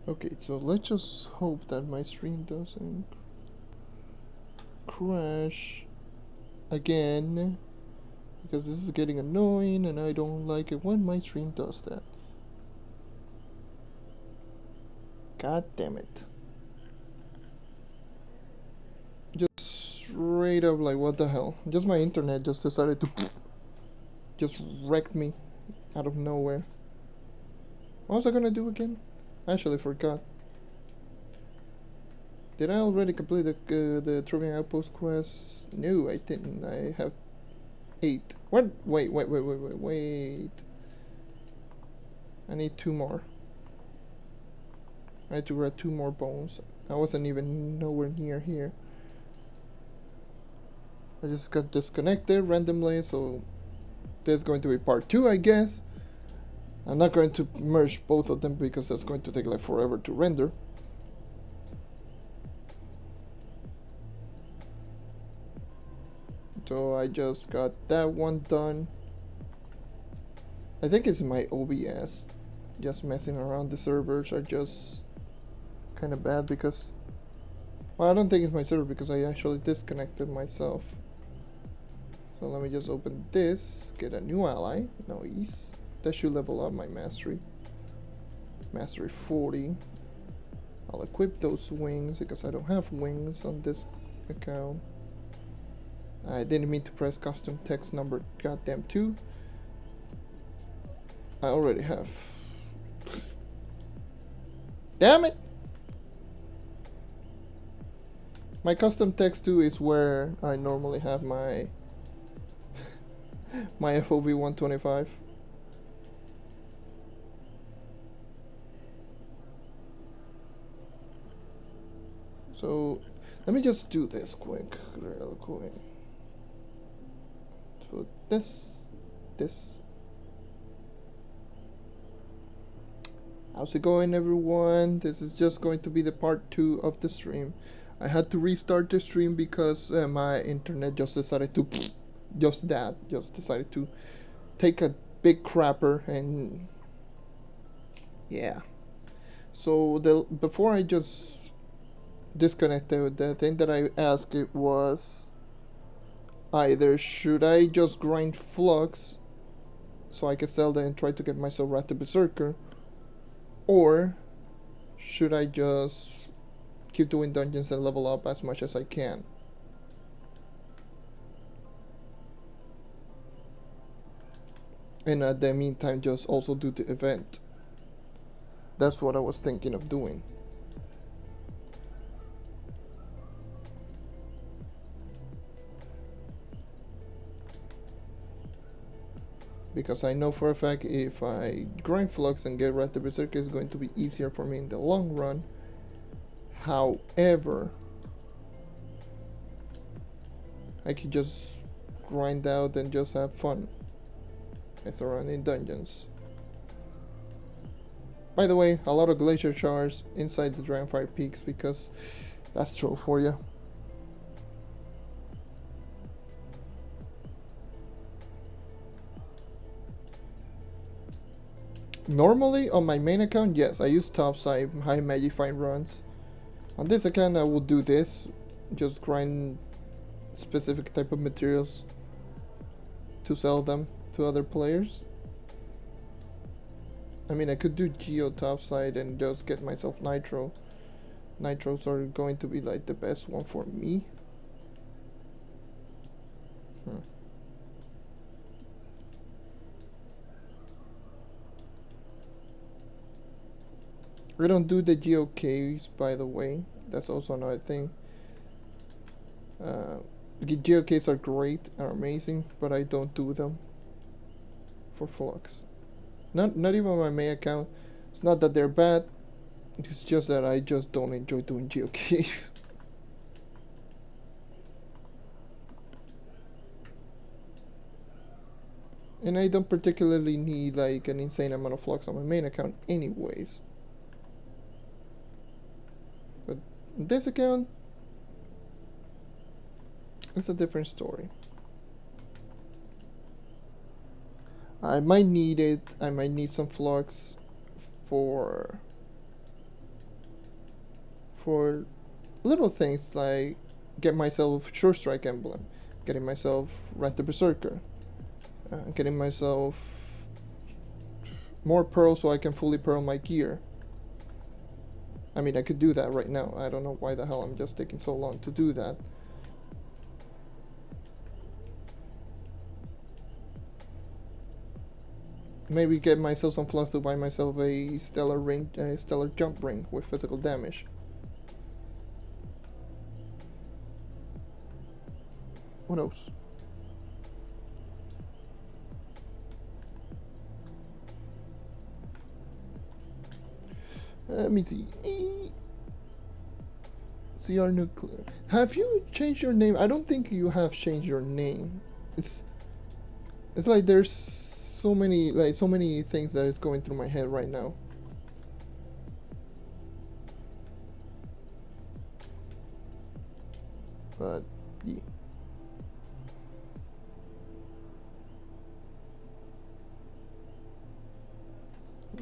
Okay, so let's just hope that my stream doesn't crash again, because this is getting annoying and I don't like it when my stream does that. God damn it. Just straight up, like, what the hell? Just my internet just decided to just wrecked me out of nowhere. What was I gonna do again? I actually forgot. Did I already complete the Trove Outpost quest? No, I didn't. I have 8. What? Wait. I need 2 more. I had to grab 2 more bones. I wasn't even nowhere near here. I just got disconnected randomly, so there's going to be part 2, I guess. I'm not going to merge both of them because that's going to take like forever to render. So I just got that one done. I think it's my OBS. Just messing around. The servers are just kind of bad because... Well, I don't think it's my server because I actually disconnected myself. So let me just open this. Get a new ally. Nice. That should level up my mastery. Mastery 40. I'll equip those wings because I don't have wings on this account. I didn't mean to press custom text number goddamn 2. I already have. Damn it! My custom text 2 is where I normally have my my FOV 125. So let me just do this real quick. Put this. How's it going, everyone? This is just going to be the part 2 of the stream. I had to restart the stream because my internet just decided to just decided to take a big crapper, and yeah. So before I just disconnected, the thing that I asked it was either should I just grind flux so I can sell them and try to get myself Rat the Berserker, or should I just keep doing dungeons and level up as much as I can? And at the meantime just also do the event. That's what I was thinking of doing. Because I know for a fact if I grind flux and get Rat the Berserker, it's going to be easier for me in the long run. However, I could just grind out and just have fun. Mess around in dungeons. By the way, a lot of glacier shards inside the Dragonfire Peaks because that's Trove for you. Normally on my main account, yes, I use topside high magifying runs. On this account I will do this, just grind specific type of materials to sell them to other players. I mean, I could do Geo topside and just get myself nitro. Nitros are going to be like the best one for me. We don't do the Geo caves, by the way. That's also another thing. Geo caves are great, are amazing, but I don't do them for flux. Not even on my main account. It's not that they're bad. It's just that I just don't enjoy doing Geo caves. And I don't particularly need like an insane amount of flux on my main account anyways. But this account, it's a different story. I might need it. I might need some flux for for little things like get myself Short Strike Emblem, getting myself Red the Berserker, getting myself more pearls so I can fully pearl my gear. I mean, I could do that right now. I don't know why the hell I'm just taking so long to do that. Maybe get myself some flux to buy myself a stellar jump ring with physical damage. Who knows? Let me see. CR Nuclear. Have you changed your name? I don't think you have changed your name. It's like there's so many things that is going through my head right now. But yeah.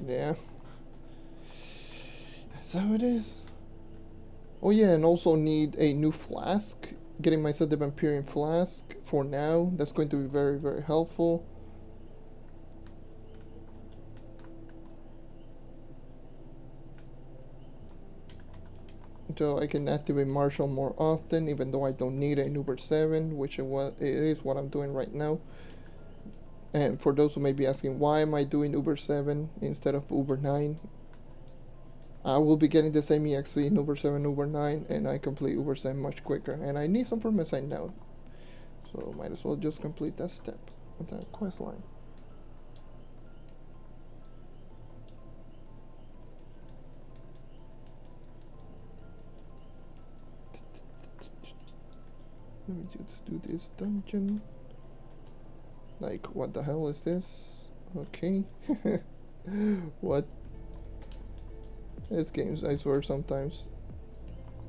Yeah. That's how it is. Oh yeah, and also need a new flask. Getting myself the Vampirian flask for now. That's going to be very, very helpful. So I can activate Marshall more often, even though I don't need an Uber 7, which it is what I'm doing right now. And for those who may be asking, why am I doing Uber 7 instead of Uber 9? I will be getting the same EXP in Uber 7, Uber 9, and I complete Uber 7 much quicker. And I need some permits right now, so might as well just complete that step on that quest line. Let me just do this dungeon. Like, what the hell is this? Okay. What? This game, I swear, sometimes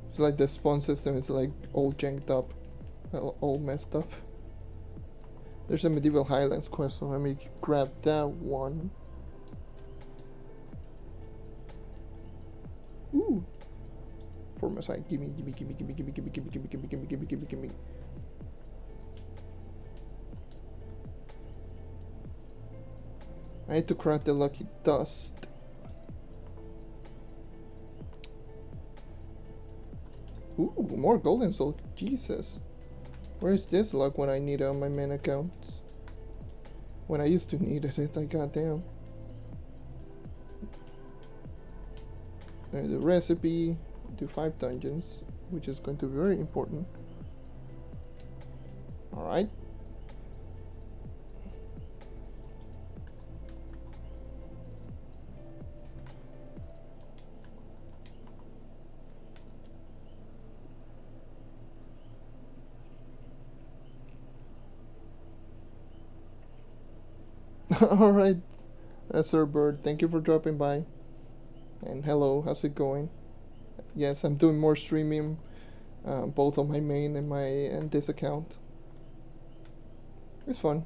it's like the spawn system is like all janked up, all messed up. There's a Medieval Highlands quest, so let me grab that one. Ooh. For my side, gimme. I need to craft the lucky dust. Ooh, more golden soul. Jesus. Where's this luck when I need it on my main account? When I used to need it, like goddamn. The recipe, do 5 dungeons, which is going to be very important. Alright. Alright, Sir Bird, thank you for dropping by. And hello, how's it going? Yes, I'm doing more streaming, both on my main and this account. It's fun.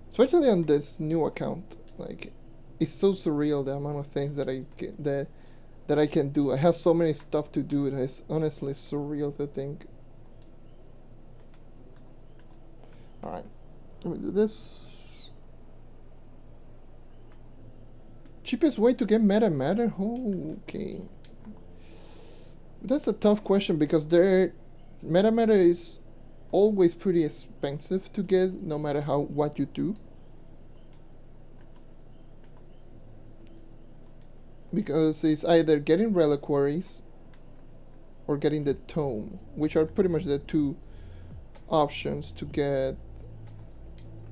Especially on this new account. Like, it's so surreal the amount of things that I can do. I have so many stuff to do, it's honestly surreal to think. Alright. Let me do this. Cheapest way to get meta matter? Oh, okay. That's a tough question because meta matter is always pretty expensive to get, no matter what you do. Because it's either getting reliquaries or getting the tome, which are pretty much the two options to get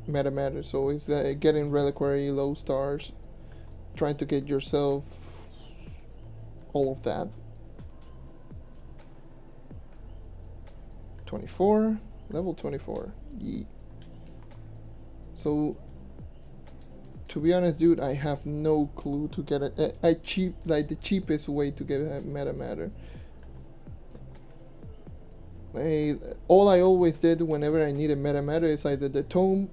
meta matter. So it's getting reliquary, low stars, trying to get yourself all of that. 24, level 24. Yeah. So to be honest, dude, I have no clue to get it. The cheapest way to get meta matter. All I always did whenever I needed meta matter is either the tome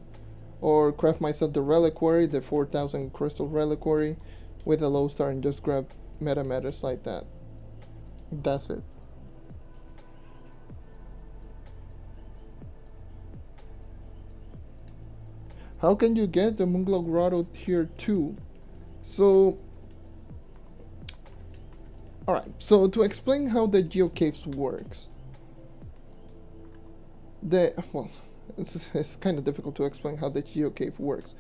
or craft myself the reliquary, the 4,000 crystal reliquary with a low star, and just grab meta matters like that. That's it. How can you get the Moonglow Grotto tier 2? So, alright, so to explain how the geocaves works, well, it's kind of difficult to explain how the geocave works,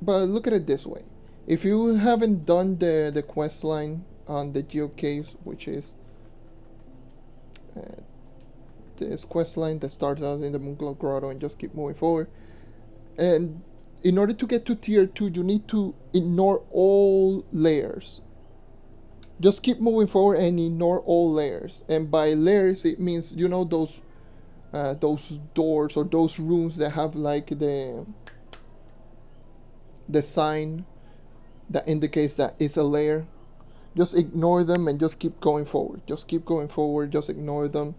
but look at it this way. If you haven't done the quest line on the geocaves, which is this quest line that starts out in the Moonglow Grotto and just keep moving forward, and in order to get to tier 2 you need to ignore all layers. Just keep moving forward and ignore all layers, and by layers it means, you know, those doors or those rooms that have like the sign that indicates that it's a layer. Just ignore them and just keep going forward. Just keep going forward, just ignore them.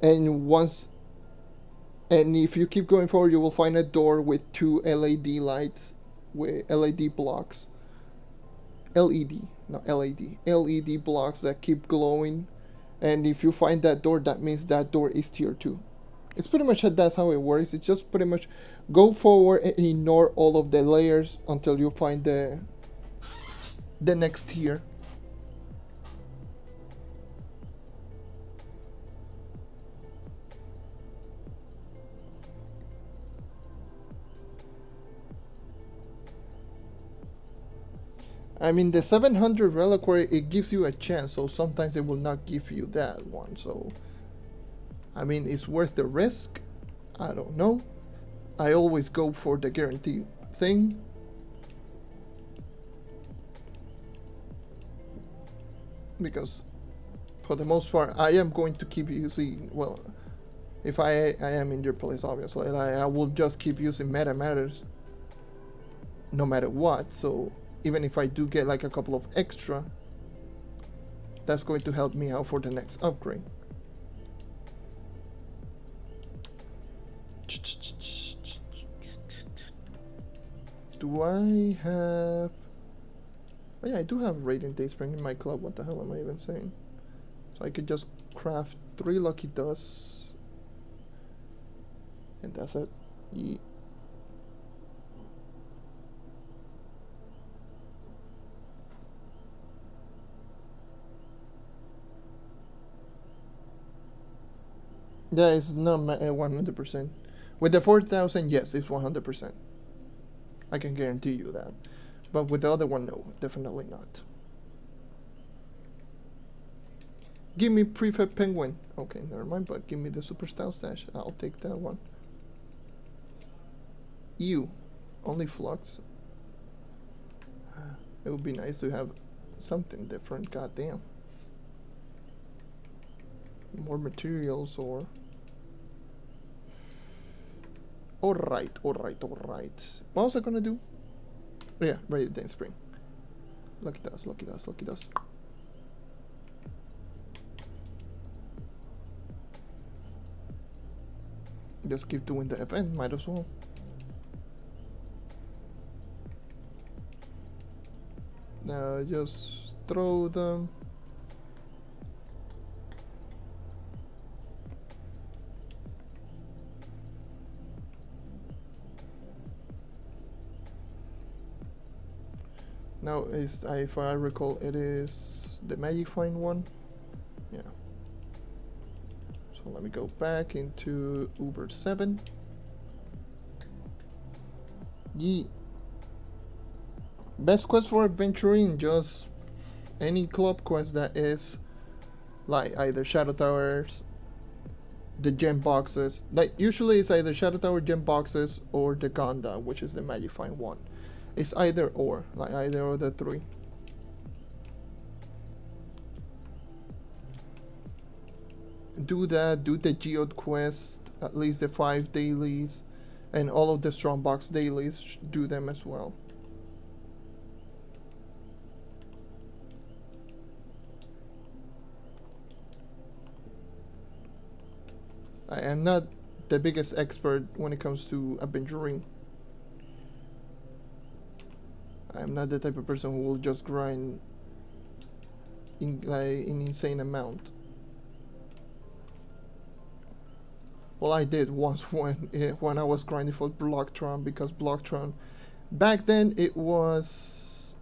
And if you keep going forward, you will find a door with 2 LED lights, with LED blocks. LED, not LAD. LED blocks that keep glowing. And if you find that door, that means that door is tier 2. It's pretty much that's how it works. It's just pretty much go forward and ignore all of the layers until you find the next tier. I mean, the 700 reliquary, it gives you a chance, so sometimes it will not give you that one. So, I mean, it's worth the risk. I don't know. I always go for the guaranteed thing. Because, for the most part, I am going to keep using, well, if I am in your place, obviously, I will just keep using meta matters no matter what. So, even if I do get like a couple of extra, that's going to help me out for the next upgrade. Do I have... Oh yeah, I do have Radiant Dayspring in my club. What the hell am I even saying? So I could just craft 3 lucky dusts. And that's it. Yeah. Yeah, it's not 100%. With the 4,000, yes, it's 100%. I can guarantee you that. But with the other one, no, definitely not. Give me Prefab Penguin. Okay, never mind, but give me the Super Style Stash. I'll take that one. Ew, only Flux. It would be nice to have something different, goddamn. More materials or... Alright. What was I gonna do? Oh yeah, Radiant Dayspring. Lucky dust. Just keep doing the event, might as well. Now just throw them. Now, if I recall, it is the Magic Find one. Yeah. So let me go back into Uber 7. Yeet. Best quest for adventuring, just any club quest that is like either Shadow Towers, the gem boxes. Like usually it's either Shadow Tower, gem boxes, or the Ganda, which is the Magic Find one. It's either or, like either of the 3. Do that, do the Geode quest, at least the 5 dailies, and all of the Strongbox dailies, do them as well. I am not the biggest expert when it comes to adventuring. I'm not the type of person who will just grind in like an insane amount. Well, I did once when I was grinding for Blocktron, because Blocktron back then it was,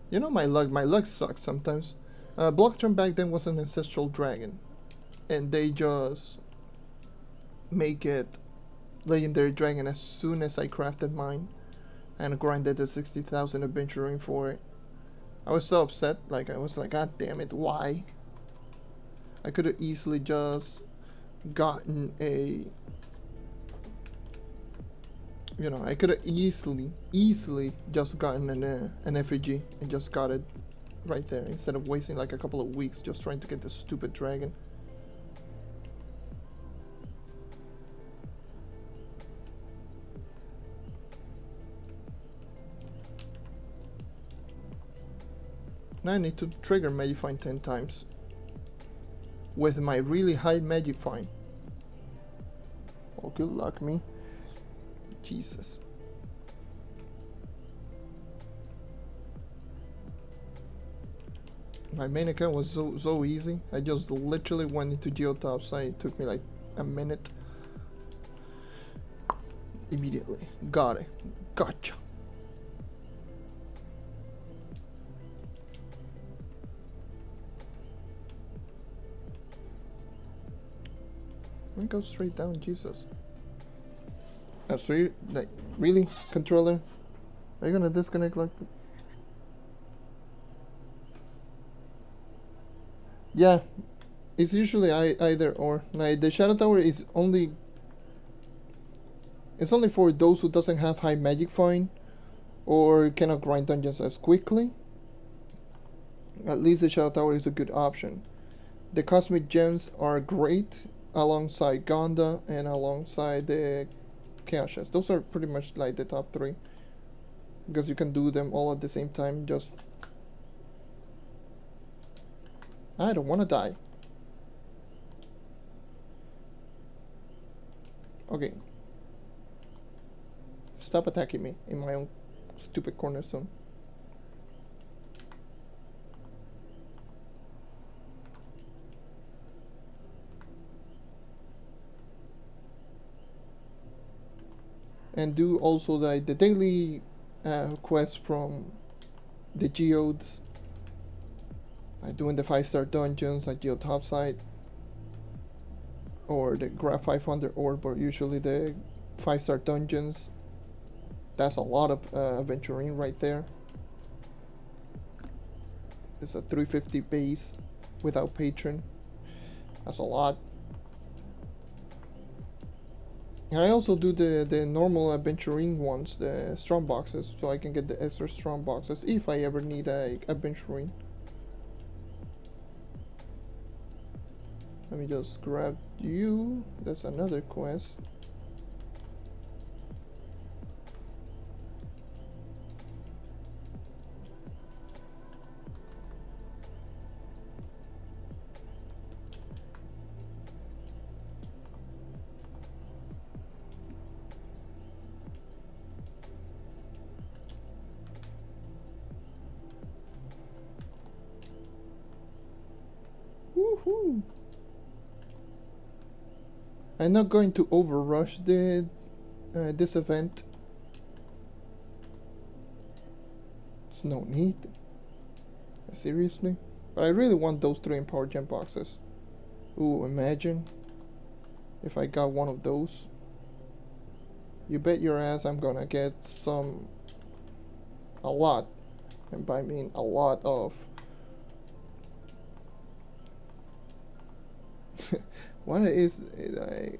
you know, my luck sucks sometimes. Blocktron back then was an ancestral dragon, and they just make it legendary dragon as soon as I crafted mine and grinded the 60,000 adventuring for it. I was so upset, like I was like, God damn it, why? I could have easily just gotten a, you know, I could have easily just gotten an effigy and just got it right there, instead of wasting like a couple of weeks just trying to get this stupid dragon. Now I need to trigger Magic Find 10 times with my really high Magic Find. Oh, good luck me. Jesus. My main account was so easy. I just literally went into Geotopside. It took me like a minute. Immediately. Got it. Gotcha. I go straight down, Jesus. So you, like, really, controller? Are you gonna disconnect like? Yeah, it's usually either or. Like the Shadow Tower is only. It's only for those who doesn't have high magic find, or cannot grind dungeons as quickly. At least the Shadow Tower is a good option. The Cosmic Gems are great alongside Gonda and alongside the Chaos Chest. Those are pretty much like the top three, because you can do them all at the same time. Just, I don't want to die. Okay. Stop attacking me in my own stupid cornerstone. And do also the daily quest from the geodes. Doing the 5-star dungeons like Geo Topside or the Graph 500 orb, or usually the 5-star dungeons. That's a lot of adventuring right there. It's a 350 base without patron. That's a lot. And I also do the normal adventuring ones, the strong boxes, so I can get the extra strong boxes if I ever need a adventuring. Let me just grab you. That's another quest. Woohoo! I'm not going to overrush this event. There's no need. Seriously? But I really want those 3 empowered gem boxes. Ooh, imagine if I got one of those. You bet your ass I'm gonna get a lot, and by mean a lot of what is it?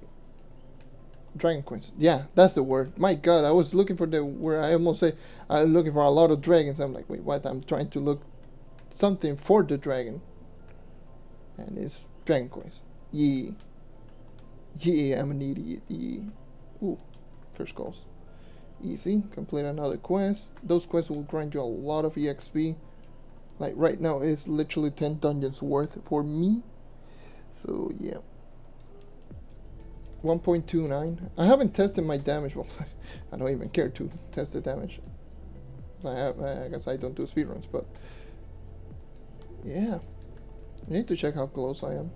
Dragon coins. Yeah, that's the word. My God, I was looking for the word. I almost say I'm looking for a lot of dragons. I'm like, wait, what? I'm trying to look something for the dragon, and it's dragon coins. Yeah, yeah, I'm an idiot. Yeah. Ooh, curse calls. Easy. Complete another quest. Those quests will grind you a lot of EXP. Like right now, it's literally 10 dungeons worth for me. So yeah. 1.29. I haven't tested my damage. Well, I don't even care to test the damage. I guess I don't do speedruns, but yeah, I need to check how close I am.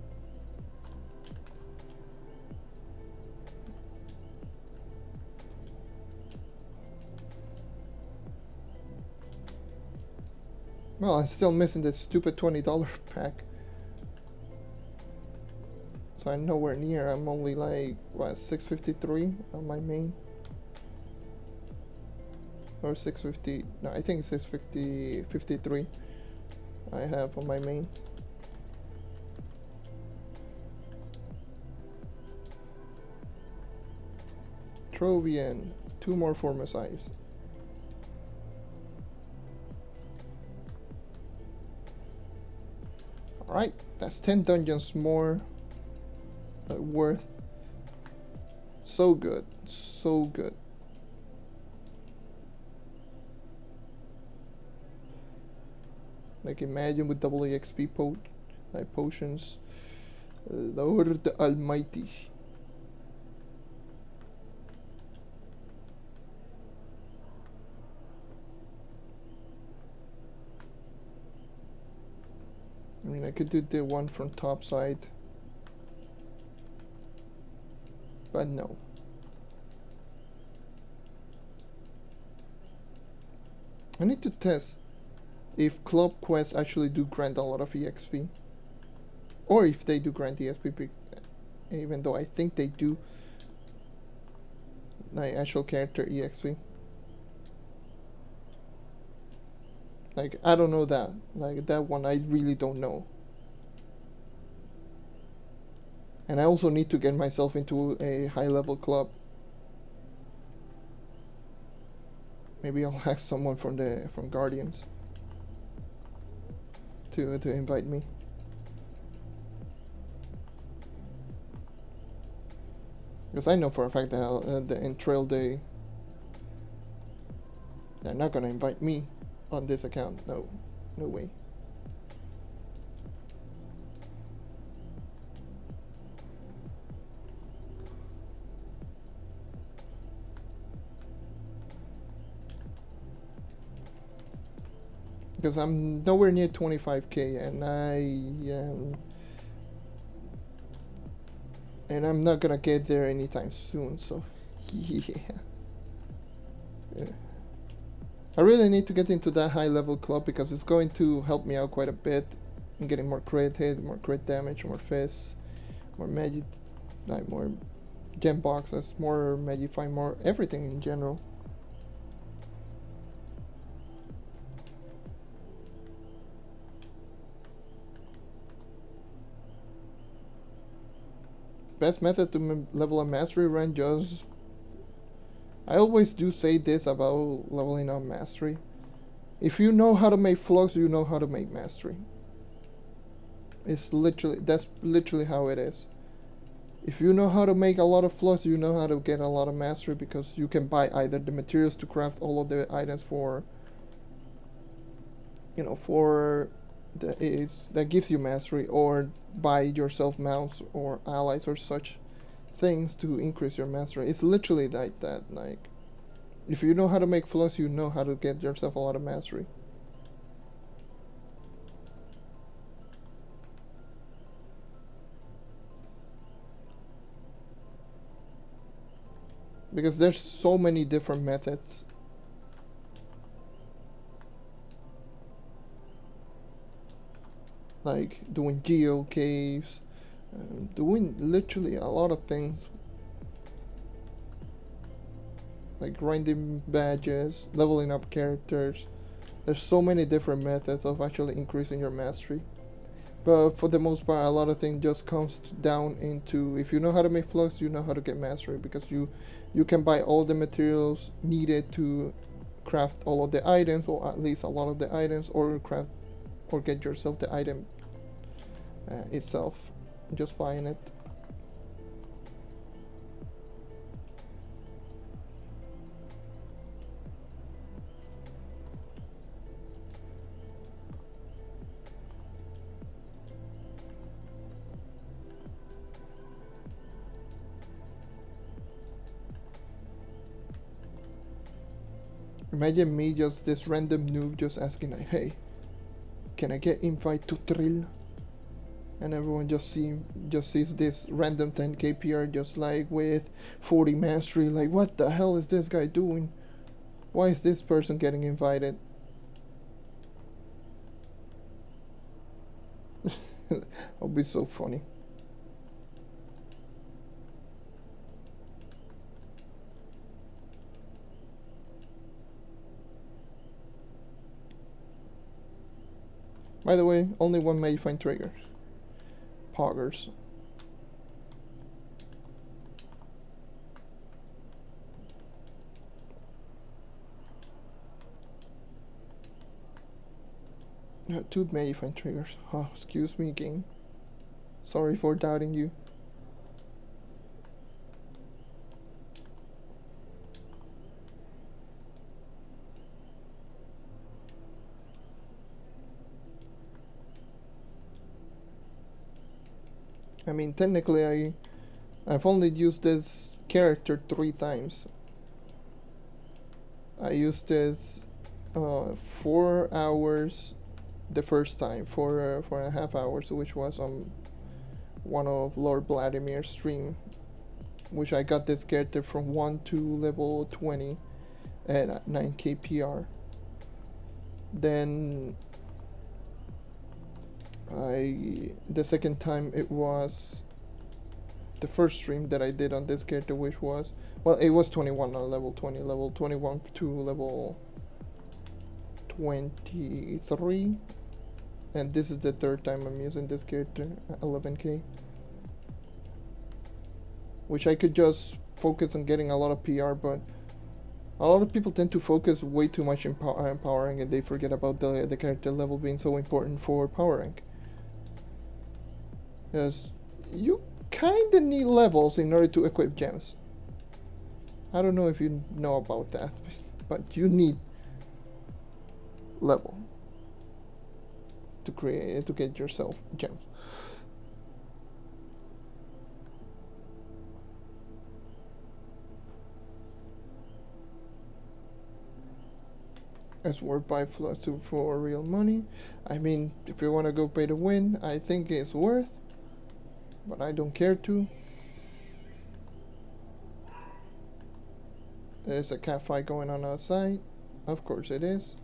Well, I'm still missing that stupid $20 pack. So I'm nowhere near. I'm only like, what, 653 on my main? Or 650, no, I think it's 53 I have on my main. Trove and 2 more for Messiahs. Alright, that's 10 dungeons more. Worth. So good, so good. Like, imagine with double EXP potions. Lord Almighty. I mean, I could do the one from top side, but no. I need to test if club quests actually do grant a lot of EXP, or if they do grant EXP, even though I think they do, like actual character EXP. Like, I don't know that. Like, that one I really don't know. And I also need to get myself into a high level club. Maybe I'll ask someone from Guardians to invite me. Because I know for a fact that in Trail Day they're not gonna invite me on this account. No way. Because I'm nowhere near 25k, and I'm not gonna get there anytime soon. So yeah. I really need to get into that high level club because it's going to help me out quite a bit in getting more crit hit, more crit damage, more fists, more magic, like more gem boxes, more magify, more everything in general. Best method to level a mastery run, just... I always do say this about leveling up mastery. If you know how to make flux, you know how to make mastery. That's literally how it is. If you know how to make a lot of flux, you know how to get a lot of mastery, because you can buy either the materials to craft all of the items for, you know, for that gives you mastery, or buy yourself mounts or allies or such things to increase your mastery. It's literally like that. Like, if you know how to make flux, you know how to get yourself a lot of mastery. Because there's so many different methods. Like doing geo caves, doing literally a lot of things. Like grinding badges, leveling up characters. There's so many different methods of actually increasing your mastery. But for the most part, a lot of things just comes down into, if you know how to make flux, you know how to get mastery, because you can buy all the materials needed to craft all of the items, or at least a lot of the items, or craft or get yourself the item itself, just buying it. Imagine me, just this random noob, just asking like, hey, can I get invite to Trill? And everyone just sees this random 10k PR just like with 40 mastery, like what the hell is this guy doing? Why is this person getting invited? That'll be so funny. By the way, only one may find trigger. Poggers. Two may find triggers. Oh, excuse me, game. Sorry for doubting you. I mean, technically, I've only used this character 3 times. I used this 4 hours the first time, 4.5 hours, which was on one of Lord Vladimir's stream, which I got this character from 1 to level 20 at 9k PR. Then the second time it was the first stream that I did on this character, which was, well, it was 21 on level 20, level 21 to level 23, and this is the third time I'm using this character at 11k, which I could just focus on getting a lot of PR, but a lot of people tend to focus way too much in power rank, and they forget about the character level being so important for power rank. Because you kinda need levels in order to equip gems. I don't know if you know about that, but you need level to get yourself gems. It's worth by plus 2 for real money. I mean, if you want to go pay to win, I think it's worth, but I don't care to. There's a cat fight going on outside. Of course it is.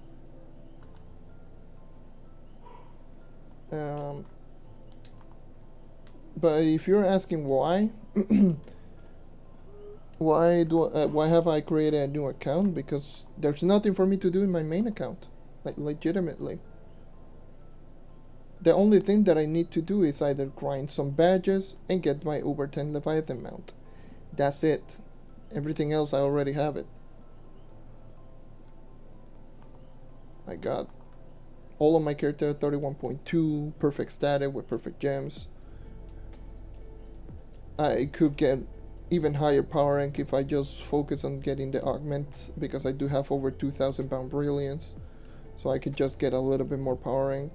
But if you're asking why, why have I created a new account? Because there's nothing for me to do in my main account, like legitimately. The only thing that I need to do is either grind some badges and get my Uber 10 Leviathan mount. That's it. Everything else I already have it. I got all of my character 31.2, perfect static with perfect gems. I could get even higher power rank if I just focus on getting the augments, because I do have over 2000 bound brilliance, so I could just get a little bit more power rank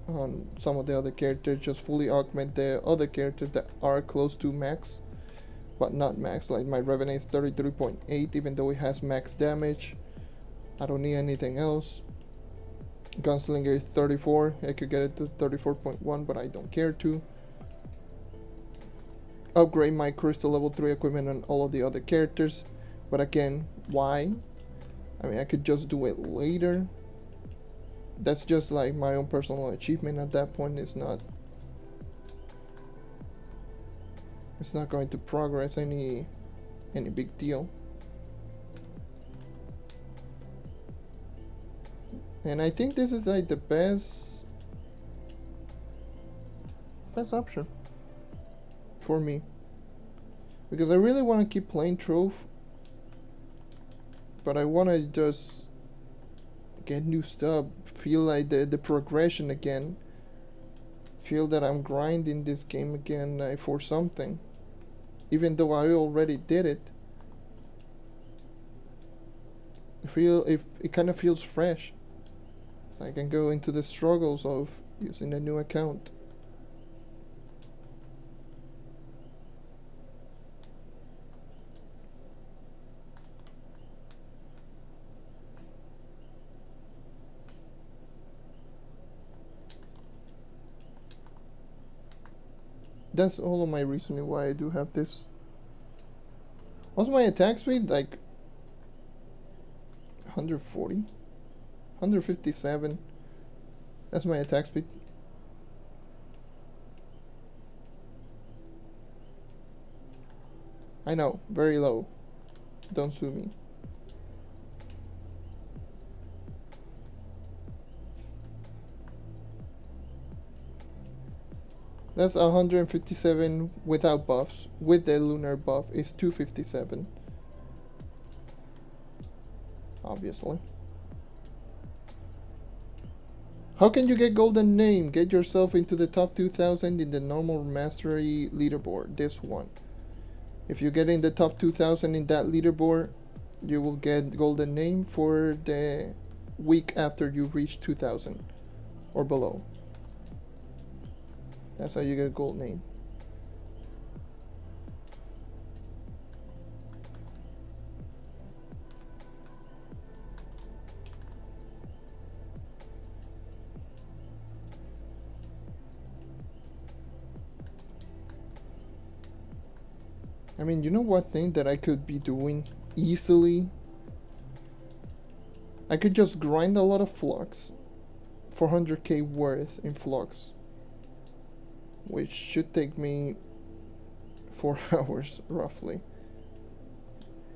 on some of the other characters, just fully augment the other characters that are close to max but not max. Like my Revenant is 33.8, even though it has max damage. I don't need anything else. Gunslinger is 34, I could get it to 34.1, but I don't care to. Upgrade my crystal level 3 equipment on all of the other characters, but again, why? I mean, I could just do it later. That's just like my own personal achievement at that point. It's not going to progress any big deal. And I think this is like the best option for me, because I really want to keep playing Trove, but I want to just get new stuff, feel like the progression again, feel that I'm grinding this game again for something, even though I already did it. It kind of feels fresh, so I can go into the struggles of using a new account. That's all of my reasoning why I do have this. What's my attack speed? Like 140? 157. That's my attack speed. I know, very low. Don't sue me. That's 157 without buffs. With the lunar buff is 257. Obviously. How can you get golden name? Get yourself into the top 2000 in the normal mastery leaderboard. This one. If you get in the top 2000 in that leaderboard, you will get golden name for the week after you reach 2000 or below. That's how you get gold name. I mean, you know what thing that I could be doing easily? I could just grind a lot of flux. 400k worth in flux. Which should take me 4 hours roughly.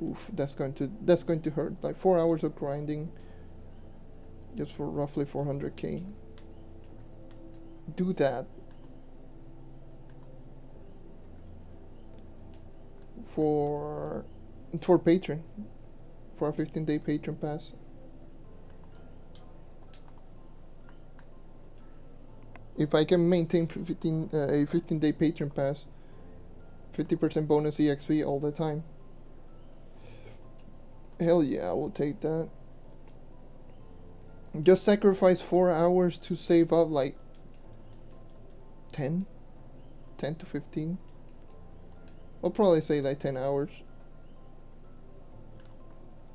Oof, that's going to hurt. Like 4 hours of grinding just for roughly 400k. Do that. For patron, for a 15-day patron pass. If I can maintain a 15-day patron pass, 50% bonus EXP all the time. Hell yeah, I will take that. Just sacrifice 4 hours to save up like 10 to 15. I'll probably say like 10 hours.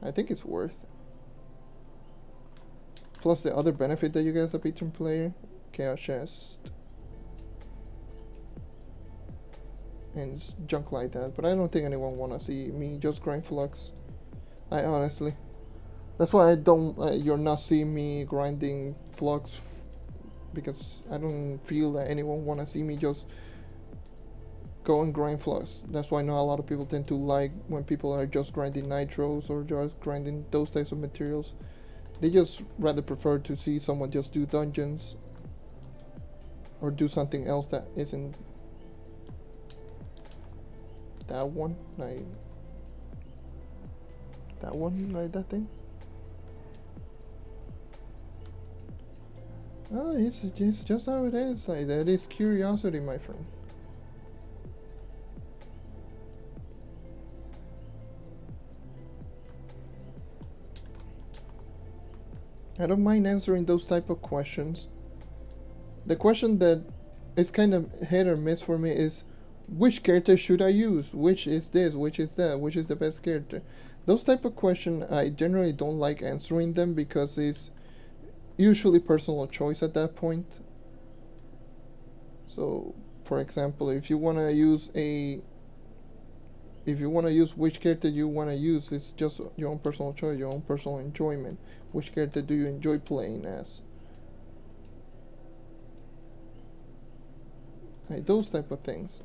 I think it's worth. Plus the other benefit that you get as a patron player. Chaos chest. And junk like that. But I don't think anyone wanna see me just grind flux. I honestly. That's why I don't. You're not seeing me grinding flux. Because I don't feel that anyone wanna see me just go and grind flux. That's why not a lot of people tend to like when people are just grinding nitros or just grinding those types of materials. They just rather prefer to see someone just do dungeons or do something else that isn't that one, like that one, like that thing. Oh, it's just how it is. Like that is curiosity, my friend. I don't mind answering those type of questions. The question that is kind of hit or miss for me is, which character should I use? Which is this? Which is that? Which is the best character? Those type of questions, I generally don't like answering them because it's usually personal choice at that point. So, for example, if you want to use which character you want to use, it's just your own personal choice, your own personal enjoyment. Which character do you enjoy playing as? Like those type of things.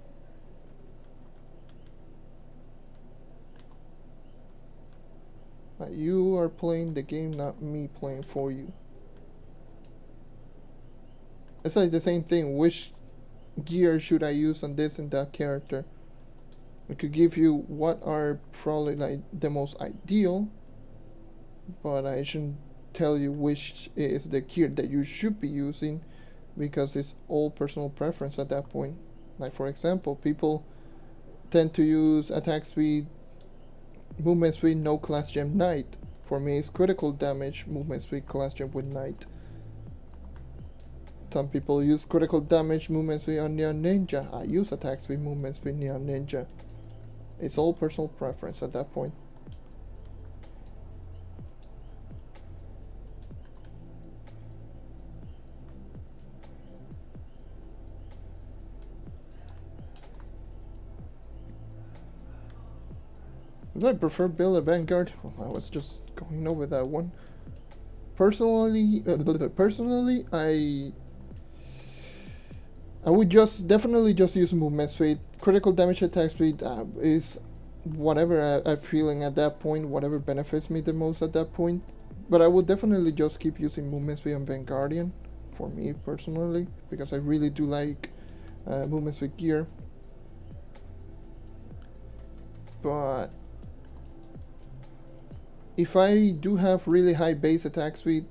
Like you are playing the game, not me playing for you. It's like the same thing. Which gear should I use on this and that character? I could give you what are probably like the most ideal, but I shouldn't tell you which is the gear that you should be using because it's all personal preference at that point. Like for example, people tend to use attack speed, movement speed, no class gem knight. For me it's critical damage, movement speed, class gem with knight. Some people use critical damage, movement speed on Neon Ninja. I use attack speed, movement speed, Neon Ninja. It's all personal preference at that point. Do I prefer build a Vanguard? Well, I was just going over that one. Personally, I would just definitely just use movement speed. Critical damage attack speed is whatever I'm feeling at that point, whatever benefits me the most at that point. But I would definitely just keep using movement speed on Vanguardian, for me personally, because I really do like movement speed gear. But if I do have really high base attack speed,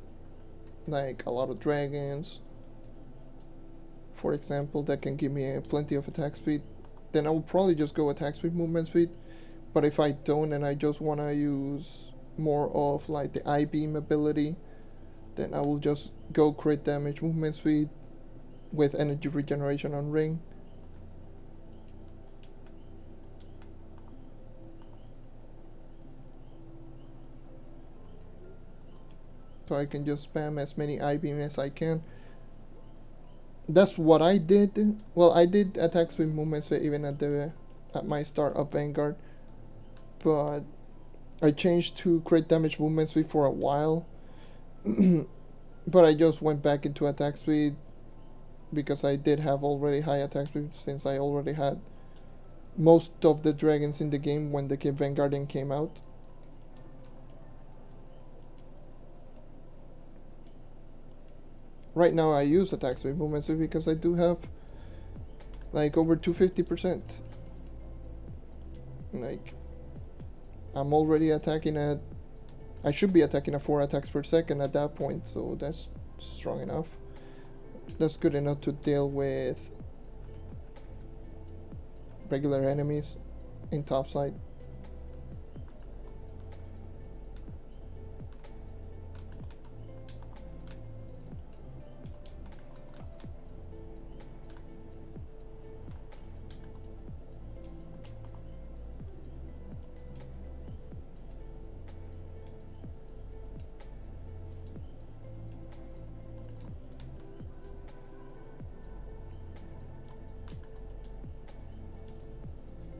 like a lot of dragons, for example, that can give me plenty of attack speed, then I will probably just go attack speed, movement speed. But if I don't and I just want to use more of like the I-beam ability, then I will just go crit damage, movement speed with energy regeneration on ring. So I can just spam as many I-beam as I can. That's what I did. Well, I did attack speed, movement speed even at my start of Vanguard, but I changed to crit damage, movement speed for a while. But I just went back into attack speed because I did have already high attack speed, since I already had most of the dragons in the game when the Vanguardian came out. Right now I use attack speed, movement speed because I do have like over 250%. Like, I'm already attacking at, I should be attacking at 4 attacks per second at that point, so that's strong enough. That's good enough to deal with regular enemies in topside.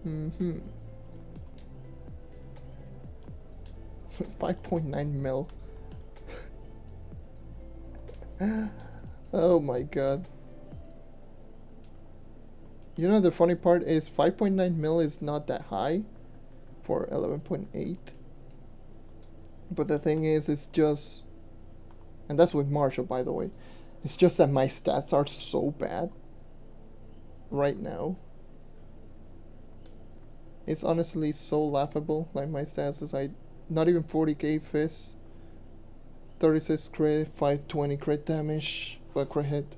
Mm-hmm. 5.9 mil. Oh my god. You know, the funny part is 5.9 mil is not that high for 11.8. But the thing is, it's just, and that's with Marshall, by the way, it's just that my stats are so bad right now. It's honestly so laughable. Like, my stats is like not even 40k fist, 36 crit, 520 crit damage, but crit hit.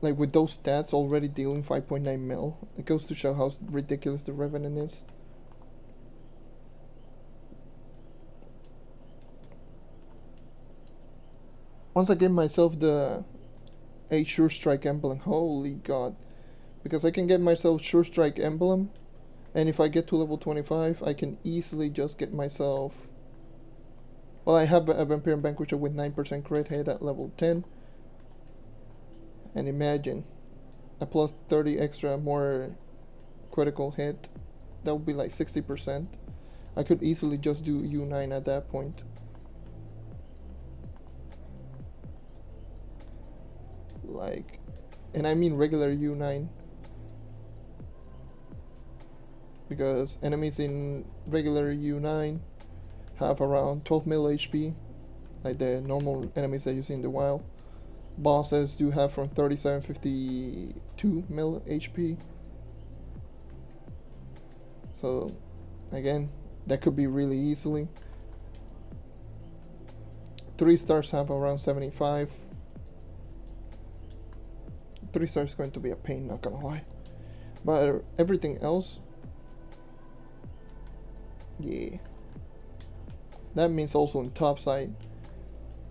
Like, with those stats already dealing 5.9 mil, it goes to show how ridiculous the Revenant is. Once I get myself the a Sure Strike emblem, holy god. Because I can get myself Sure Strike emblem, and if I get to level 25, I can easily just get myself, well, I have a Vampirian Vanquisher with 9% crit hit at level 10, and imagine a plus 30 extra more critical hit, that would be like 60%. I could easily just do U9 at that point. Like, and I mean regular U9. Because enemies in regular U9 have around 12 mil HP, like the normal enemies that you see in the wild. Bosses do have from 37-52 mil HP. So again, that could be really easily. 3 stars have around 75. 3 stars is going to be a pain, not gonna lie. But everything else, yeah. That means also in topside,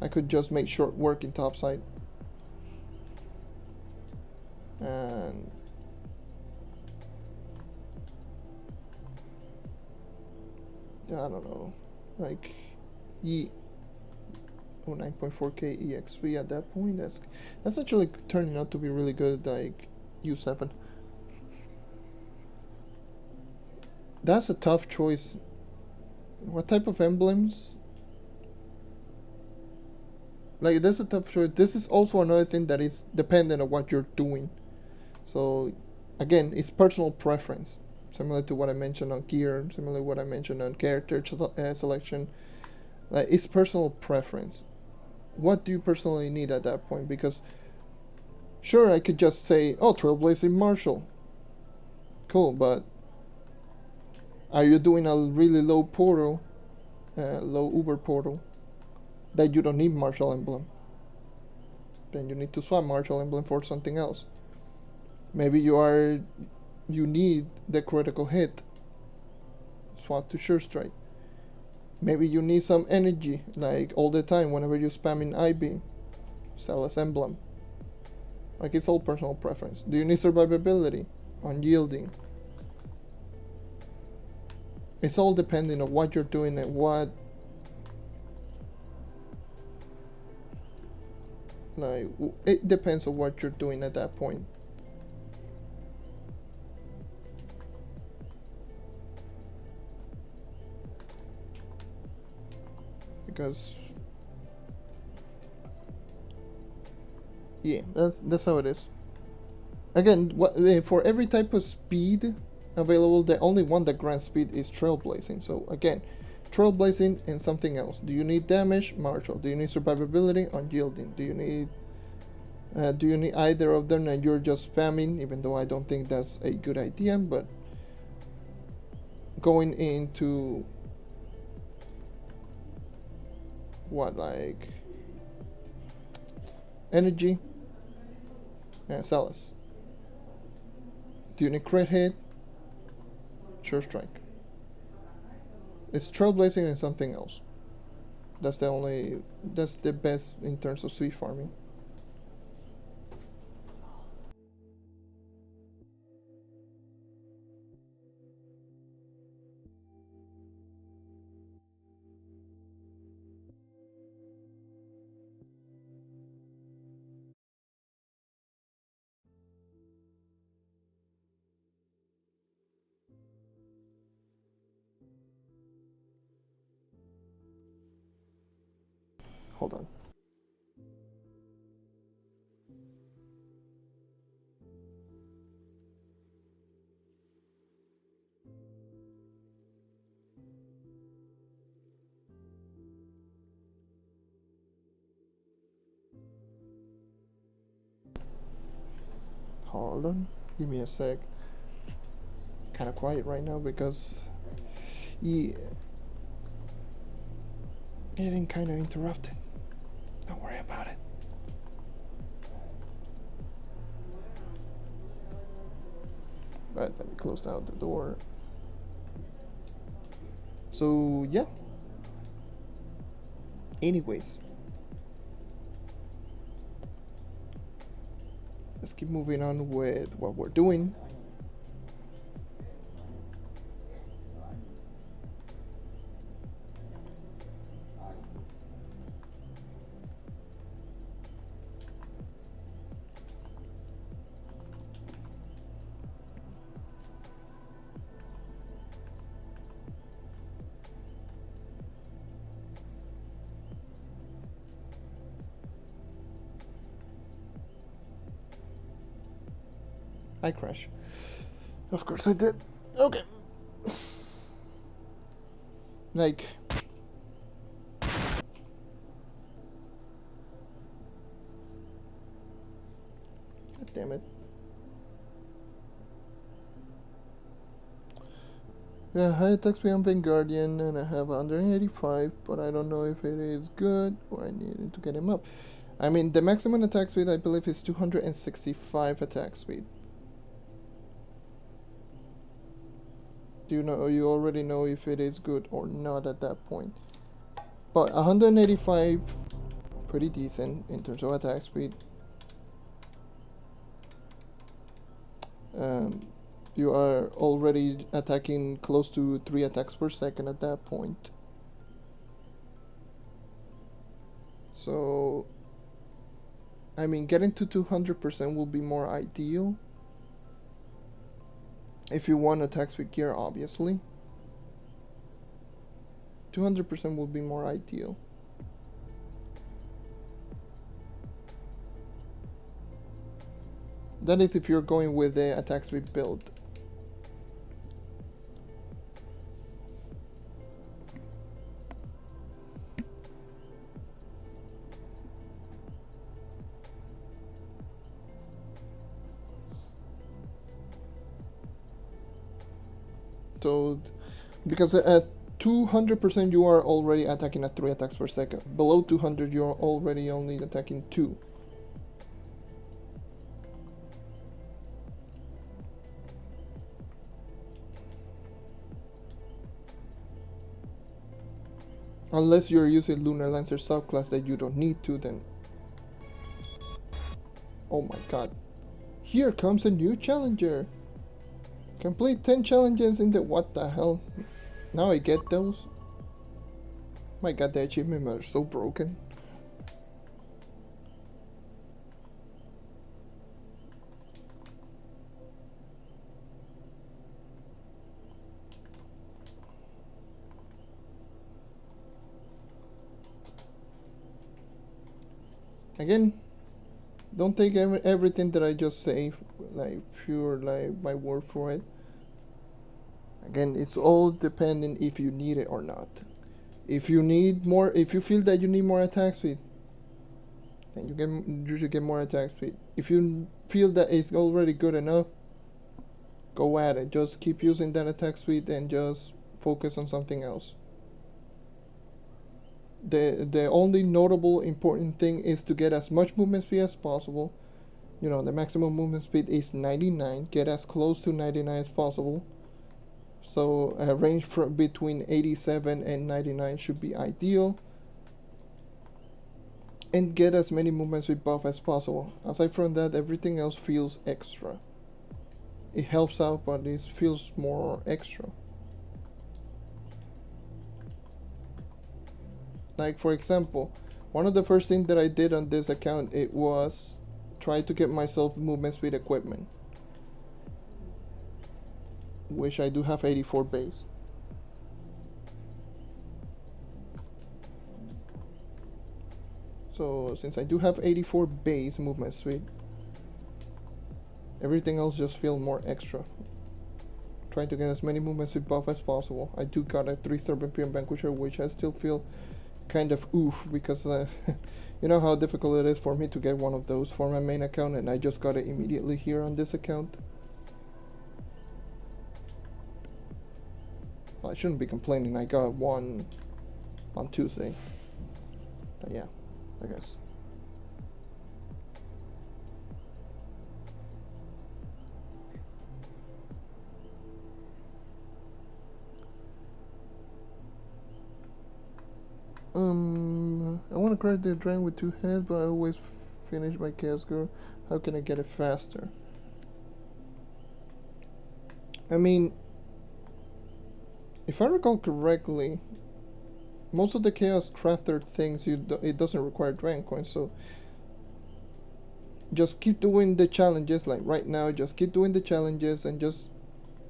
I could just make short work in topside. And I don't know, like, yeah. Oh, 9.4k EXP at that point. That's actually turning out to be really good, like U7. That's a tough choice. What type of emblems? Like, that's a tough choice. This is also another thing that is dependent on what you're doing. So, again, it's personal preference. Similar to what I mentioned on gear, similar to what I mentioned on character selection. Like, it's personal preference. What do you personally need at that point? Because, sure, I could just say, oh, Trailblazing Marshal. Cool, but are you doing a really low portal, low Uber portal, that you don't need Marshal Emblem? Then you need to swap Marshal Emblem for something else. Maybe you need the critical hit. Swap to Sure Strike. Maybe you need some energy, like all the time whenever you're spamming I-Beam. Sell as emblem. Like, it's all personal preference. Do you need survivability? Unyielding. It's all depending on what you're doing and what, like, it depends on what you're doing at that point. Because, yeah, that's how it is. Again, for every type of speed available, the only one that grants speed is Trailblazing. So again, Trailblazing and something else. Do you need damage? Marshal. Do you need survivability? Unyielding. Do you need either of them and you're just spamming? Even though I don't think that's a good idea, but going into what, like energy? Celis. Do you need crit hit? Sure Strike. It's Trailblazing and something else. That's the best in terms of sweet farming. Hold on. Hold on. Give me a sec. Kind of quiet right now because, yeah, getting kind of interrupted. Don't worry about it. But let me close out the door. So yeah. Anyways, let's keep moving on with what we're doing. I crash. Of course I did. Okay. Like, god damn it. Yeah, high attack speed on Vanguardian, and I have 185, but I don't know if it is good or I need to get him up. I mean, the maximum attack speed I believe is 265 attack speed. You already know if it is good or not at that point. But 185, pretty decent in terms of attack speed. You are already attacking close to 3 attacks per second at that point. So, I mean, getting to 200% will be more ideal. If you want attack speed gear, obviously. 200% would be more ideal. That is if you're going with the attack speed build. So, because at 200% you are already attacking at 3 attacks per second. Below 200 you're already only attacking 2. Unless you're using Lunar Lancer subclass that you don't need to, then... Oh my god. Here comes a new challenger! Complete 10 challenges in the... What the hell? Now I get those? My god, the achievements are so broken. Again, don't take everything that I just say like pure like my word for it. Again, it's all depending if you need it or not. If you need more, if you feel that you need more attack speed, then you should get more attack speed. If you feel that it's already good enough, go at it. Just keep using that attack speed and just focus on something else. The only notable important thing is to get as much movement speed as possible. You know, the maximum movement speed is 99. Get as close to 99 as possible. So a range from between 87 and 99 should be ideal. And get as many movement speed buff as possible. Aside from that, everything else feels extra. It helps out, but it feels more extra. Like for example, one of the first things that I did on this account, it was try to get myself movement speed equipment, which I do have 84 base. So since I do have 84 base movement speed, everything else just feels more extra. Trying to get as many movement speed buff as possible. I do got a 3-star Vampirian Vanquisher, which I still feel kind of oof, because you know how difficult it is for me to get one of those for my main account, and I just got it immediately here on this account. Well, I shouldn't be complaining, I got one on Tuesday. But yeah, I guess. I want to craft the dragon with 2 heads, but I always finish my Chaos Girl. How can I get it faster? I mean, if I recall correctly, most of the Chaos Crafter things, it doesn't require dragon coins, so just keep doing the challenges, like right now, just keep doing the challenges and just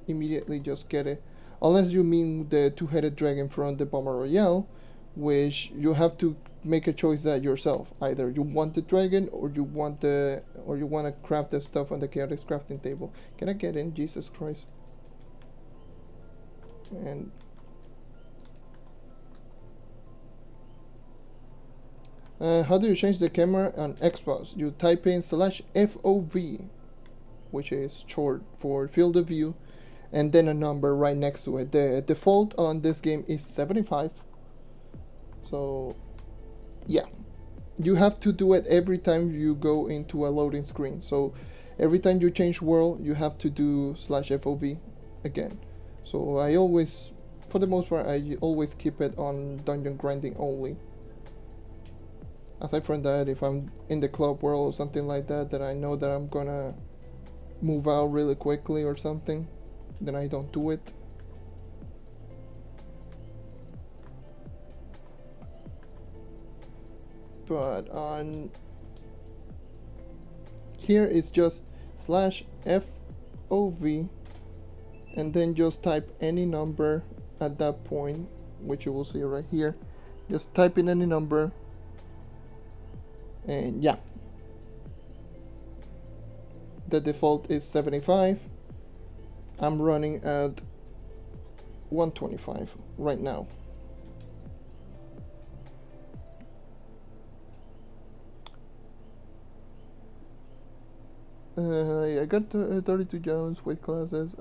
immediately just get it. Unless you mean the 2-headed dragon from the Bomber Royale, which you have to make a choice that yourself. Either you want the dragon or you want to craft the stuff on the chaotic crafting table. Can I get in? Jesus Christ. And how do you change the camera on Xbox? You type in /FOV, which is short for field of view, and then a number right next to it. The default on this game is 75. So yeah, you have to do it every time you go into a loading screen. So every time you change world, you have to do /FOV again. So I always, for the most part, I always keep it on dungeon grinding only. Aside from that, if I'm in the club world or something like that, that I know that I'm gonna move out really quickly or something, then I don't do it. But on here it's just /FOV, and then just type any number at that point, which you will see right here. Just type in any number, and yeah, the default is 75. I'm running at 125 right now. I got 32 jumps with classes.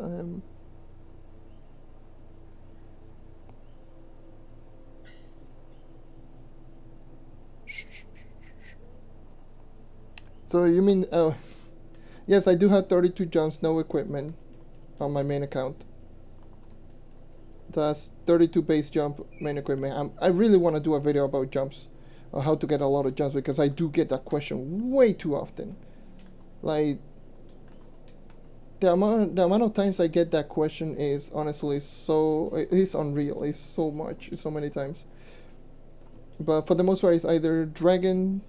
So you mean, yes, I do have 32 jumps, no equipment on my main account. That's 32 base jump main equipment. I really want to do a video about jumps, how to get a lot of jumps, because I do get that question way too often. Like, the amount of times I get that question is honestly it's unreal. It's so much, it's so many times. But for the most part, it's either dragon.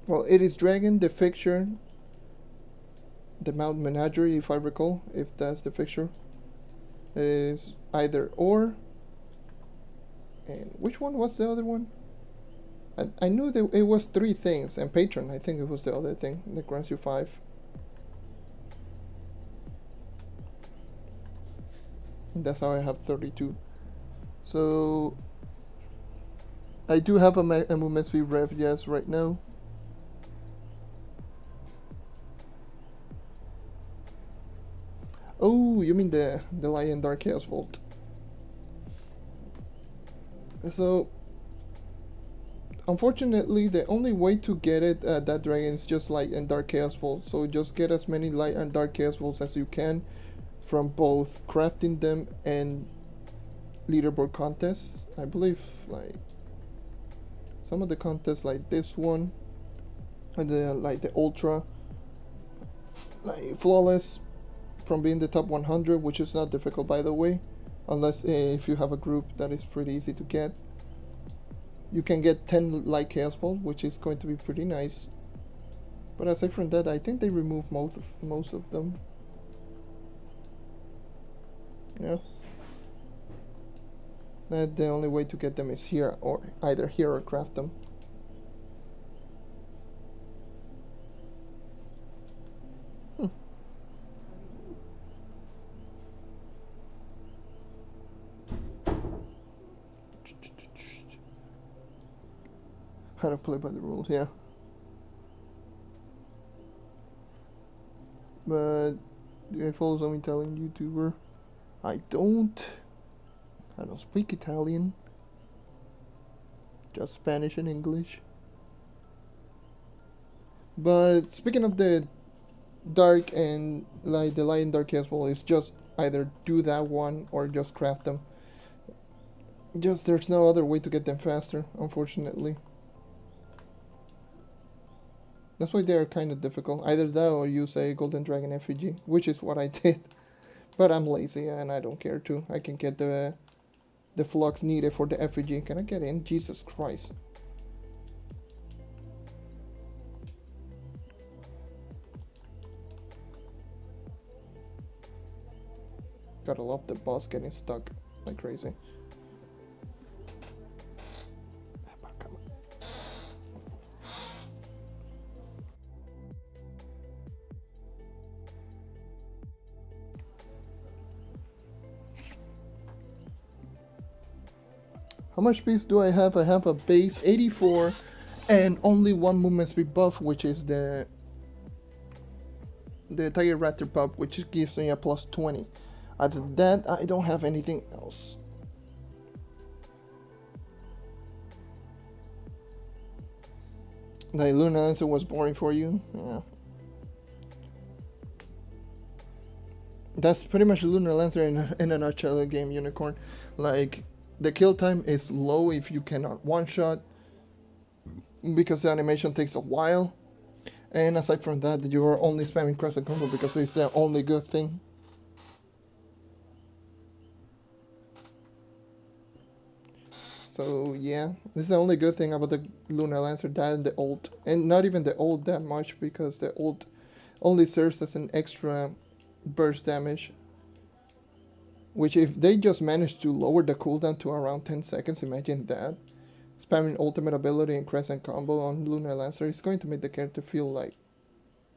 Well, it is dragon, the fixture, the mount menagerie, if I recall, if that's the fixture. It is either or. And which one was the other one? I knew that it was 3 things, and patron, I think it was the other thing that grants you 5. And that's how I have 32. So I do have a movement speed rev, yes, right now. Oh, you mean the Lion Dark Chaos Vault. So unfortunately, the only way to get it that dragon is just Light and Dark Chaos Vault. So just get as many Light and Dark Chaos Vaults as you can from both crafting them and leaderboard contests. I believe like some of the contests, like this one, and the ultra, like flawless, from being the top 100, which is not difficult by the way, unless if you have a group, that is pretty easy to get. You can get 10 light chaos balls, which is going to be pretty nice. But aside from that, I think they removed most of them. Yeah. That the only way to get them is here, or either here or craft them. How to play by the rules, yeah. But do I follow some Italian YouTuber? I don't speak Italian. Just Spanish and English. But speaking of the dark and like the light and dark as well, it's just either do that one or just craft them. Just there's no other way to get them faster, unfortunately. That's why they're kind of difficult. Either that or use a golden dragon effigy, which is what I did. But I'm lazy and I don't care to. I can get the flux needed for the effigy. Can I get in? Jesus Christ. Gotta love the boss getting stuck like crazy. How much base do I have? I have a base 84 and only one movement speed buff, which is the Tiger Raptor buff, which gives me a plus 20. Other than that, I don't have anything else. The Lunar Lancer was boring for you? Yeah. That's pretty much Lunar Lancer in a nutshell, game Unicorn. Like, the kill time is low if you cannot one-shot, because the animation takes a while. And aside from that, you are only spamming crescent combo because it's the only good thing. So yeah, this is the only good thing about the Lunar Lancer, that and the ult. And not even the ult that much, because the ult only serves as an extra burst damage. Which if they just manage to lower the cooldown to around 10 seconds, imagine that. Spamming ultimate ability and crescent combo on Lunar Lancer is going to make the character feel like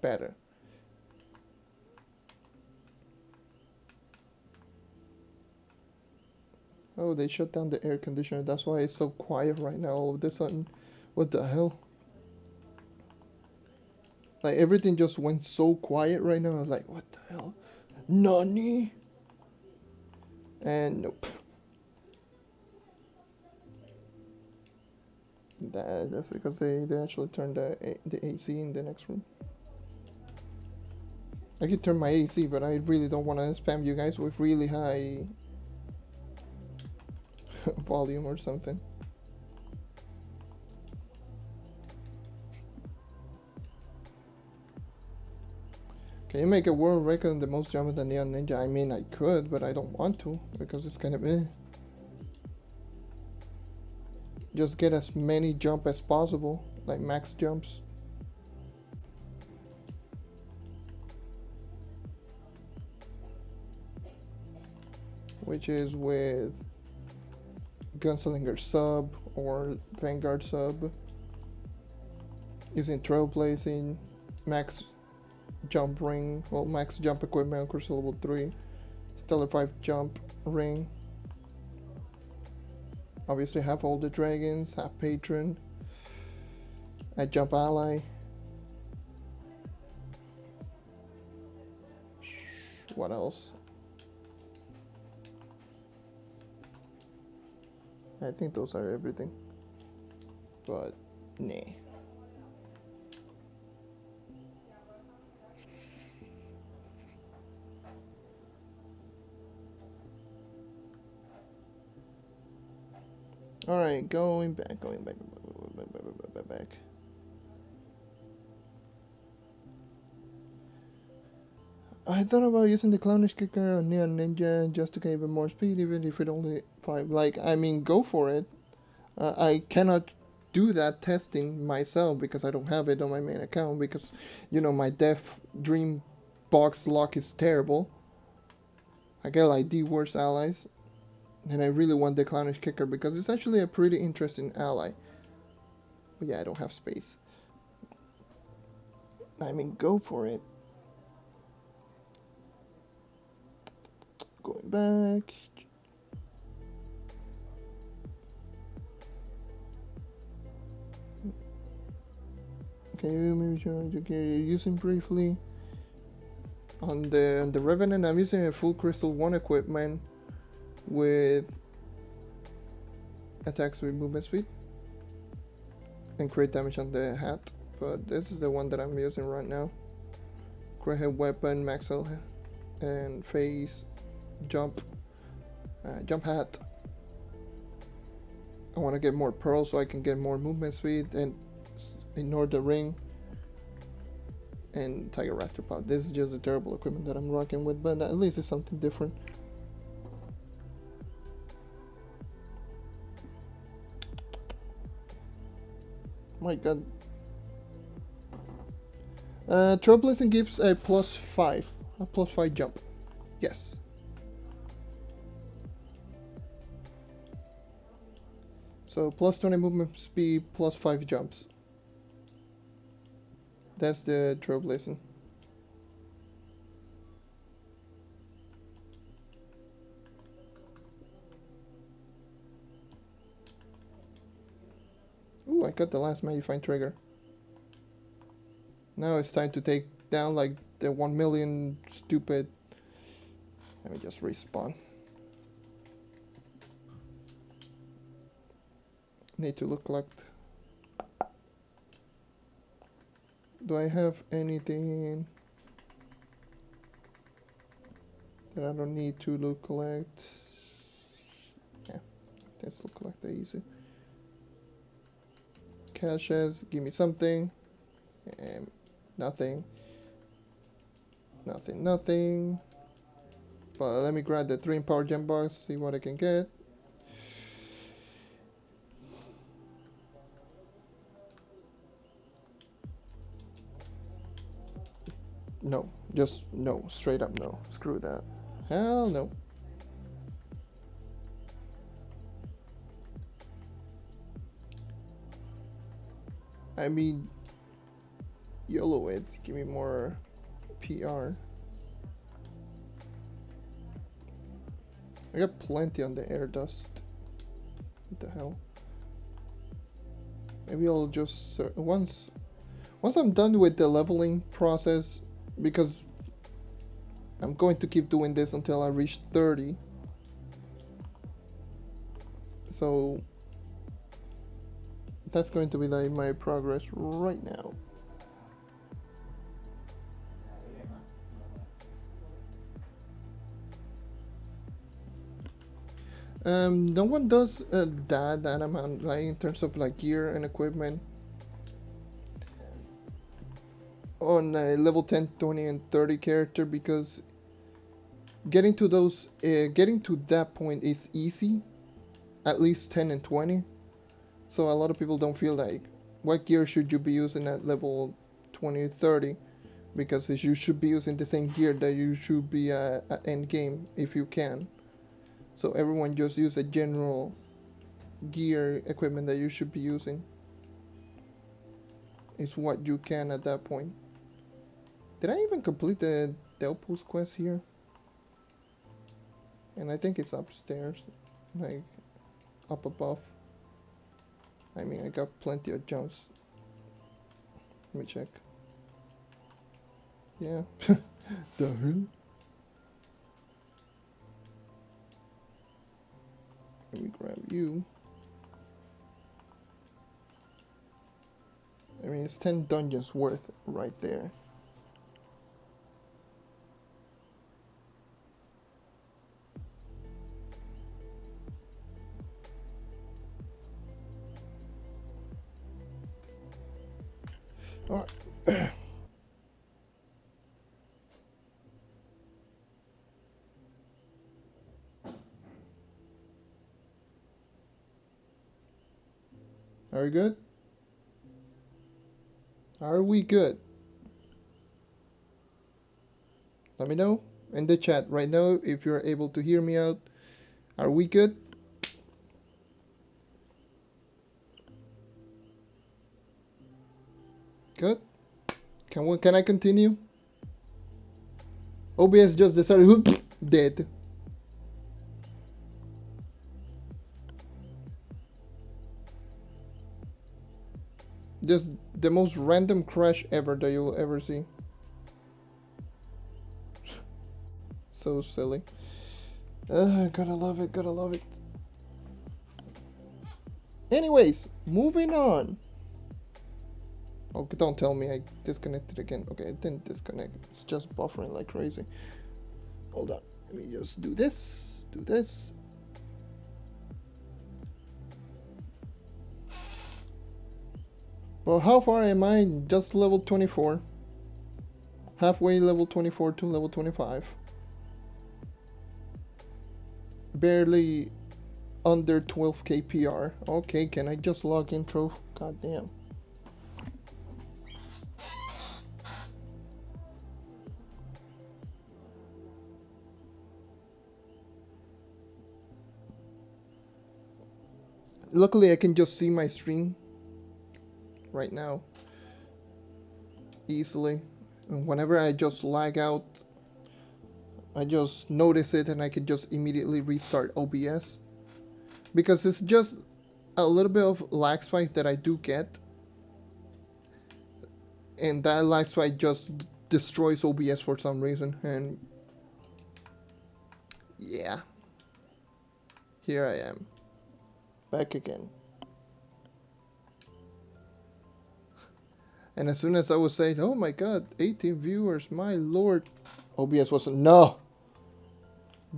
better. Oh, they shut down the air conditioner. That's why it's so quiet right now all of a sudden. What the hell? Like everything just went so quiet right now. I was like, what the hell? Nani? And nope. That's because they actually turned the AC in the next room. I could turn my AC, but I really don't want to spam you guys with really high volume or something. Can you make a world record on the most jump with the Neon Ninja? I mean, I could, but I don't want to because it's kind of Just get as many jump as possible, like max jumps. Which is with Gunslinger sub or Vanguard sub. Using Trailblazing, max jump ring, well, max jump equipment on Crystal level 3, Stellar 5 jump ring. Obviously have all the dragons, have patron, a jump ally. What else? I think those are everything. But nah. Alright, going back. I thought about using the Clownish Kicker on Neon Ninja just to get even more speed, even if it only 5. Like, I mean, go for it. I cannot do that testing myself because I don't have it on my main account because, you know, my Death Dream box lock is terrible. I get like the worst allies. And I really want the Clownish Kicker because it's actually a pretty interesting ally. But yeah, I don't have space. I mean, go for it. Going back. Okay, maybe try to get using briefly. On the Revenant, I'm using a full Crystal 1 equipment with attacks with movement speed and crit damage on the hat, but this is the one that I'm using right now. Crit head weapon, max health, and face, jump hat. I want to get more pearls so I can get more movement speed and ignore the ring and Tiger Raptor Pod. This is just a terrible equipment that I'm rocking with, but at least it's something different. My god. Trailblazing gives a +5 jump. Yes. So +20 movement speed, +5 jumps. That's the Trailblazing. Ooh, I got the last Magifying trigger. Now it's time to take down like the 1 million stupid. Let me just respawn. Need to look like. Do I have anything that I don't need to look collect? Yeah, let's look collect easy. Caches, give me something. And nothing. But let me grab the 3 Power Gem box, see what I can get. No, just no, straight up no. Screw that. Hell no. I mean, YOLO it. Give me more PR. I got plenty on the air dust. What the hell? Maybe I'll just once I'm done with the leveling process, because I'm going to keep doing this until I reach 30. So that's going to be like my progress right now. No one does that amount, like in terms of like gear and equipment on a level 10, 20, and 30 character, because getting to that point is easy, at least 10 and 20. So a lot of people don't feel like, what gear should you be using at level 20, 30? Because you should be using the same gear that you should be at end game if you can. So everyone just use a general gear equipment that you should be using. It's what you can at that point. Did I even complete the outpost quest here? And I think it's upstairs, like up above. I mean, I got plenty of jumps. Let me check. Yeah. The hell? Let me grab you. I mean, it's 10 dungeons worth right there. All right. Are we good? Are we good? Let me know in the chat right now if you're able to hear me out. Are we good? Good. Can I continue? OBS just decided dead. Just the most random crash ever that you'll ever see. So silly. Gotta love it, gotta love it. Anyways, moving on. Oh, don't tell me I disconnected again. Okay, I didn't disconnect. It's just buffering like crazy. Hold on. Let me just do this. Do this. Well, how far am I? Just level 24. Halfway level 24 to level 25. Barely under 12k PR. Okay, can I just log in, Trove? God damn. Luckily, I can just see my stream right now easily. And whenever I just lag out, I just notice it and I can just immediately restart OBS. Because it's just a little bit of lag spike that I do get. And that lag spike just destroys OBS for some reason. And yeah. Here I am. Back again. And as soon as I was saying, oh my god, 18 viewers, my lord, OBS wasn't, no.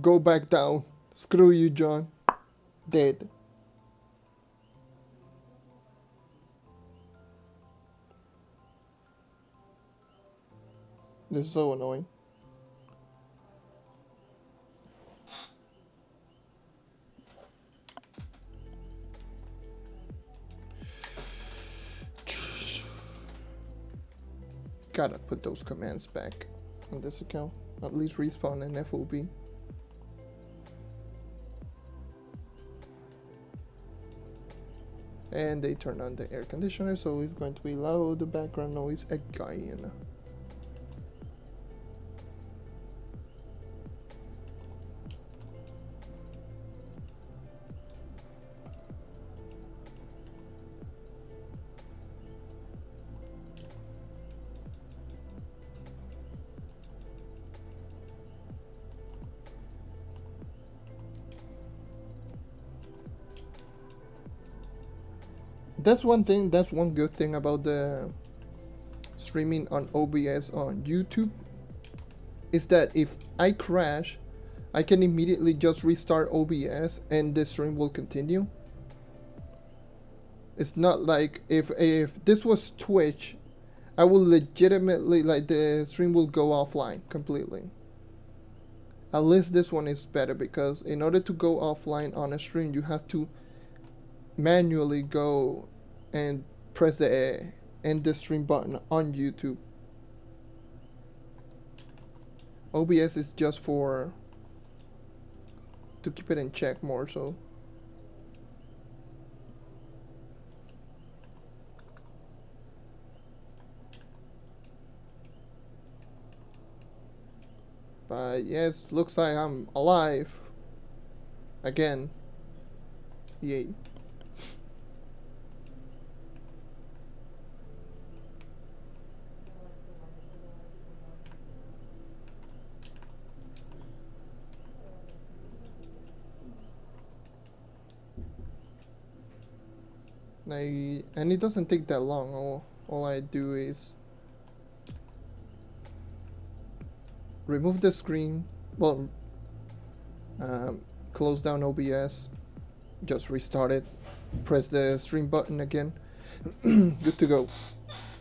Go back down. Screw you, John. Dead. This is so annoying. Gotta put those commands back on this account. At least respawn an FOB. And they turn on the air conditioner, so it's going to be loud background noise again. That's one thing, that's one good thing about the streaming on OBS on YouTube, is that if I crash, I can immediately just restart OBS and the stream will continue. It's not like if this was Twitch, I will legitimately, like, the stream will go offline completely. At least this one is better, because in order to go offline on a stream, you have to manually go and press the end the stream button on YouTube. OBS is just for to keep it in check more so. But yes, looks like I'm alive again. Yay. And it doesn't take that long. All I do is remove the screen, well, close down OBS, just restart it, press the stream button again, good to go.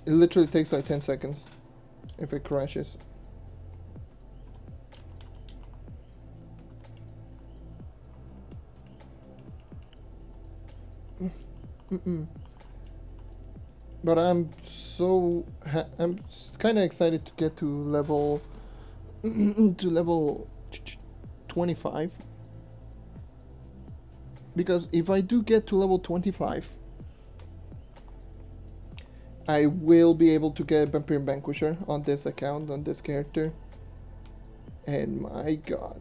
It literally takes like 10 seconds if it crashes. But I'm kind of excited to get to level 25, because if I do get to level 25, I will be able to get Vampire Vanquisher on this account, on this character, and my god,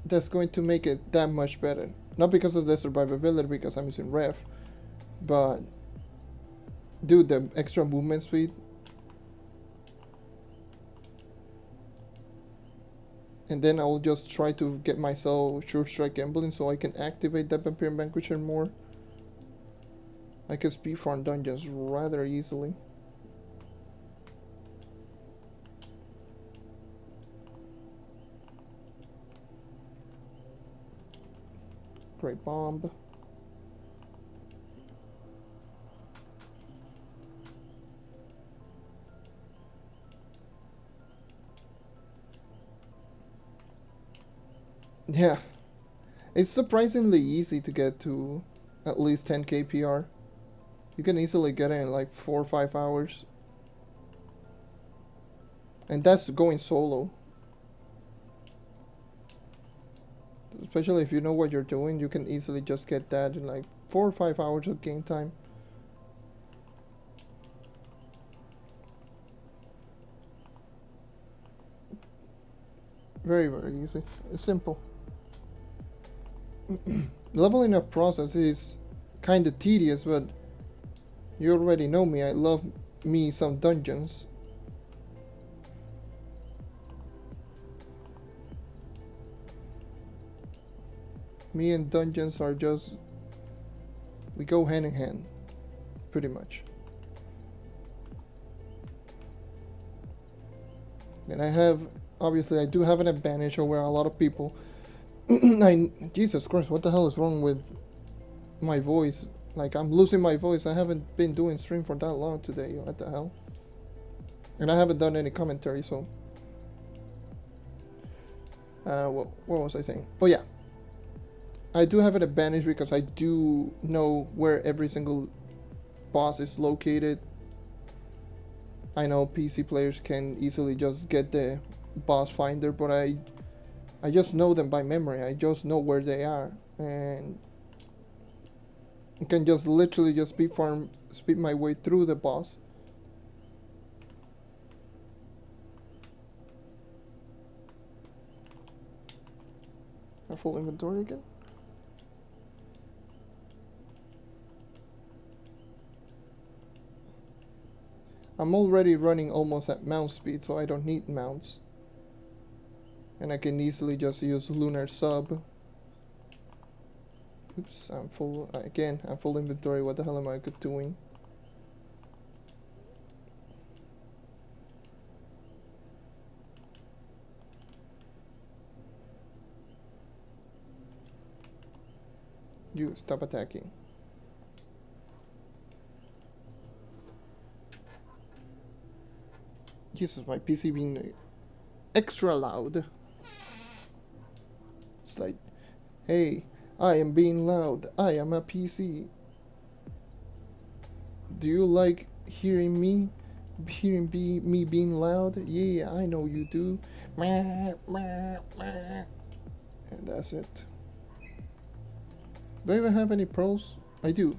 that's going to make it that much better. Not because of the survivability, because I'm using Rev, but dude, the extra movement speed. And then I'll just try to get myself Sure Strike Emblem so I can activate that Vampire Vanquisher more. I can speed farm dungeons rather easily. Great bomb. Yeah, it's surprisingly easy to get to at least 10k PR. You can easily get it in like 4 or 5 hours. And that's going solo. Especially if you know what you're doing, you can easily just get that in like 4 or 5 hours of game time. Very, very easy. It's simple. Leveling up process is kind of tedious, but you already know me. I love me some dungeons. Me and dungeons are just, we go hand in hand, pretty much. And obviously I do have an advantage over a lot of people. Jesus Christ, what the hell is wrong with my voice? Like, I'm losing my voice. I haven't been doing stream for that long today. What the hell? And I haven't done any commentary, so. What was I saying? Oh yeah. I do have an advantage because I do know where every single boss is located. I know PC players can easily just get the boss finder, but I just know them by memory. I just know where they are, and I can just literally just speed my way through the boss. A full inventory again. I'm already running almost at mount speed, so I don't need mounts. And I can easily just use lunar sub. Oops, I'm full again. I'm full inventory. What the hell am I doing? You stop attacking. Jesus, my PC being extra loud. It's like, hey, I am being loud. I am a PC. Do you like hearing me? Me being loud? Yeah, I know you do. And that's it. Do I even have any pearls? I do.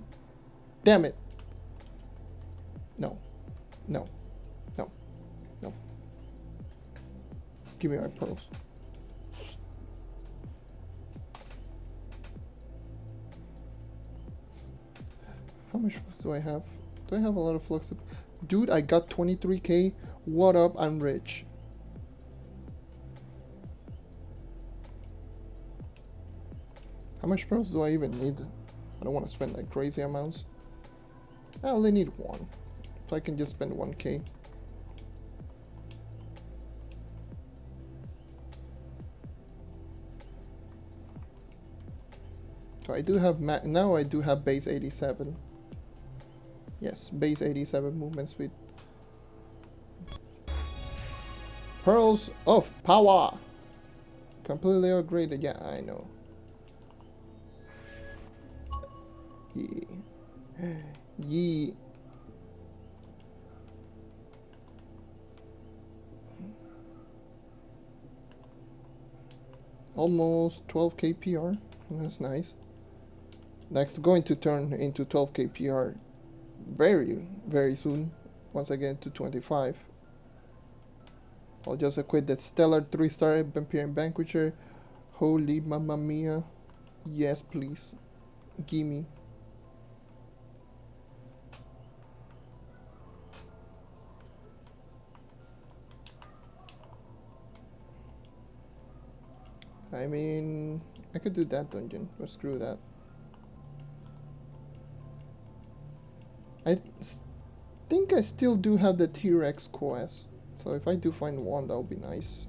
Damn it. No. No. No. No. Give me my pearls. How much flux do I have? Do I have a lot of flux? Dude, I got 23k. What up? I'm rich. How much pearls do I even need? I don't want to spend like crazy amounts. I only need one. So I can just spend 1k. So I do have now I do have base 87. Yes, base 87 movement speed. Pearls of power. Completely upgraded. Yeah, I know. Yeah. Yeah. Almost 12k PR. That's nice. That's going to turn into 12k PR very, very soon. Once I get to 25. I'll just equip that stellar 3-star Vampire and Vanquisher. Holy mamma mia. Yes, please. Gimme. I mean, I could do that dungeon, but screw that. I think I still do have the T-Rex quest, so if I do find one, that would be nice.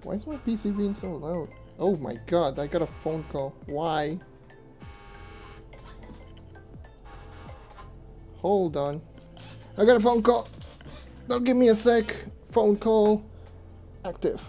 Why is my PC being so loud? Oh my god, I got a phone call. Why? Hold on. I got a phone call. Don't give me a sec. Phone call active.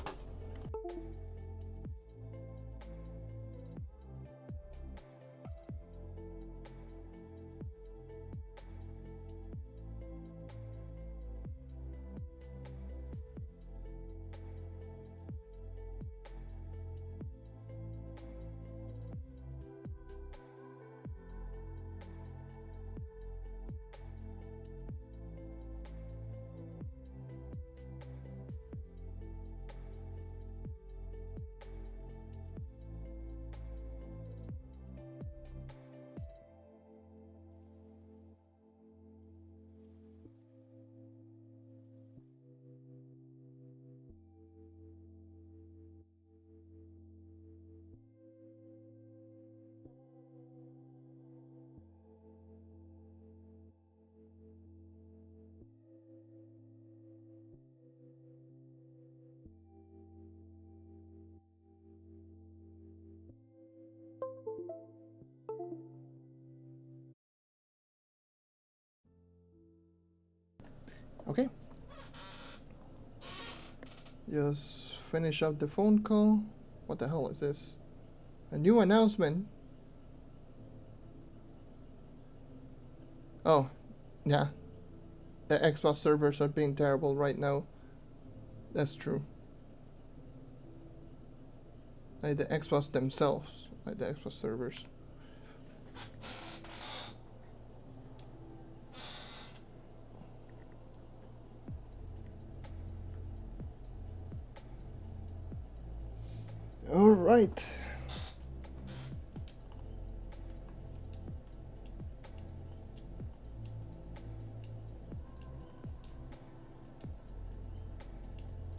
Okay. Just finish up the phone call. What the hell is this? A new announcement. Oh, yeah. the Xbox servers are being terrible right now. That's true. Like the Xbox themselves, like the Xbox servers. All right.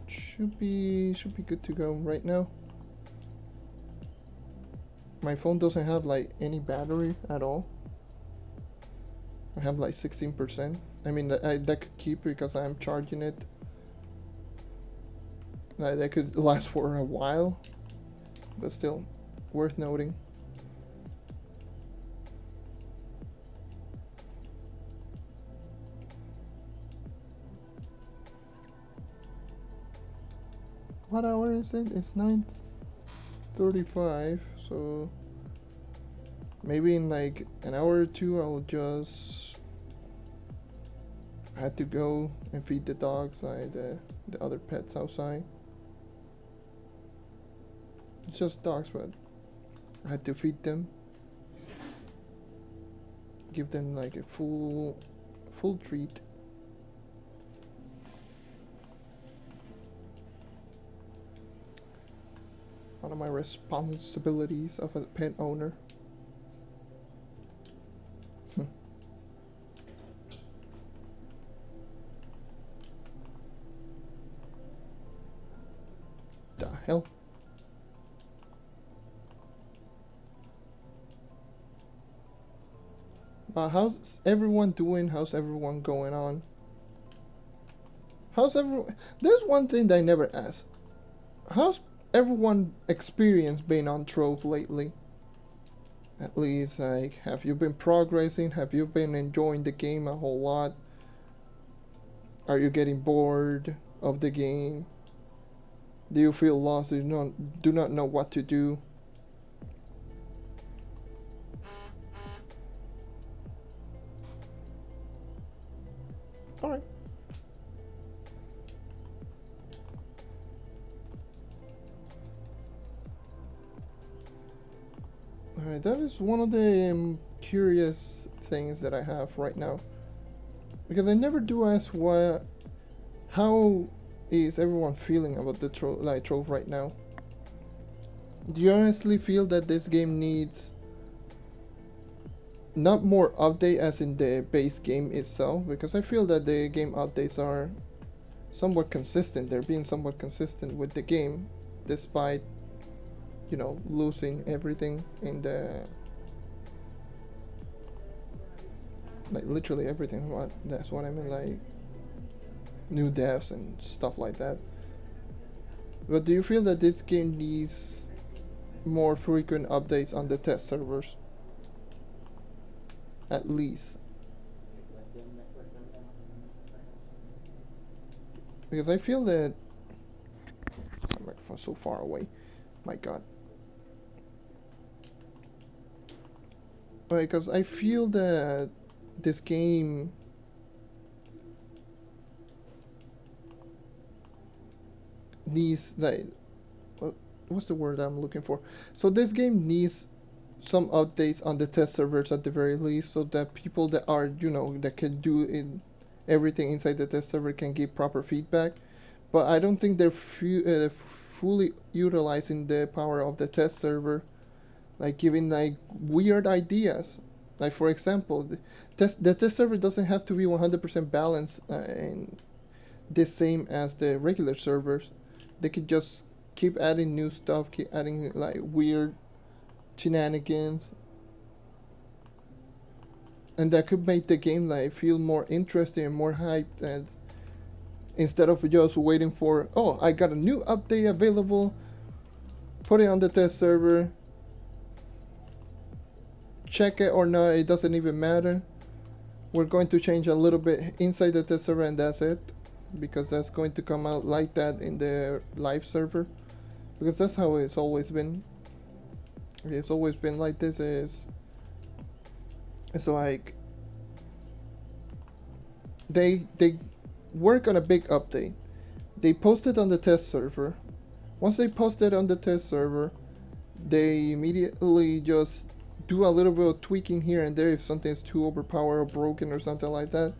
Should be good to go right now. My phone doesn't have like any battery at all. I have like 16%. I mean, that could keep because I'm charging it. Like, that could last for a while, but still worth noting. What hour is it? It's 9:35, so maybe in like an hour or two I'll just have to go and feed the dogs, like the other pets outside. It's just dogs, but I had to feed them, give them like a full treat. One of my responsibilities of a pet owner. The hell? How's everyone doing? How's everyone going on? How's everyone? There's one thing that I never asked. How's everyone experience being on Trove lately? At least, like, have you been progressing? Have you been enjoying the game a whole lot? Are you getting bored of the game? Do you feel lost? Do not know what to do? Alright. Alright, that is one of the curious things that I have right now. Because I never do ask how is everyone feeling about the Trove right now? Do you honestly feel that this game needs not more update as in the base game itself? Because I feel that the game updates are somewhat consistent. They're being somewhat consistent with the game, despite, you know, losing everything in the, like, literally everything. That's what I mean, like new devs and stuff like that. But do you feel that this game needs more frequent updates on the test servers? At least. Because I feel that my microphone's so far away. My god. Because I feel that this game needs, like, what's the word I'm looking for? So this game needs some updates on the test servers at the very least, so that people that are, you know, that can do everything inside the test server can give proper feedback. But I don't think they're fully utilizing the power of the test server, like giving like weird ideas. Like, for example, the test server doesn't have to be 100% balanced and the same as the regular servers. They could just keep adding new stuff, keep adding like weird shenanigans, and that could make the game like feel more interesting and more hyped, and instead of just waiting for, oh, I got a new update available, put it on the test server, check it or not, it doesn't even matter. We're going to change a little bit inside the test server and that's it, because that's going to come out like that in the live server, because that's how it's always been. It's always been like this. It's like they work on a big update. They post it on the test server. Once they post it on the test server, they immediately just do a little bit of tweaking here and there if something's too overpowered or broken or something like that.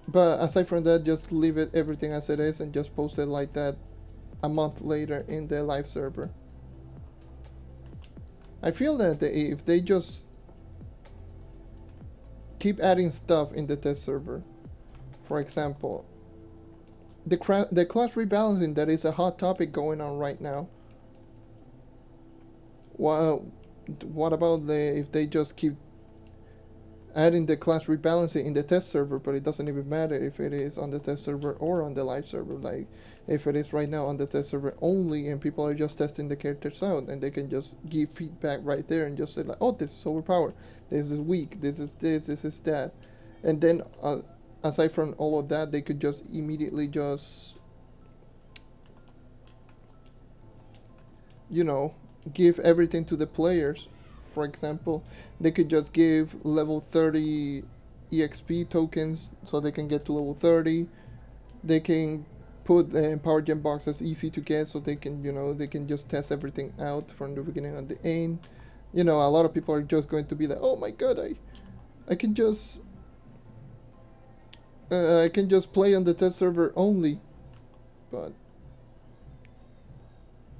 But aside from that, just leave it everything as it is and just post it like that a month later in the live server. I feel that if they just keep adding stuff in the test server, for example, the class rebalancing that is a hot topic going on right now. What about if they just keep adding the class rebalancing in the test server, but it doesn't even matter if it is on the test server or on the live server. Like if it is right now on the test server only and people are just testing the characters out and they can just give feedback right there and just say like, oh, this is overpowered, this is weak, this is that. And then aside from all of that, they could just immediately just, you know, give everything to the players. For example, they could just give level 30 EXP tokens so they can get to level 30. They can put power gem boxes easy to get so they can, you know, they can just test everything out from the beginning and the end. You know, a lot of people are just going to be like, oh my god, I can just play on the test server only, but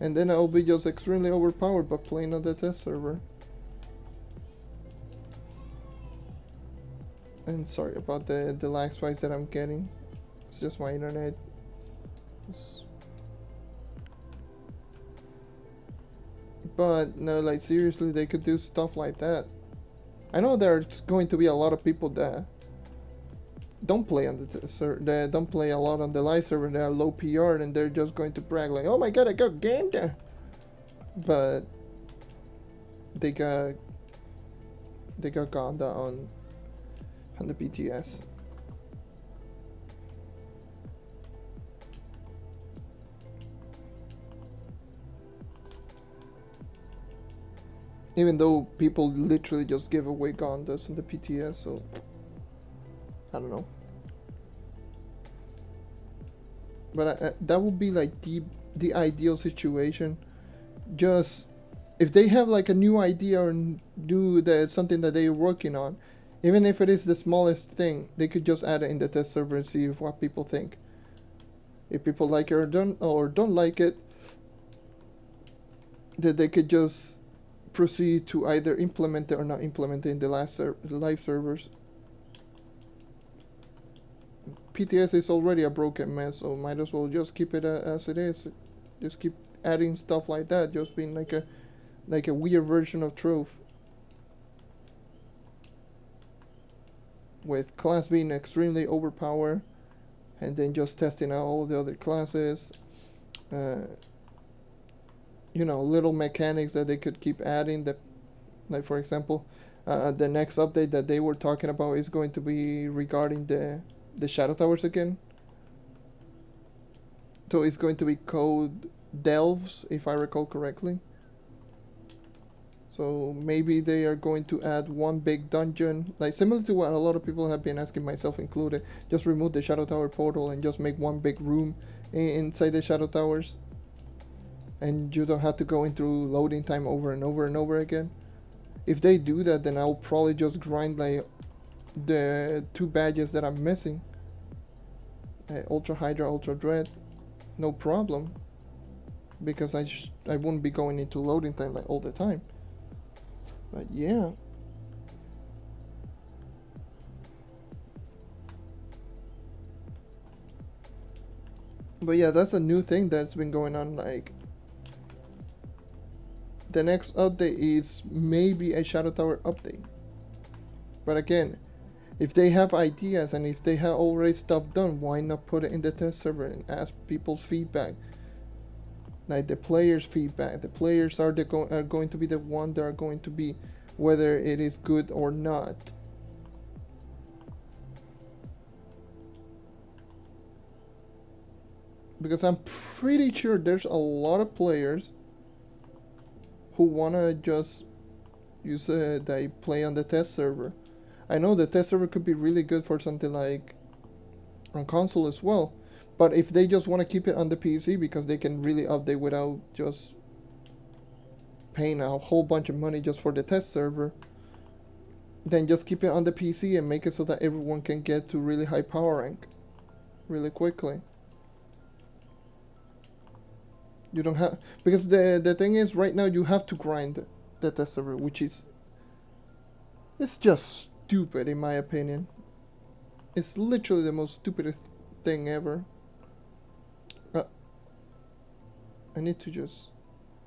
and then I'll be just extremely overpowered by playing on the test server. And sorry about the lag spikes that I'm getting. It's just my internet. But no, like seriously, they could do stuff like that. I know there's going to be a lot of people that don't play on that don't play a lot on the live server. They are low PR and they're just going to brag like, "Oh my god, I got gamed!" But they got Gonda on the BTS. Even though people literally just give away Gondas in the PTS, so I don't know. But that would be like the ideal situation. Just if they have like a new idea or new that something that they're working on, even if it is the smallest thing, they could just add it in the test server and see what people think. If people like it or don't like it, that they could just proceed to either implement it or not implement it in the live servers. PTS is already a broken mess, so might as well just keep it as it is. Just keep adding stuff like that, just being like a weird version of Trove, with class being extremely overpowered, and then just testing out all the other classes. You know, little mechanics that they could keep adding. That, like for example, the next update that they were talking about is going to be regarding the shadow towers again. So it's going to be called Delves, if I recall correctly. So maybe they are going to add one big dungeon, like similar to what a lot of people have been asking, myself included. Just remove the shadow tower portal and just make one big room inside the shadow towers, and you don't have to go into loading time over and over and over again. If they do that, then I'll probably just grind like the 2 badges that I'm missing, Ultra Hydra, Ultra Dread, no problem, because I wouldn't be going into loading time like all the time. But yeah, that's a new thing that's been going on. Like the next update is maybe a Shadow Tower update. But again, if they have ideas and if they have already stuff done, why not put it in the test server and ask people's feedback? Like the players' feedback. The players are going to be the one that are going to be whether it is good or not. Because I'm pretty sure there's a lot of players who wanna just use they play on the test server. I know the test server could be really good for something like on console as well, but if they just want to keep it on the PC because they can really update without just paying a whole bunch of money just for the test server, then just keep it on the PC and make it so that everyone can get to really high power rank really quickly. You don't have, because the thing is, right now you have to grind the test server, which is, it's just stupid in my opinion. It's literally the most stupidest thing ever. I need to just,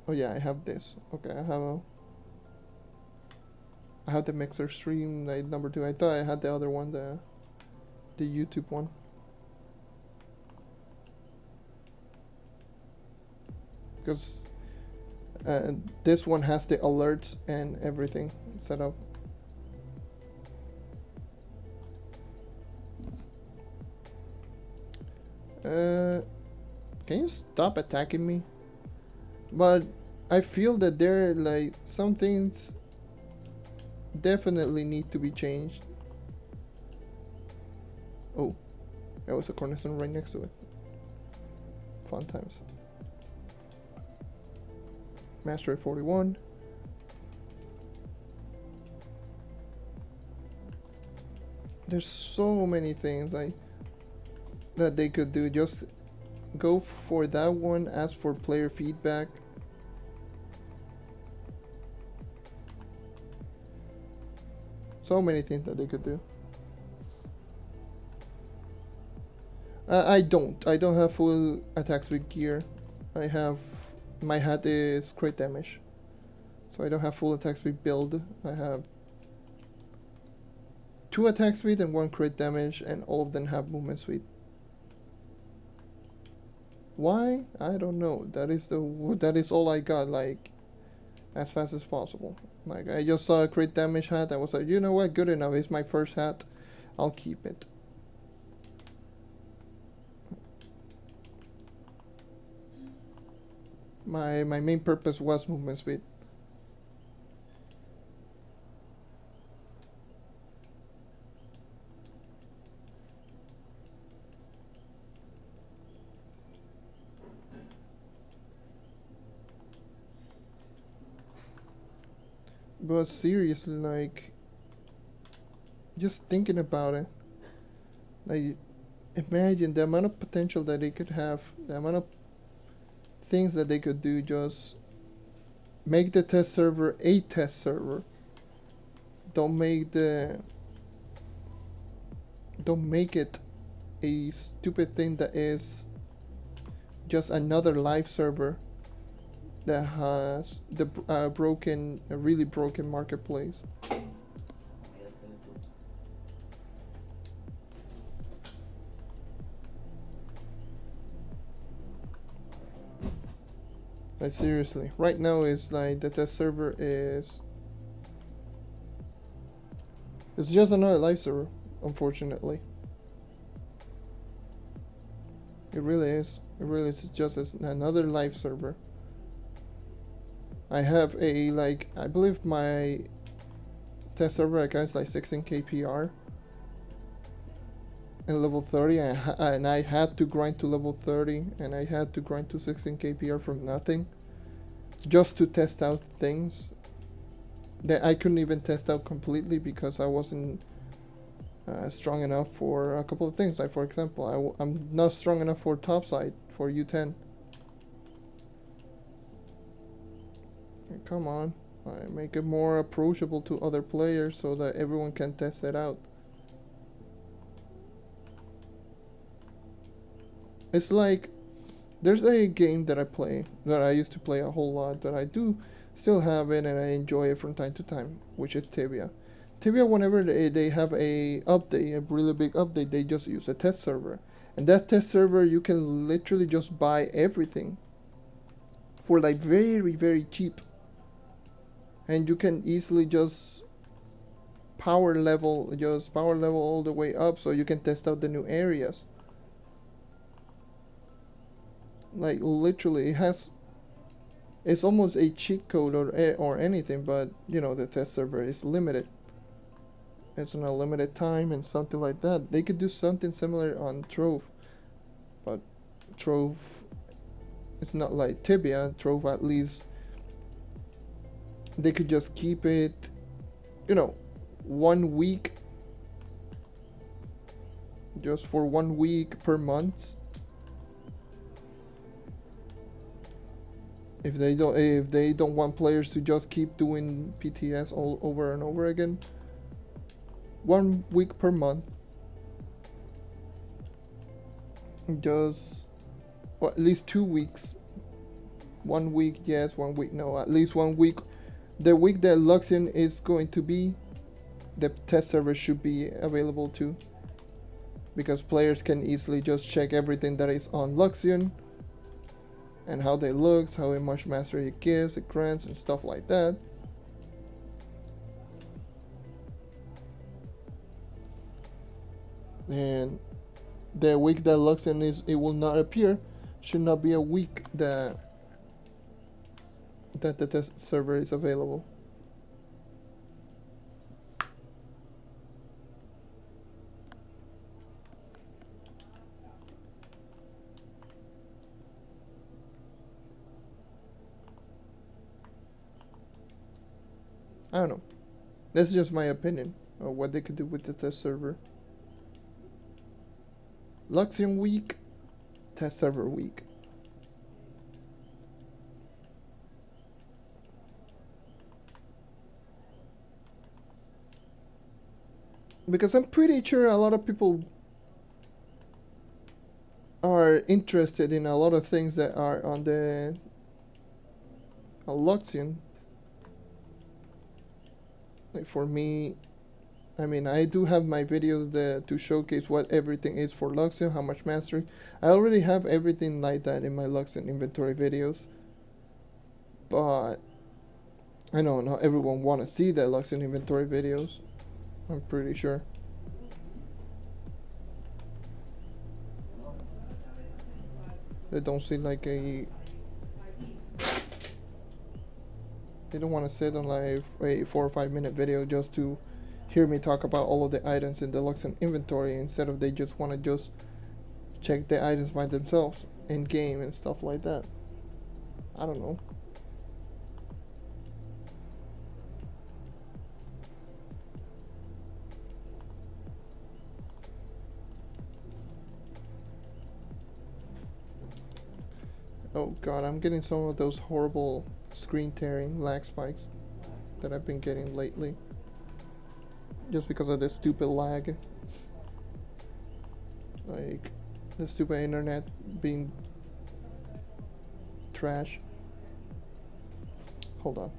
oh yeah, I have this. Okay, I have the mixer stream like number 2. I thought I had the other one, the YouTube one. Because this one has the alerts and everything set up. Can you stop attacking me? But I feel that there, like, some things definitely need to be changed. Oh, there was a cornerstone right next to it. Fun times. Mastery 41. There's so many things like that they could do. Just go for that one, ask for player feedback. So many things that they could do. I don't have full attack speed gear. I have, my hat is crit damage, so I don't have full attack speed build. I have 2 attack speed and 1 crit damage, and all of them have movement speed. Why? I don't know. That is all I got, like, as fast as possible. Like, I just saw a crit damage hat. I was like, you know what? Good enough. It's my first hat. I'll keep it. My main purpose was movement speed. But seriously, like, just thinking about it, like, imagine the amount of potential that they could have, the amount of things that they could do. Just make the test server a test server. Don't make it a stupid thing that is just another live server that has the a really broken marketplace. Like, seriously, right now is like the test server is, it's just another live server, unfortunately. It really is. It really is just another live server. I have a, like, I believe my test server account is like 16k PR and level 30, and I had to grind to level 30, and I had to grind to 16k PR from nothing just to test out things that I couldn't even test out completely because I wasn't strong enough for a couple of things. Like, for example, I'm not strong enough for topside, for U10. Come on, make it more approachable to other players so that everyone can test it out. It's like, there's a game that I play, that I used to play a whole lot, that I do still have it and I enjoy it from time to time, which is Tibia. Tibia, whenever they have a update, a really big update, they just use a test server. And that test server, you can literally just buy everything for like very, very cheap. And you can easily just power level all the way up so you can test out the new areas. Like, literally, it's almost a cheat code or anything, but you know, the test server is limited. it's an unlimited time and something like that. They could do something similar on Trove, but Trove is not like Tibia. Trove, at least they could just keep it, 1 week, just for 1 week per month. If they don't want players to just keep doing PTS all over and over again, 1 week per month, just, well, at least 2 weeks. 1 week yes, 1 week no. At least 1 week. The week that Luxion is going to be, the test server should be available too, because players can easily just check everything that is on Luxion and how they looks, how much mastery it gives, it grants, and stuff like that. And the week that Luxion it will not appear, should not be a week that the test server is available. I don't know. That's just my opinion of what they could do with the test server. Luxion week, test server week. Because I'm pretty sure a lot of people are interested in a lot of things that are on the Luxion. Like for me, I mean, I do have my videos to showcase what everything is for Luxion, how much mastery. I already have everything like that in my Luxion inventory videos. But I know not everyone want to see the Luxion inventory videos. I'm pretty sure. They don't see like a... They don't want to sit on like a 4 or 5 minute video just to hear me talk about all of the items in the Luxion inventory, instead of they just want to just check the items by themselves in game and stuff like that. I don't know. Oh god, I'm getting some of those horrible screen tearing lag spikes that I've been getting lately, just because of this stupid lag. Like the stupid internet being trash. Hold on.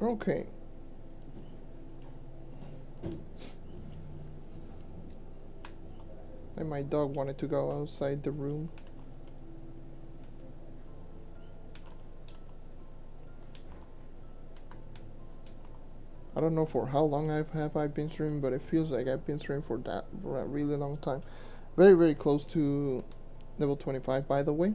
Okay. And my dog wanted to go outside the room. I don't know for how long I've been streaming, but it feels like I've been streaming for a really long time. Very, very close to level 25, by the way.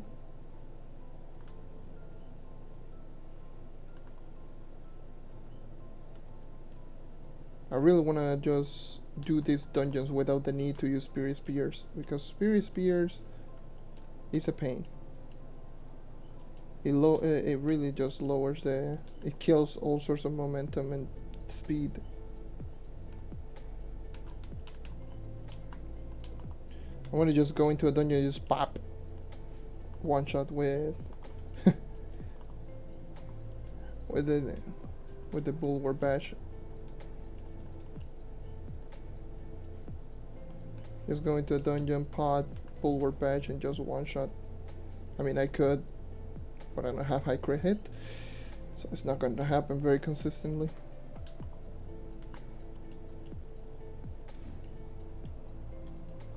I really want to just do these dungeons without the need to use Spirit Spears, because Spirit Spears is a pain. It really just lowers it kills all sorts of momentum and speed. I want to just go into a dungeon and just pop one shot with with the Bulwark Bash. Just go into a dungeon, pod, Bulwark Badge, and just one shot. I mean, I could, but I don't have high crit hit, so it's not going to happen very consistently.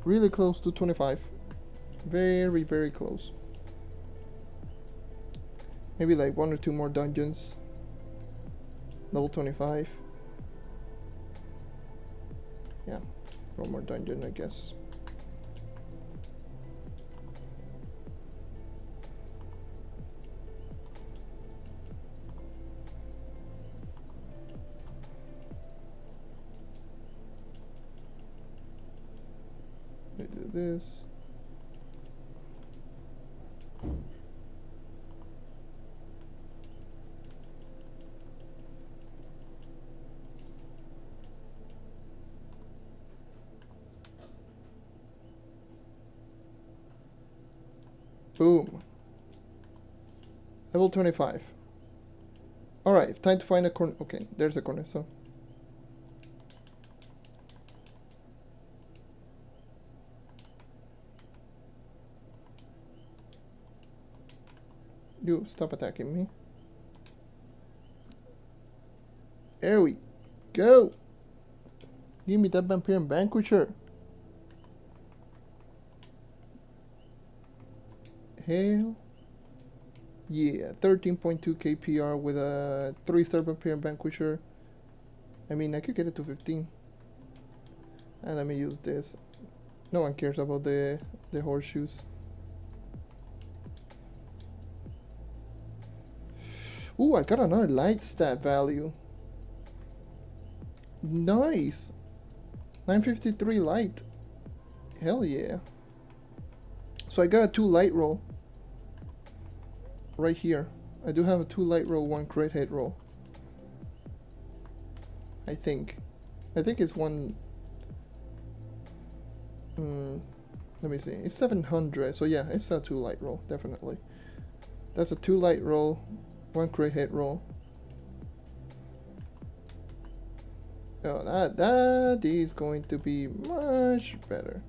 Really close to 25. Very, very close. Maybe like 1 or 2 more dungeons. Level 25. Yeah, 1 more dungeon, I guess. Let me do this. Boom. Level 25. Alright, time to find a corner. Okay, there's a cornerstone. You stop attacking me. There we go. Give me that vampire and vanquisher. Hell yeah, 13.2 KPR with a 3-star vampire and vanquisher. I mean, I could get it to 15. And let me use this. No one cares about the horseshoes. Ooh, I got another light stat value. Nice. 953 light. Hell yeah. So I got a 2 light roll. Right here. I do have a 2 light roll, 1 crit hit roll. I think it's 1. Let me see. It's 700. So yeah, it's a 2 light roll, definitely. That's a 2 light roll, 1 crit hit roll. Oh, that is going to be much better.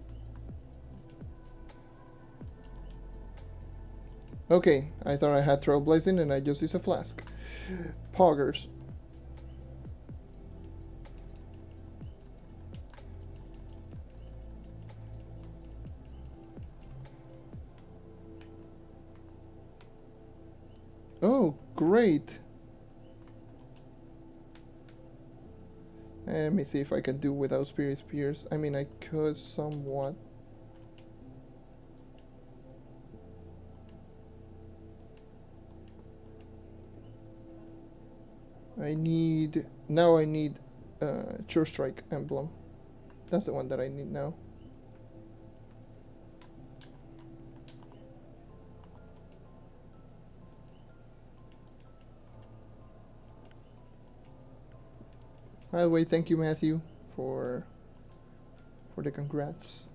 Okay, I thought I had Trailblazing and I just used a flask. Poggers. Oh, great. Let me see if I can do without Spirit Spears. I mean, I could somewhat. I need Sure Strike emblem. That's the one that I need now. By the way, thank you, Matthew, for the congrats.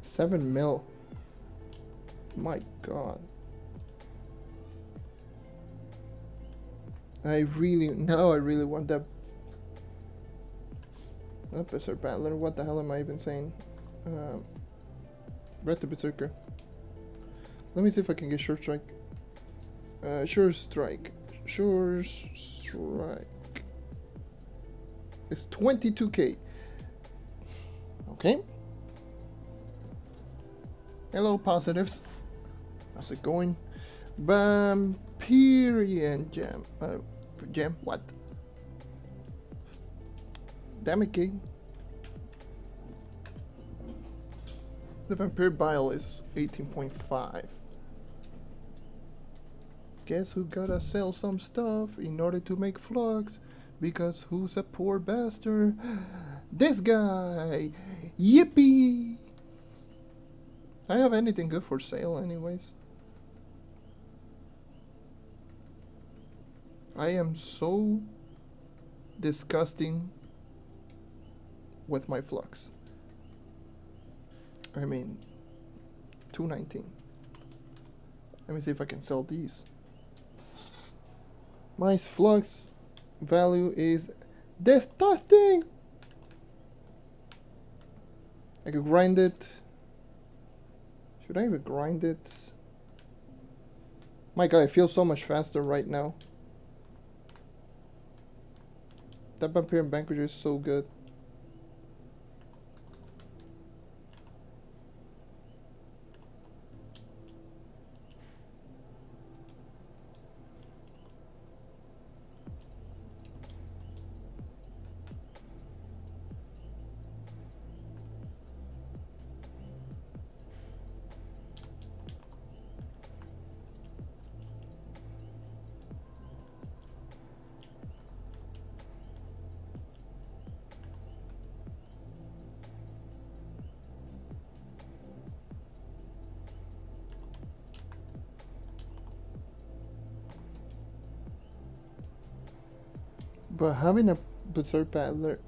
$7 mil. My God. I really want that. Not Berserk Battler. What the hell am I even saying? Red to Berserker. Let me see if I can get Sure Strike. Sure Strike. Sure Strike. It's 22k. Okay. Hello, positives. How's it going? Vampirian Gem. Gem? What? Damn it, King. The Vampire Bile is 18.5. Guess who gotta sell some stuff in order to make flux? Because who's a poor bastard? This guy! Yippee! I have anything good for sale anyways. I am so disgusting with my flux. I mean, 219. Let me see if I can sell these. My flux value is disgusting. I could grind it. Should I even grind it? My god, it feels so much faster right now. That Vampire and Vanquisher is so good. But having a Berserk Battler...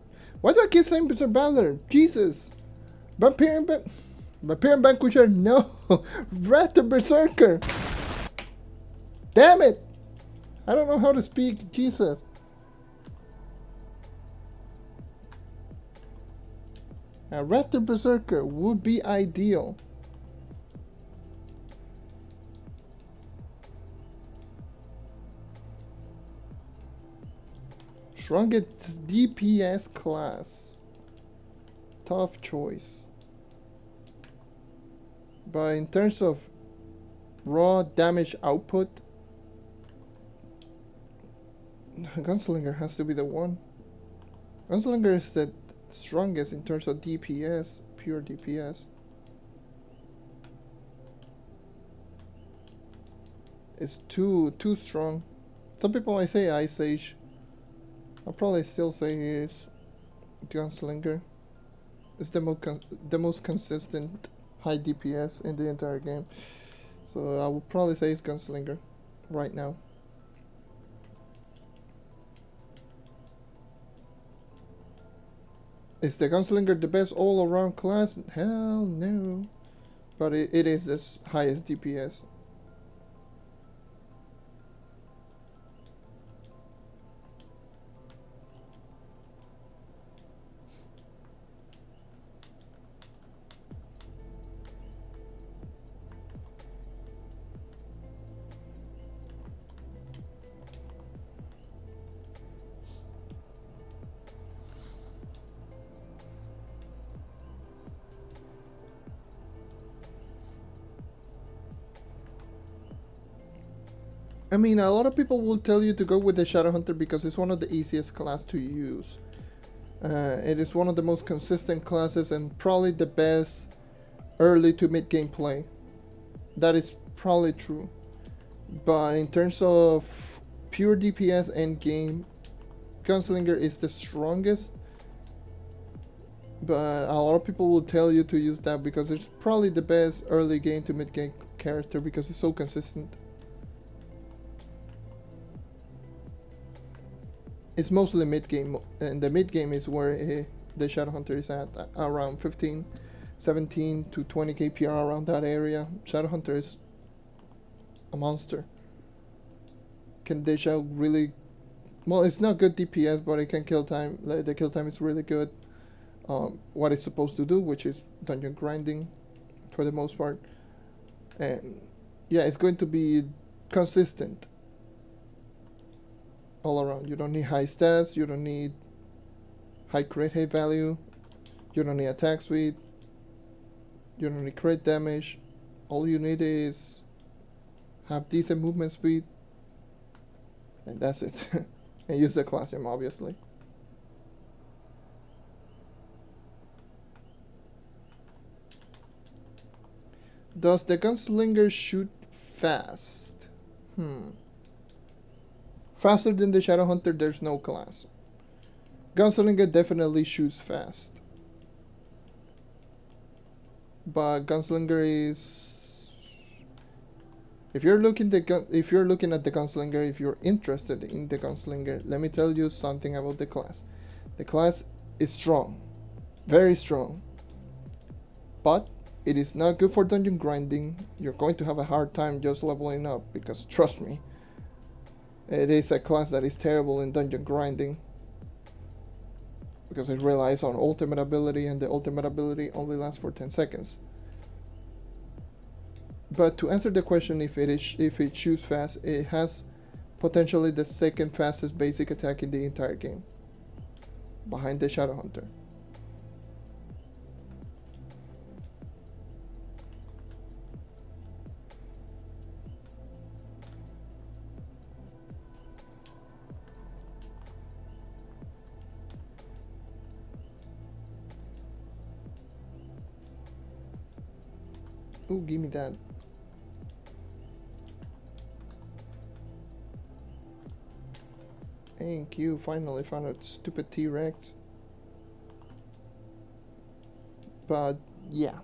Why do I keep saying Berserk Battler? Jesus! Vampire and Vanquisher, no! Wrath the Berserker! Damn it! I don't know how to speak, Jesus. Wrath the Berserker would be ideal. Strongest DPS class. Tough choice. But in terms of raw damage output, Gunslinger has to be the one. Gunslinger is the strongest in terms of DPS, pure DPS. It's too strong. Some people might say Ice Age. I'll probably still say he is Gunslinger. It's the most consistent high DPS in the entire game. So I will probably say it's Gunslinger right now. Is the Gunslinger the best all-around class? Hell no. But it is the highest DPS. I mean, a lot of people will tell you to go with the Shadowhunter because it's one of the easiest class to use. It is one of the most consistent classes and probably the best early to mid game play. That is probably true. But in terms of pure DPS end game, Gunslinger is the strongest. But a lot of people will tell you to use that because it's probably the best early game to mid game character because it's so consistent. It's mostly mid game, and the mid game is where the Shadowhunter is at around 15, 17 to 20 KPR around that area. Shadowhunter is a monster. Can dish out really well. It's not good DPS, but it can kill time. The kill time is really good. What it's supposed to do, which is dungeon grinding, for the most part, and yeah, it's going to be consistent all around. You don't need high stats, you don't need high crit hit value, you don't need attack speed, you don't need crit damage. All you need is have decent movement speed, and that's it. And use the classroom, obviously. Does the Gunslinger shoot fast? Faster than the Shadowhunter, there's no class. Gunslinger definitely shoots fast. But Gunslinger is... If you're looking at the Gunslinger, if you're interested in the Gunslinger, let me tell you something about the class. The class is strong. Very strong. But It is not good for dungeon grinding. You're going to have a hard time just leveling up because trust me, it is a class that is terrible in dungeon grinding because it relies on ultimate ability, and the ultimate ability only lasts for 10 seconds. But to answer the question, if it shoots fast, it has potentially the second fastest basic attack in the entire game, behind the Shadow Hunter. Ooh, give me that. Thank you, finally found a stupid T-Rex. But, yeah.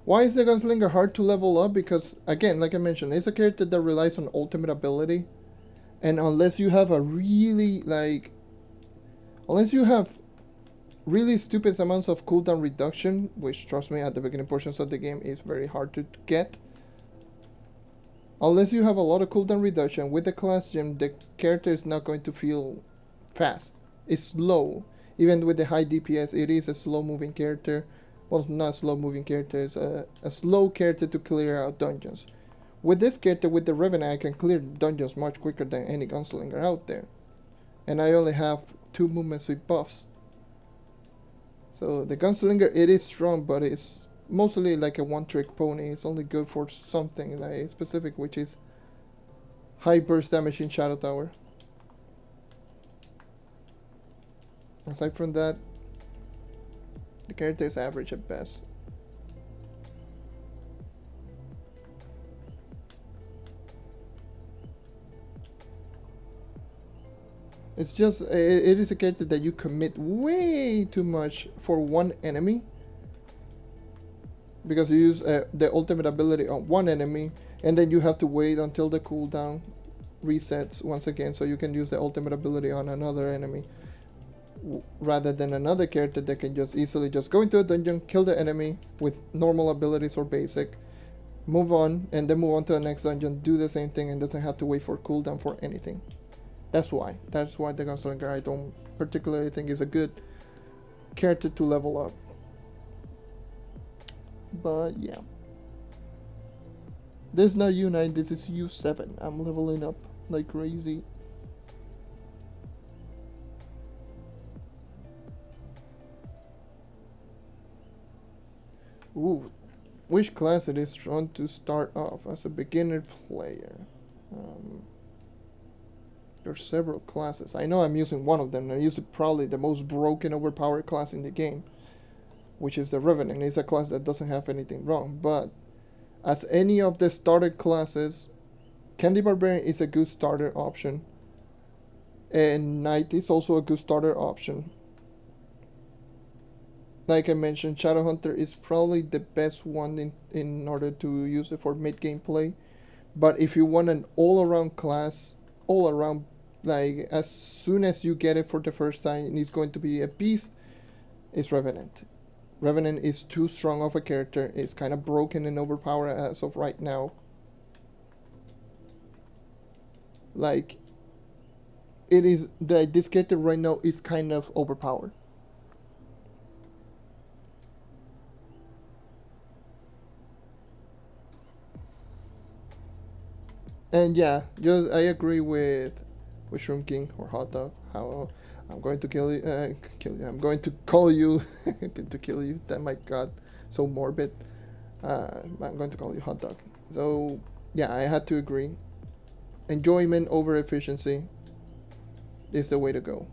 Why is the Gunslinger hard to level up? Because, again, like I mentioned, it's a character that relies on ultimate ability. And unless you have a really, unless you have really stupid amounts of cooldown reduction, which, trust me, at the beginning portions of the game is very hard to get. Unless you have a lot of cooldown reduction with the class gem, the character is not going to feel fast. It's slow. Even with the high DPS, it is a slow moving character. Well, not slow moving character, it's a slow character to clear out dungeons. With this character, with the Revenant, I can clear dungeons much quicker than any Gunslinger out there. And I only have 2 movements with buffs. So the Gunslinger, it is strong, but it's mostly like a one-trick pony. It's only good for something like specific, which is high burst damage in Shadow Tower. Aside from that, the character is average at best. It's just, it is a character that you commit way too much for one enemy. Because you use the ultimate ability on one enemy, and then you have to wait until the cooldown resets once again, so you can use the ultimate ability on another enemy. Rather than another character that can just easily just go into a dungeon, kill the enemy with normal abilities or basic, move on, and then move on to the next dungeon, do the same thing, and doesn't have to wait for cooldown for anything. That's why the Gunslinger I don't particularly think is a good character to level up. But yeah. This is not U9, this is U7. I'm leveling up like crazy. Ooh, which class it is fun to start off as a beginner player? There's several classes. I know I'm using one of them. I'm using probably the most broken, overpowered class in the game, which is the Revenant. It's a class that doesn't have anything wrong, but as any of the starter classes, Candy Barbarian is a good starter option, and Knight is also a good starter option. Like I mentioned, Shadow Hunter is probably the best one in order to use it for mid-game play. But if you want an all-around class, all-around, like as soon as you get it for the first time, and it's going to be a beast, it's Revenant. Revenant is too strong of a character. It's kind of broken and overpowered as of right now. Like, it is, this character right now is kind of overpowered. And yeah, I agree with Shroom King or Hot Dog. How I'm going to kill you. I'm going to call you to kill you. That might got so morbid. I'm going to call you Hot Dog. So yeah, I had to agree. Enjoyment over efficiency is the way to go.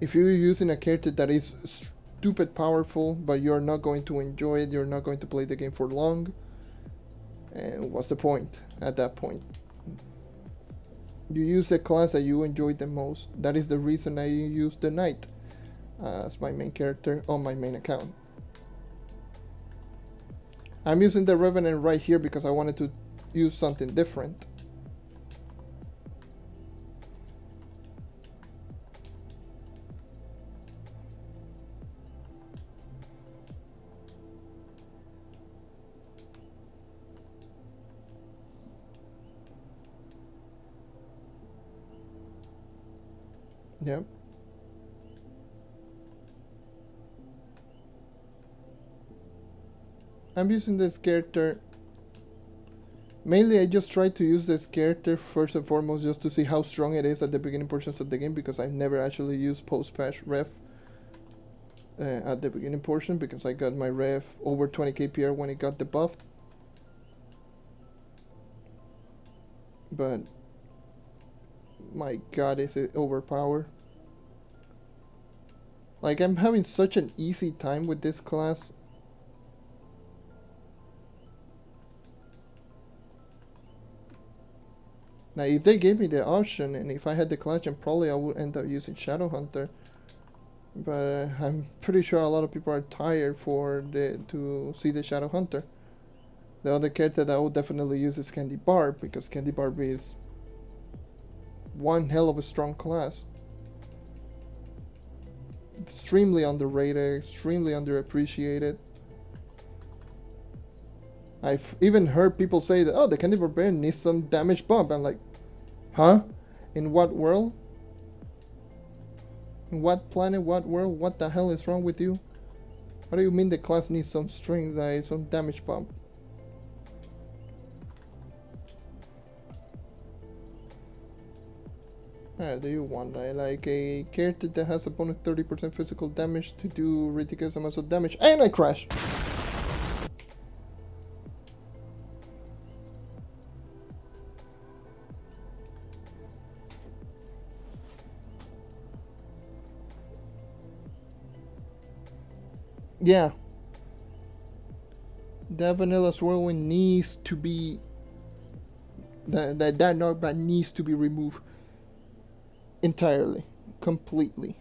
If you're using a character that is stupid powerful, but you're not going to enjoy it, you're not going to play the game for long, and what's the point at that point? You use the class that you enjoy the most. That is the reason I use the Knight as my main character on my main account. I'm using the Revenant right here because I wanted to use something different. Yep. I'm using this character. Mainly I just try to use this character first and foremost just to see how strong it is at the beginning portions of the game, because I've never actually used post-patch ref at the beginning portion, because I got my ref over 20 kpr when it got debuffed. But my god, is it overpowered. Like, I'm having such an easy time with this class. Now, if they gave me the option, and if I had the clutch, and probably I would end up using Shadowhunter. But I'm pretty sure a lot of people are tired to see the Shadowhunter. The other character that I would definitely use is Candy Barb, because Candy Barb is one hell of a strong class. Extremely underrated, extremely underappreciated. I've even heard people say that, oh, the Candy Barbarian needs some damage bump. I'm like, huh? In what world? In what planet, what world? What the hell is wrong with you? What do you mean the class needs some strength, some damage bump? Do you want like a character that has a bonus 30% physical damage to do ridiculous amounts of damage, and I crash. Yeah. That vanilla swirlwind needs to be that knockback needs to be removed entirely, completely.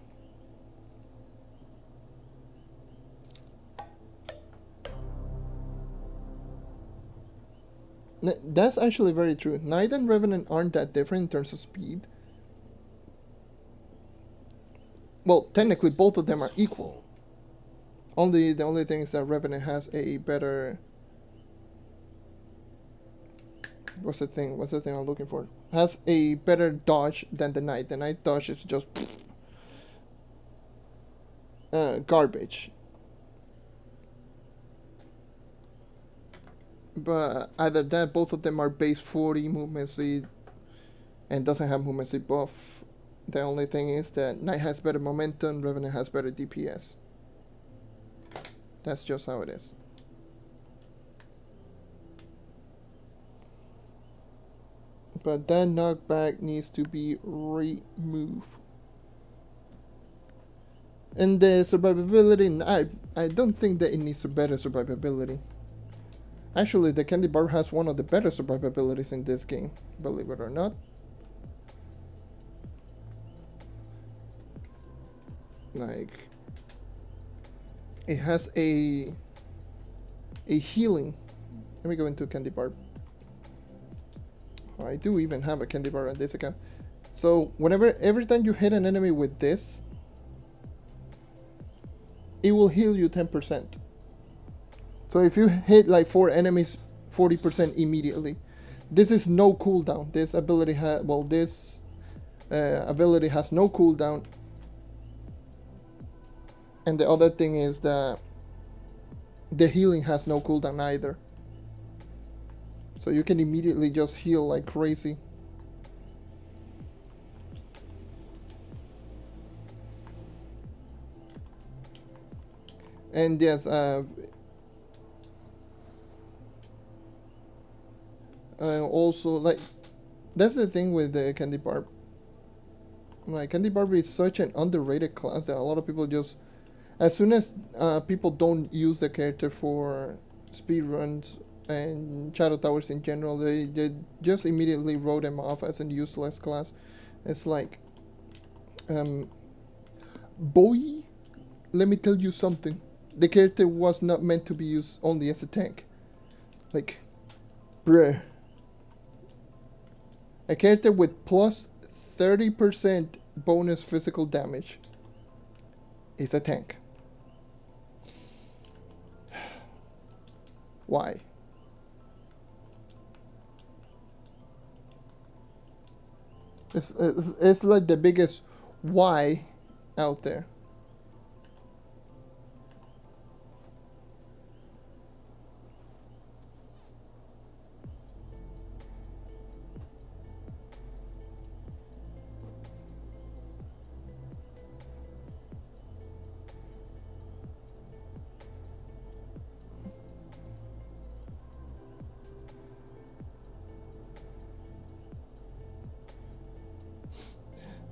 That's actually very true. Knight and Revenant aren't that different in terms of speed. Well, technically both of them are equal. The only thing is that Revenant has a better... What's the thing I'm looking for? Has a better dodge than the Knight. The Knight dodge is just... garbage. But either that, both of them are base 40 movement speed and doesn't have movement speed buff. The only thing is that Knight has better momentum, Revenant has better DPS. That's just how it is. But that knockback needs to be removed. And the survivability, I don't think that it needs a better survivability. Actually, the Candy Barb has one of the better survivabilities in this game, believe it or not. Like, it has a healing. Let me go into Candy Barb. I do even have a Candy Barb on this account. So every time you hit an enemy with this, it will heal you 10%. So if you hit like 4 enemies 40% immediately, this is no cooldown. This ability has ability has no cooldown. And the other thing is that the healing has no cooldown either. So you can immediately just heal like crazy. And yes, also, like, that's the thing with the Candy Barb. Like, Candy Barb is such an underrated class that a lot of people just, as soon as people don't use the character for speedruns and Shadow Towers in general, they just immediately wrote them off as a useless class. It's like, boy, let me tell you something. The character was not meant to be used only as a tank. Like, bruh. A character with plus 30% bonus physical damage is a tank. Why? It's like the biggest Y out there.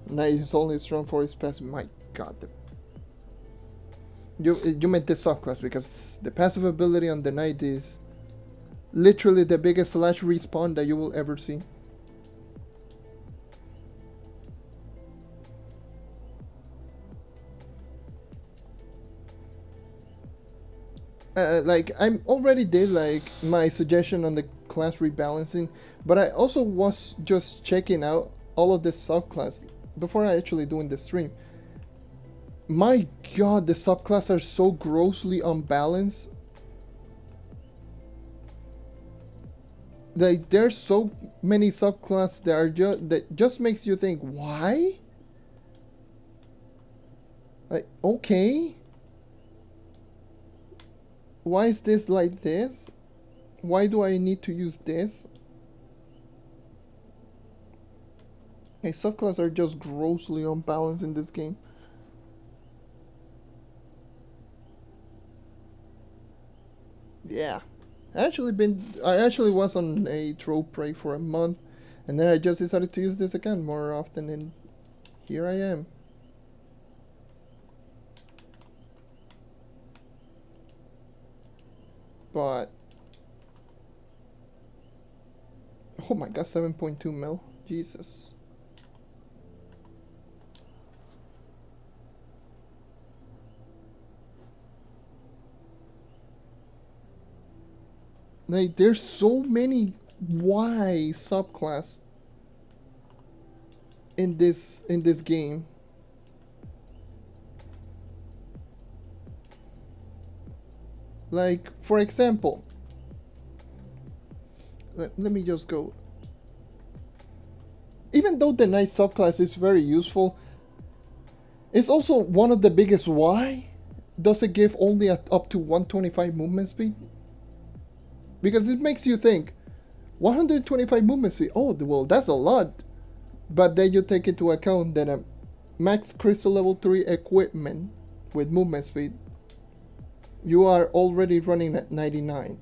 Knight is only strong for his passive. My god. You meant the subclass because the passive ability on the Knight is literally the biggest slash respawn that you will ever see. Like I already did like my suggestion on the class rebalancing, but I also was just checking out all of the subclass before I actually doing the stream. My god, the subclasses are so grossly unbalanced. Like there's so many subclasses that are just makes you think, why? Like, okay. Why is this like this? Why do I need to use this? Hey, subclasses are just grossly unbalanced in this game. Yeah. I actually was on a Trove prey for a month, and then I just decided to use this again more often, and here I am. But oh my god, 7.2 mil. Jesus. Like there's so many Y subclass in this game. Like for example, let me just go. Even though the Knight subclass is very useful, it's also one of the biggest. Why does it give only up to 125 movement speed? Because it makes you think 125 movement speed, oh well, that's a lot. But then you take into account that a max crystal level 3 equipment with movement speed, you are already running at 99.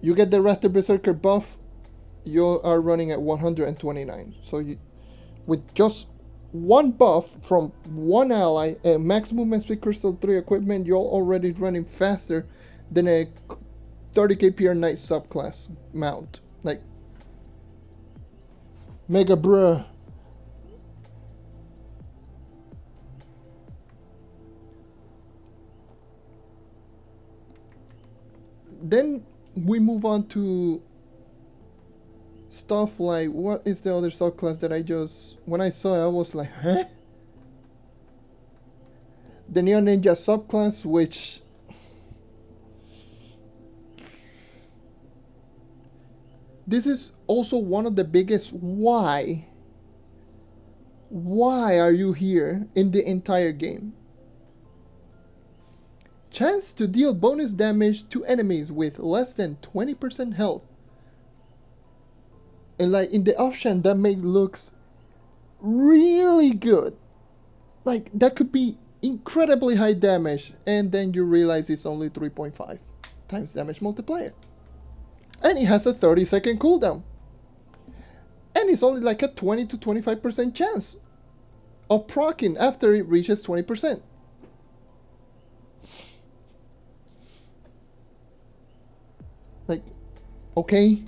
You get the Raptor Berserker buff, you are running at 129. So you, with just one buff from one ally, a max movement speed crystal 3 equipment, you're already running faster than a 30k PR Knight subclass mount. Like, mega bruh. Then we move on to stuff like, what is the other subclass that I just, when I saw it, I was like, huh? The Neo Ninja subclass, which this is also one of the biggest why are you here in the entire game. Chance to deal bonus damage to enemies with less than 20% health. And like in the offhand, that make looks really good. Like that could be incredibly high damage, and then you realize it's only 3.5 times damage multiplier. And it has a 30-second cooldown. And it's only like a 20 to 25% chance of proccing after it reaches 20%. Like, okay.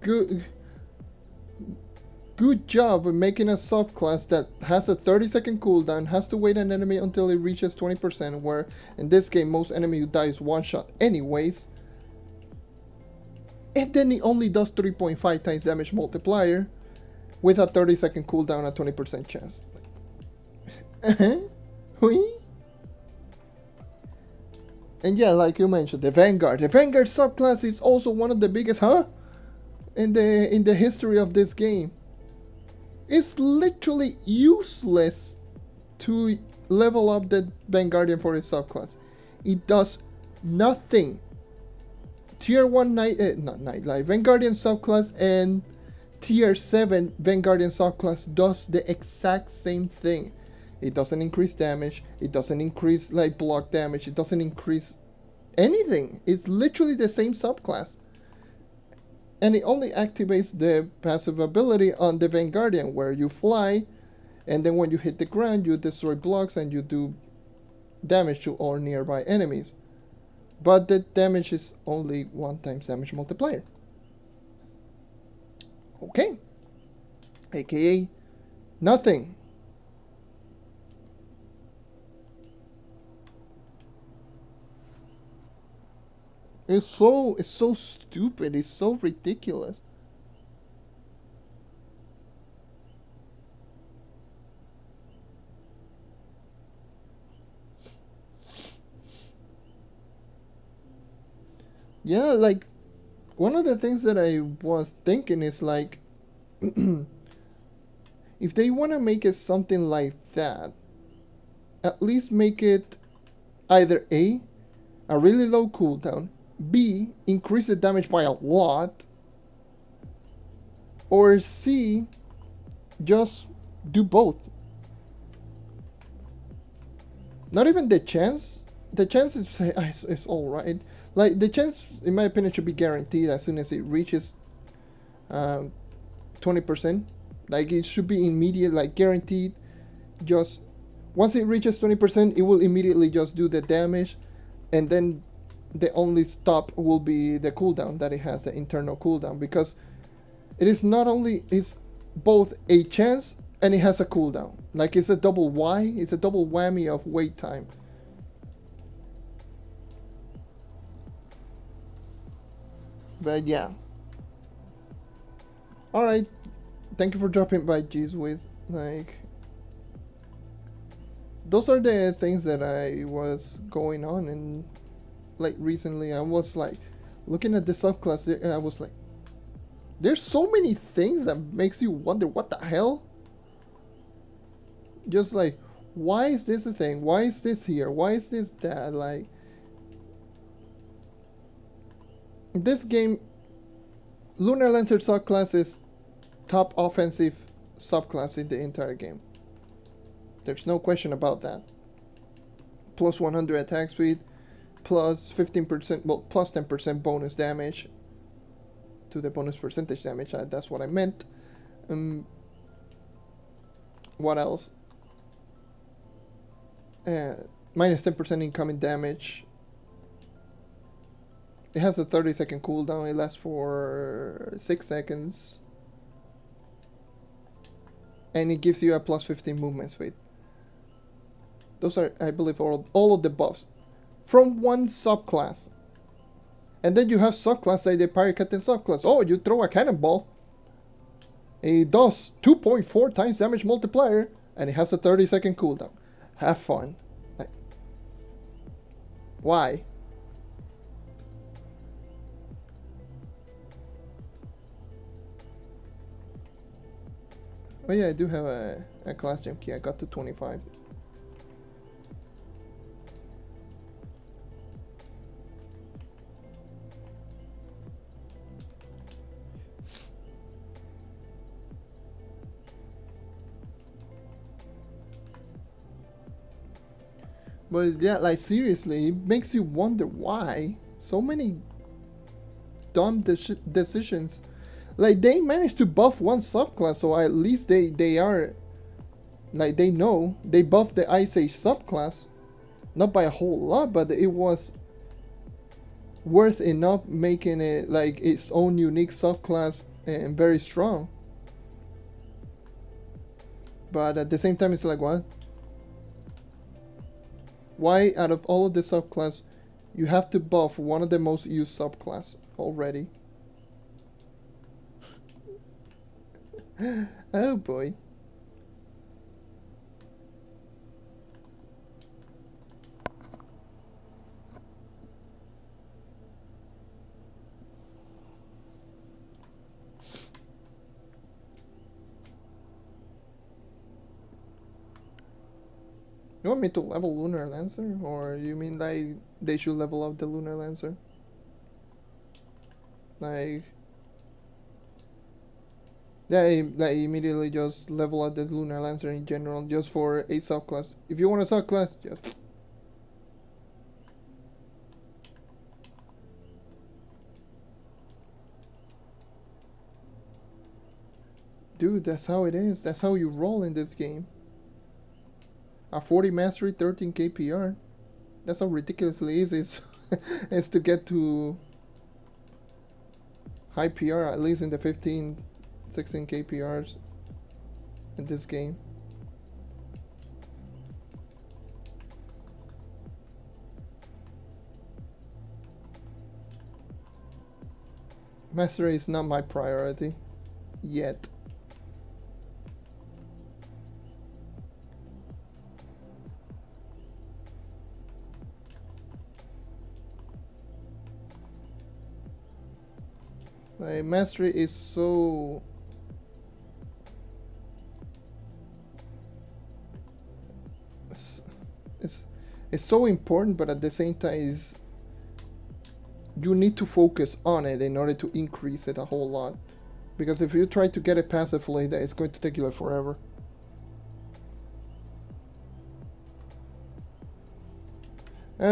Good job of making a subclass that has a 30-second cooldown, has to wait an enemy until it reaches 20%, where in this game most enemy dies one shot anyways. And then it only does 3.5 times damage multiplier with a 30-second cooldown at 20% chance. Oui? And yeah, like you mentioned, the Vanguard. The Vanguard subclass is also one of the biggest, huh? in the history of this game. It's literally useless to level up the Vanguardian for his subclass. It does nothing. Tier 1 not Nightlight, Vanguardian subclass and Tier 7 Vanguardian subclass does the exact same thing. It doesn't increase damage, it doesn't increase like block damage, it doesn't increase anything. It's literally the same subclass. And it only activates the passive ability on the Vanguardian where you fly, and then when you hit the ground you destroy blocks and you do damage to all nearby enemies. But the damage is only 1 times damage multiplier. Okay. AKA nothing. It's so stupid, it's so ridiculous. Yeah, like one of the things that I was thinking is like if they want to make it something like that, at least make it either a really low cooldown, B, increase the damage by a lot, or C, just do both. Not even the chance. The chance is alright. Like, the chance, in my opinion, should be guaranteed as soon as it reaches 20%. Like, it should be immediate, like, guaranteed. Just, once it reaches 20%, it will immediately just do the damage. And then the only stop will be the cooldown that it has, the internal cooldown. Because it is not only, it's both a chance and it has a cooldown. Like, it's a double Y, it's a double whammy of wait time. But yeah. Alright. Thank you for dropping by, G's with. Like, those are the things that I was going on, and like recently I was like looking at the subclass and I was like, there's so many things that makes you wonder what the hell. Just like, why is this a thing? Why is this here? Why is this that? Like, this game, Lunar Lancer subclass is top offensive subclass in the entire game. There's no question about that. Plus 100 attack speed, plus 15%, well, plus 10% bonus damage to the bonus percentage damage. That's what I meant. What else? Minus 10% incoming damage. It has a 30-second cooldown. It lasts for 6 seconds. And it gives you a plus 15 movement speed. Those are, I believe, all of the buffs from one subclass. And then you have subclass like the Pirate Captain subclass. Oh, you throw a cannonball. It does 2.4 times damage multiplier, and it has a 30-second cooldown. Have fun. Like, why? Oh yeah, I do have a class jump key. I got to 25. But yeah, like seriously, it makes you wonder why so many dumb decisions. Like, they managed to buff one subclass, so at least they are, like, they know they buffed the Ice Age subclass, not by a whole lot, but it was worth enough making it like its own unique subclass and very strong. But at the same time, it's like, what? Why, out of all of the subclass, you have to buff one of the most used subclass already? Oh boy. You want me to level Lunar Lancer? Or you mean like they should level up the Lunar Lancer? Like... Yeah, like immediately just level up the Lunar Lancer in general, just for a subclass. If you want a subclass, just... Dude, that's how it is. That's how you roll in this game. A 40 mastery, 13 KPR. That's how ridiculously easy it's to get to high PR, at least in the 15, 16 KPRs in this game. Mastery is not my priority yet. Like, mastery is so... It's so important, but at the same time is... You need to focus on it in order to increase it a whole lot. Because if you try to get it passively, that it's going to take you like forever.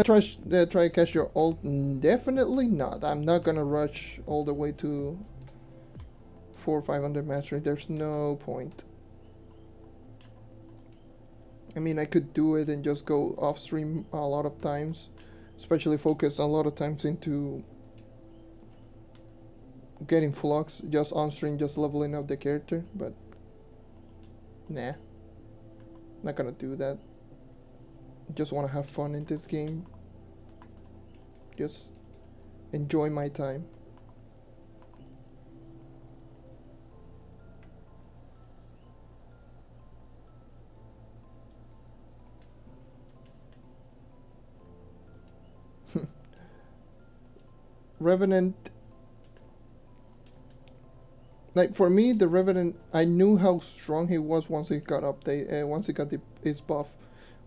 Try to catch your ult? Definitely not. I'm not gonna rush all the way to 400 or 500 mastery. There's no point. I mean, I could do it and just go off stream a lot of times, especially focus a lot of times into getting flux just on stream, just leveling up the character, but nah, not gonna do that. Just want to have fun in this game. Just enjoy my time. Revenant. Like, for me, the Revenant, I knew how strong he was once he got update. Once he got his buff.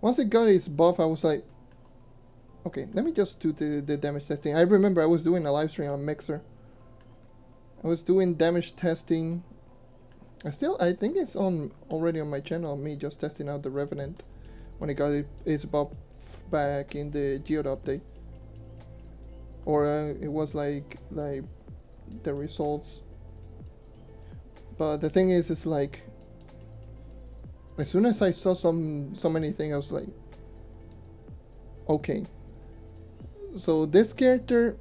Once he got his buff, I was like, okay, let me just do the damage testing. I remember I was doing a live stream on Mixer. I was doing damage testing. I think it's already on my channel, me just testing out the Revenant when he got his buff back in the Geode update. Or it was like the results. But the thing is, it's like, as soon as I saw so many things, I was like, okay. So this character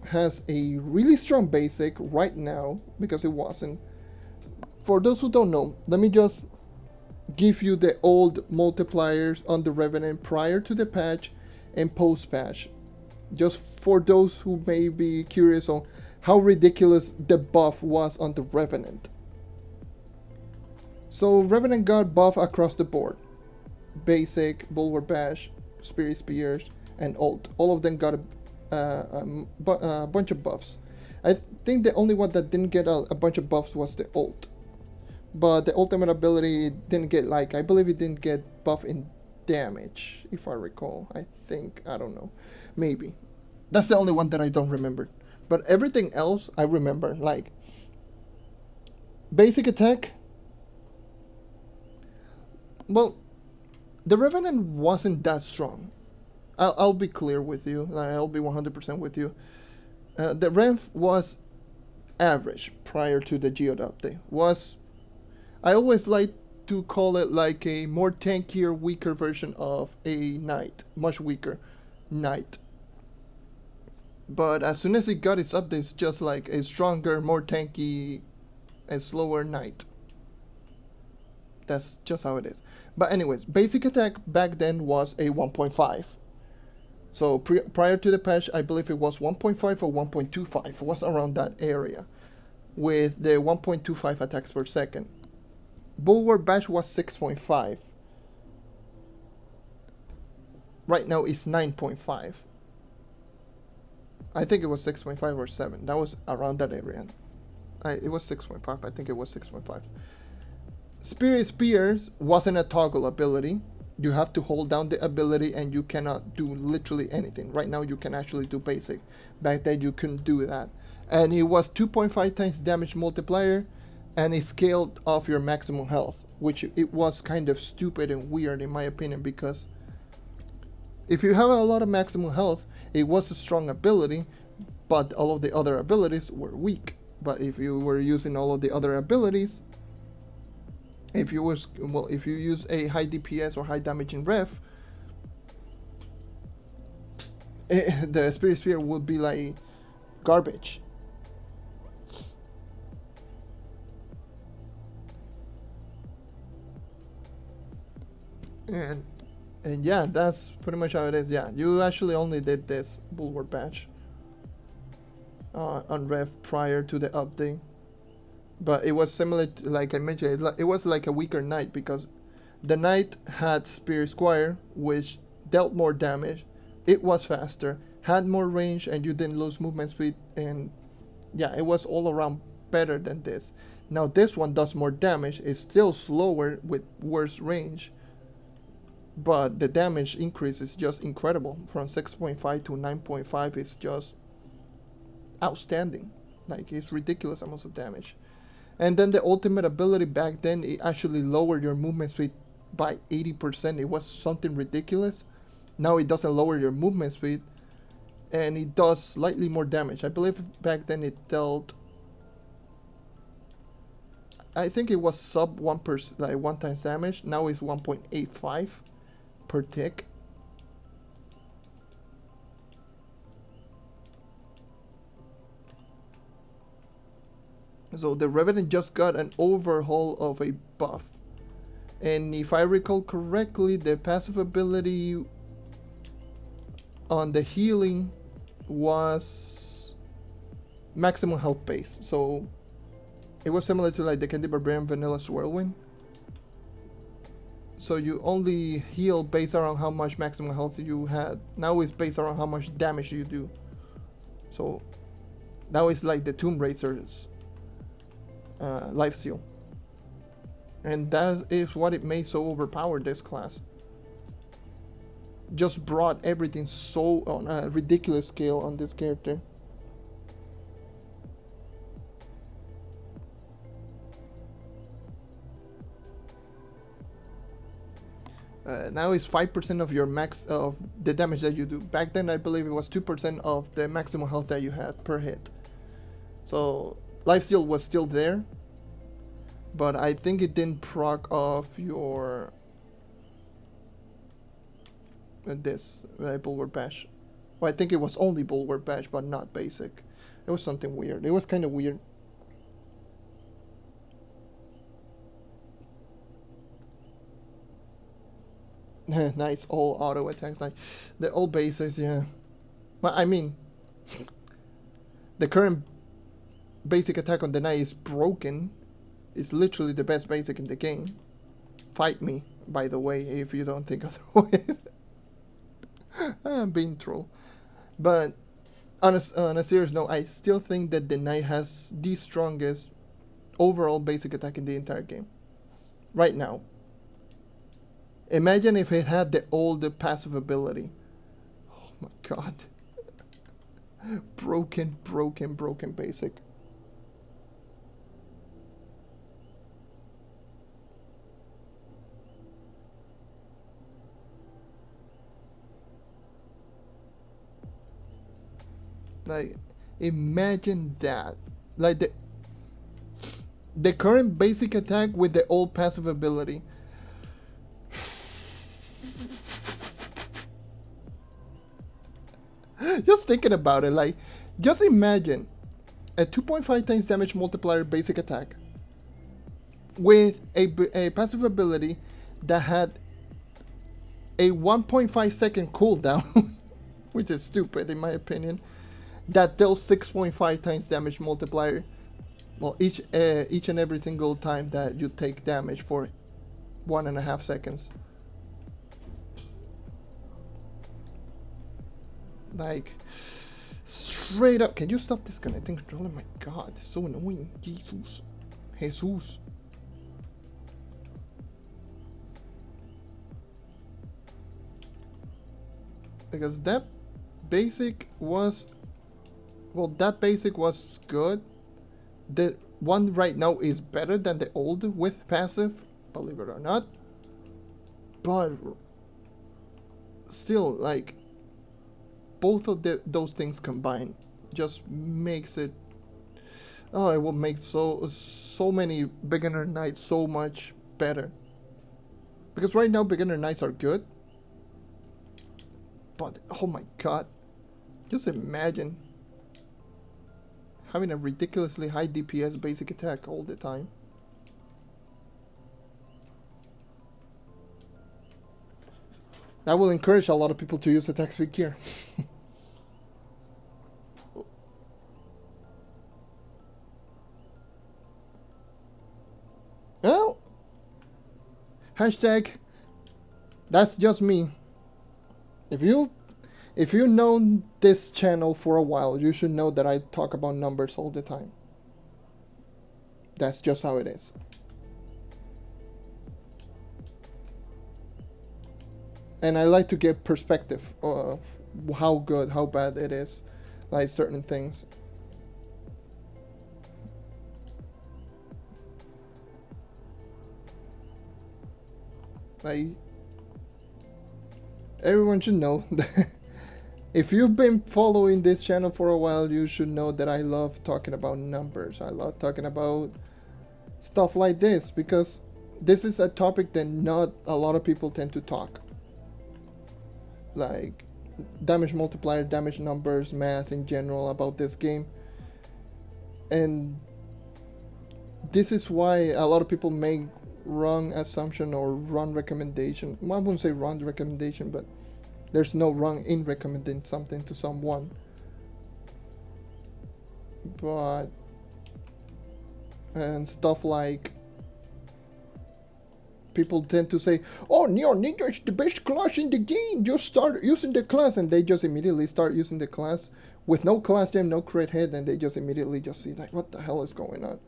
has a really strong basic right now, because it wasn't. For those who don't know, let me just give you the old multipliers on the Revenant prior to the patch and post patch. Just for those who may be curious on how ridiculous the buff was on the Revenant. So Revenant got buff across the board. Basic, Bulwark Bash, Spirit Spears, and ult. All of them got a bunch of buffs. I think the only one that didn't get a bunch of buffs was the ult. But the ultimate ability didn't get, like, I believe it didn't get buff in damage, if I recall. I think, I don't know. Maybe. That's the only one that I don't remember. But everything else I remember. Like, basic attack. Well, the Revenant wasn't that strong. I'll be clear with you. I'll be 100% with you. The Rev was average prior to the Geode update. I always like to call it like a more tankier, weaker version of a Knight. Much weaker Knight. But as soon as it got its updates, just like a stronger, more tanky, and slower Knight. That's just how it is. But anyways, basic attack back then was a 1.5. So prior to the patch, I believe it was 1.5 or 1.25. It was around that area, with the 1.25 attacks per second. Bulwark Bash was 6.5. Right now it's 9.5. I think it was 6.5 or 7. That was around that area. It was 6.5. I think it was 6.5. Spirit Spears wasn't a toggle ability. You have to hold down the ability and you cannot do literally anything. Right now you can actually do basic. Back then you couldn't do that. And it was 2.5 times damage multiplier, and it scaled off your maximum health, which it was kind of stupid and weird in my opinion, because if you have a lot of maximum health, it was a strong ability, but all of the other abilities were weak. But if you were using all of the other abilities, if you use a high DPS or high damage in ref, the Spirit Sphere would be like garbage. And yeah, that's pretty much how it is. Yeah, you actually only did this Bulwark patch on ref prior to the update. But it was similar to, like I mentioned, it was like a weaker knight, because the knight had Spear Squire, which dealt more damage, it was faster, had more range, and you didn't lose movement speed, and yeah, it was all around better than this. Now this one does more damage, it's still slower with worse range, but the damage increase is just incredible. From 6.5 to 9.5 is just outstanding. Like, it's ridiculous amounts of damage. And then the ultimate ability back then, it actually lowered your movement speed by 80%. It was something ridiculous. Now it doesn't lower your movement speed, and it does slightly more damage. I believe back then it dealt, I think it was sub 1%, like 1 times damage. Now it's 1.85 per tick. So the Revenant just got an overhaul of a buff. And if I recall correctly, the passive ability on the healing was maximum health base. So it was similar to like the Candy Barbarian Vanilla Swirlwind. So you only heal based around how much maximum health you had. Now it's based around how much damage you do. So now it's like the Tomb Razer's life steal, and that is what it made so overpowered. This class just brought everything so on a ridiculous scale on this character. Now it's 5% of your max of the damage that you do. Back then I believe it was 2% of the maximum health that you had per hit. So lifesteal was still there, but I think it didn't proc off your this Bulwark Bash. Well, I think it was only Bulwark Bash, but not basic. It was something weird. It was kind of weird. Nice, all auto attacks. Like the old basics, yeah. But I mean, the current basic attack on the knight is broken. It's literally the best basic in the game. Fight me, by the way, if you don't think otherwise. I'm being troll. But on a serious note, I still think that the knight has the strongest overall basic attack in the entire game. Right now. Imagine if it had the old passive ability. Oh my god. Broken basic. Like, imagine that. Like the current basic attack with the old passive ability. Just thinking about it, like, just imagine a 2.5 times damage multiplier basic attack with a passive ability that had a 1.5 second cooldown, which is stupid in my opinion, that deals 6.5 times damage multiplier. Well, each and every single time that you take damage for 1.5 seconds. Like, straight up. Can you stop disconnecting controller? My god, it's so annoying. Jesus. because that basic was, well, that basic was good. The one right now is better than the old with passive, believe it or not. But still, like, both of those things combined just makes it, oh, it will make so many beginner nights so much better. Because right now beginner nights are good, but oh my god, just imagine having a ridiculously high DPS basic attack all the time. That will encourage a lot of people to use attack speed gear. Well, hashtag, that's just me. If you know this channel for a while, you should know that I talk about numbers all the time. That's just how it is. And I like to get perspective of how good, how bad it is, like certain things. Like, everyone should know that if you've been following this channel for a while, you should know that I love talking about numbers. I love talking about stuff like this because this is a topic that not a lot of people tend to talk. Like damage multiplier, damage numbers, math in general about this game. And this is why a lot of people make wrong assumption or wrong recommendation. Well, I wouldn't say wrong recommendation, but there's no wrong in recommending something to someone. But and stuff like people tend to say, oh, Neon Ninja is the best class in the game, just start using the class, and they just immediately start using the class with no class gem, no crit hit, and they just immediately just see like, what the hell is going on?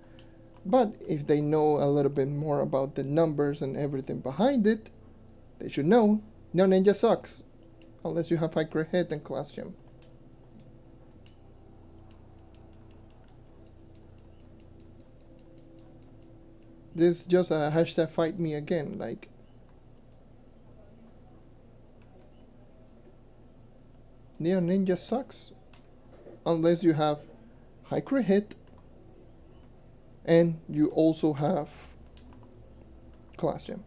But if they know a little bit more about the numbers and everything behind it, they should know Neon Ninja sucks. Unless you have high crit hit and class gem. This is just a hashtag fight me again, like. Neon Ninja sucks. Unless you have high crit hit and you also have class gem.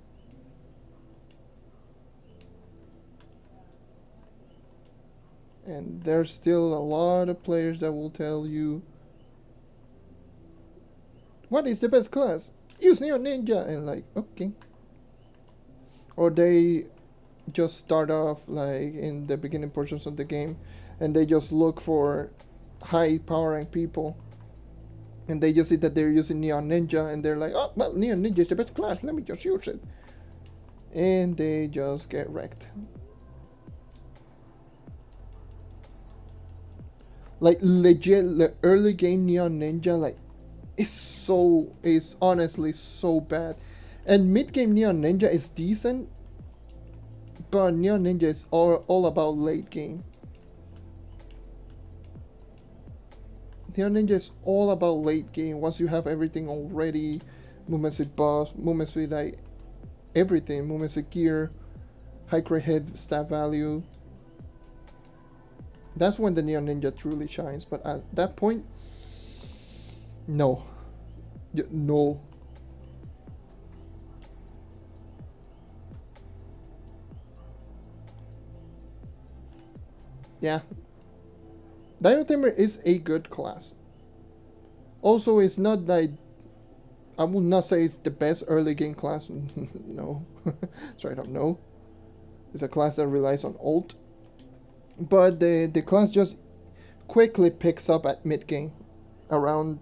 And there's still a lot of players that will tell you, what is the best class? Use Neon Ninja, and like, okay. Or they just start off like in the beginning portions of the game and they just look for high powering people and they just see that they're using Neon Ninja and they're like, oh, well, Neon Ninja is the best class, let me just use it. And they just get wrecked. Like legit, the early game Neon Ninja, like, is honestly so bad. And mid game Neon Ninja is decent, but Neon Ninja is all about late game. Neon Ninja is all about late game. Once you have everything already, movements with boss, movements with like everything, movements with gear, high crit hit, stat value. That's when the Neon Ninja truly shines. But at that point, no. No. Yeah. Dino Tamer is a good class. Also, it's not like, I would not say it's the best early game class. No. Straight up no. It's a class that relies on ult. But the class just quickly picks up at mid game. Around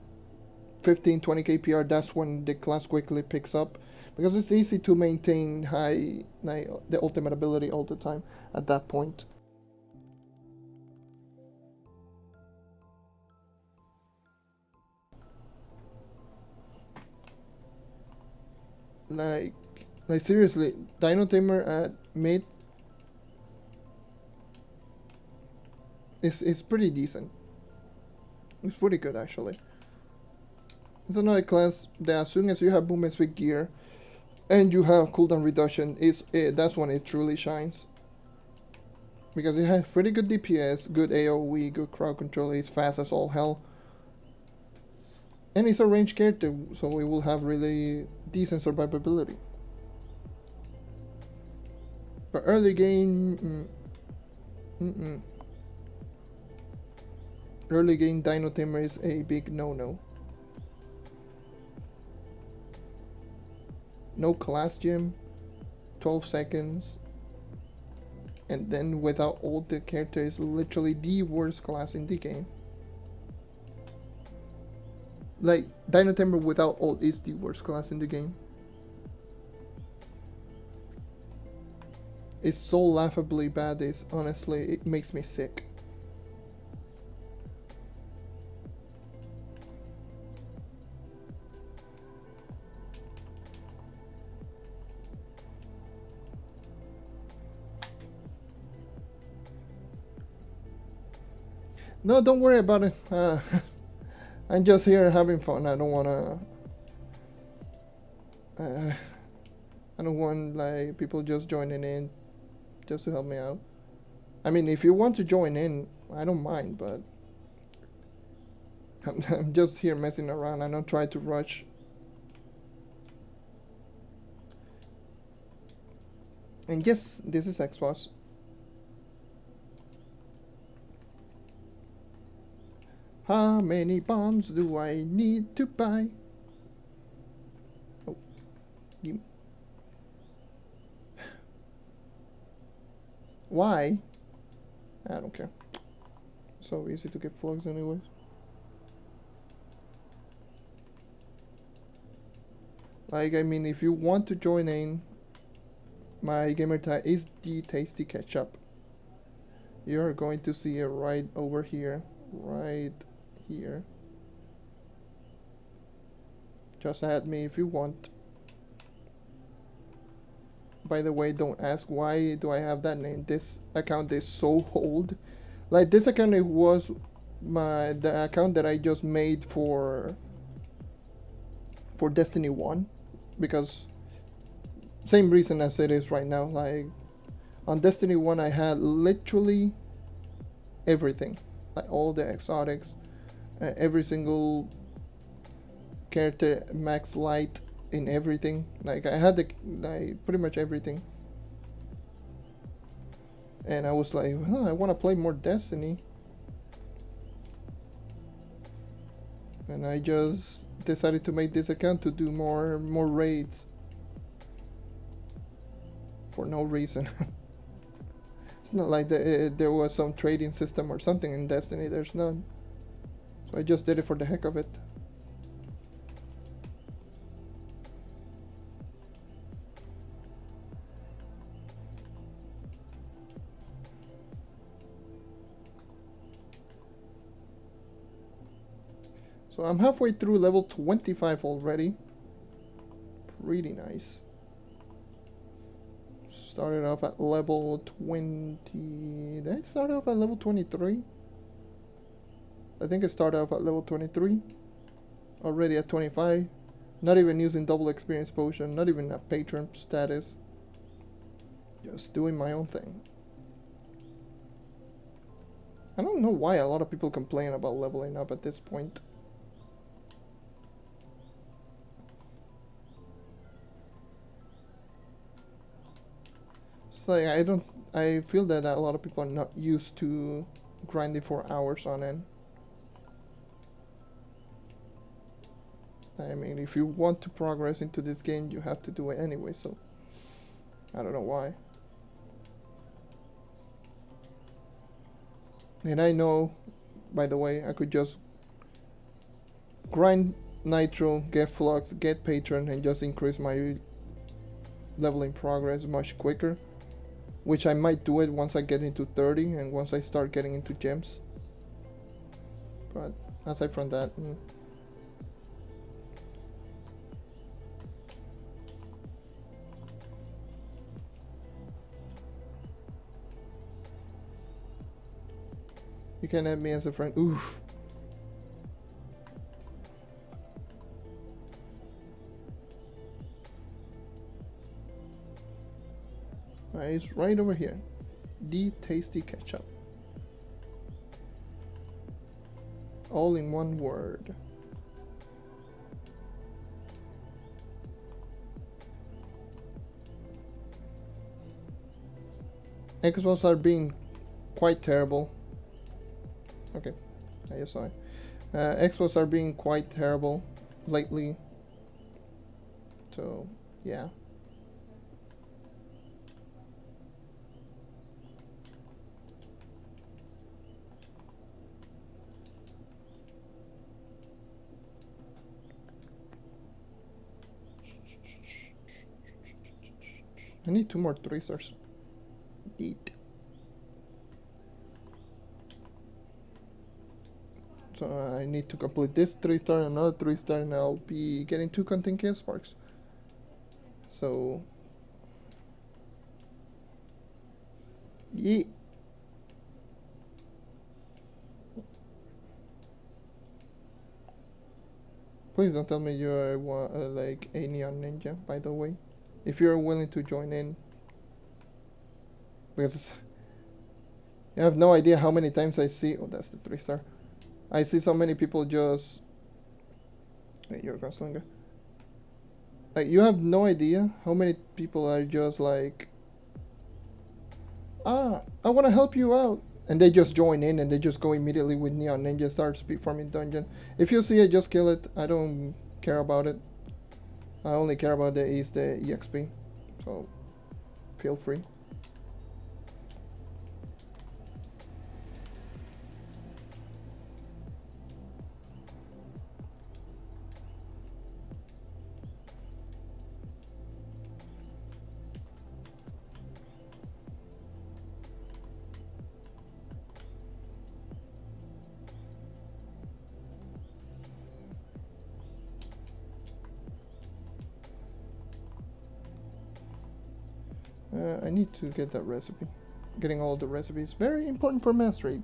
15-20 KPR, that's when the class quickly picks up. Because it's easy to maintain the ultimate ability all the time at that point. Like seriously, Dino Tamer at mid It's pretty decent. It's pretty good actually. It's another class that as soon as you have movement speed gear and you have cooldown reduction, that's when it truly shines. Because it has pretty good DPS, good AoE, good crowd control, it's fast as all hell. And it's a ranged character, so it will have really decent survivability. But early game... Early game Dino Tamer is a big no-no. No class gym, 12 seconds, and then without ult the character is literally the worst class in the game. Like, Dino Tamer without ult is the worst class in the game. It's so laughably bad, honestly, it makes me sick. No, don't worry about it. I'm just here having fun. I don't wanna. I don't want like people just joining in, just to help me out. I mean, if you want to join in, I don't mind, but I'm just here messing around. I don't try to rush. And yes, this is Xbox. How many bombs do I need to buy? Oh, why? I don't care. So easy to get flags anyway. Like, I mean, if you want to join in, my gamer tag is the Tasty Ketchup. You're going to see it right over here. Right here. Just add me if you want. By the way, don't ask why do I have that name. This account is so old. Like, this account, it was the account that I just made for Destiny 1, because same reason as it is right now. Like, on Destiny 1 I had literally everything, like all the exotics, every single character max light in everything. Like, I had pretty much everything, and I was like, well, I want to play more Destiny, and I just decided to make this account to do more raids for no reason. It's not like there was some trading system or something in Destiny. There's none. So I just did it for the heck of it. So I'm halfway through level 25 already. Pretty nice. Started off at level 20. Did I start off at level 23? I think I started off at level 23. Already at 25. Not even using double experience potion. Not even a patron status. Just doing my own thing. I don't know why a lot of people complain about leveling up at this point. It's like, I feel that a lot of people are not used to grinding for hours on end. I mean, if you want to progress into this game, you have to do it anyway, so I don't know why. And I know, by the way, I could just grind Nitro, get Flux, get Patron, and just increase my leveling progress much quicker. Which I might do it once I get into 30 and once I start getting into gems. But aside from that, You can add me as a friend. Oof. It's right over here. The tasty ketchup. All in one word. Expos are being quite terrible. Okay, I just saw it. Expos are being quite terrible lately. So, yeah. I need 2 more 3 stars. Neat. So I need to complete this 3 star and another 3 star, and I'll be getting 2 contingent sparks. So yeah. Please don't tell me you're like a neon ninja, by the way. If you're willing to join in, because you have no idea how many times I see. Oh, that's the 3 star. I see so many people just. Hey, you're a gunslinger. Like, you have no idea how many people are just like, I want to help you out, and they just join in and they just go immediately with neon ninja, start speed farming dungeon. If you see it, just kill it. I don't care about it. I only care about the EXP, so feel free. I need to get that recipe. Getting all the recipes, very important for mastery.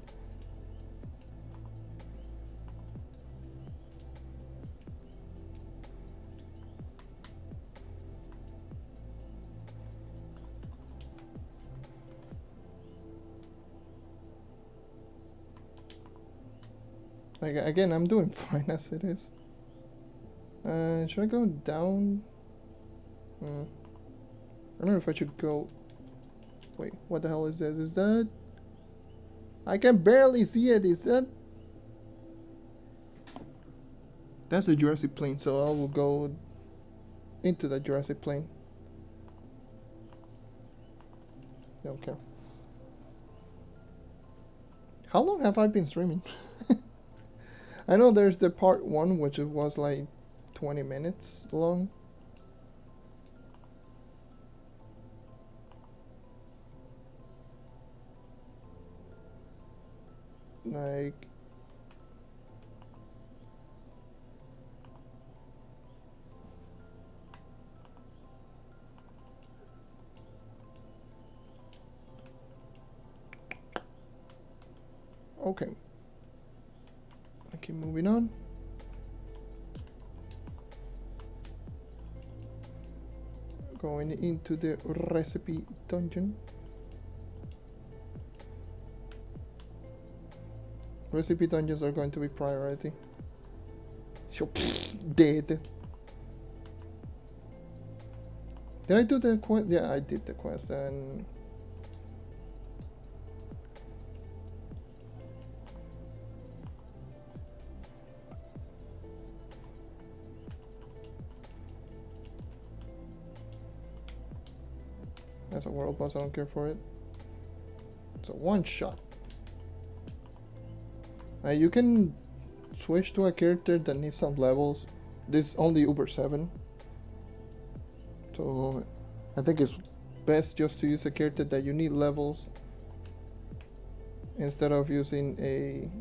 Like, again, I'm doing fine as it is. Should I go down? I don't know if I should go. Wait, what the hell is this? Is that? I can barely see it. Is that? That's a Jurassic plane, so I will go into the Jurassic plane. Don't care. How long have I been streaming? I know there's the part 1, which was like 20 minutes long. Like, okay. I keep moving on. Going into the recipe dungeon. Recipe dungeons are going to be priority. So, dead. Did I do the quest? Yeah, I did the quest, and that's a world boss. I don't care for it. It's a one shot. You can switch to a character that needs some levels. This is only Uber 7. So I think it's best just to use a character that you need levels instead of using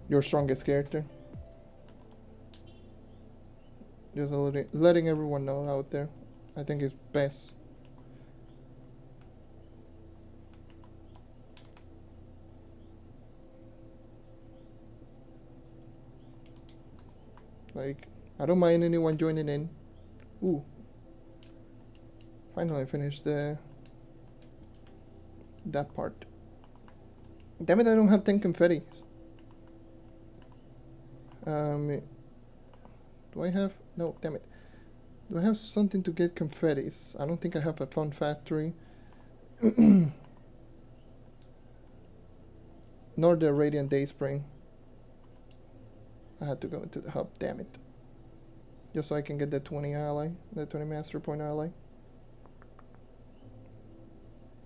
your strongest character. Just letting everyone know out there. I think it's best. Like, I don't mind anyone joining in. Ooh. Finally finished that part. Damn it, I don't have 10 confetti. Do I have... No, damn it. Do I have something to get confettis? I don't think I have a fun factory. Nor the radiant day spring. I had to go into the hub, damn it. Just so I can get the 20 ally, the 20 master point ally.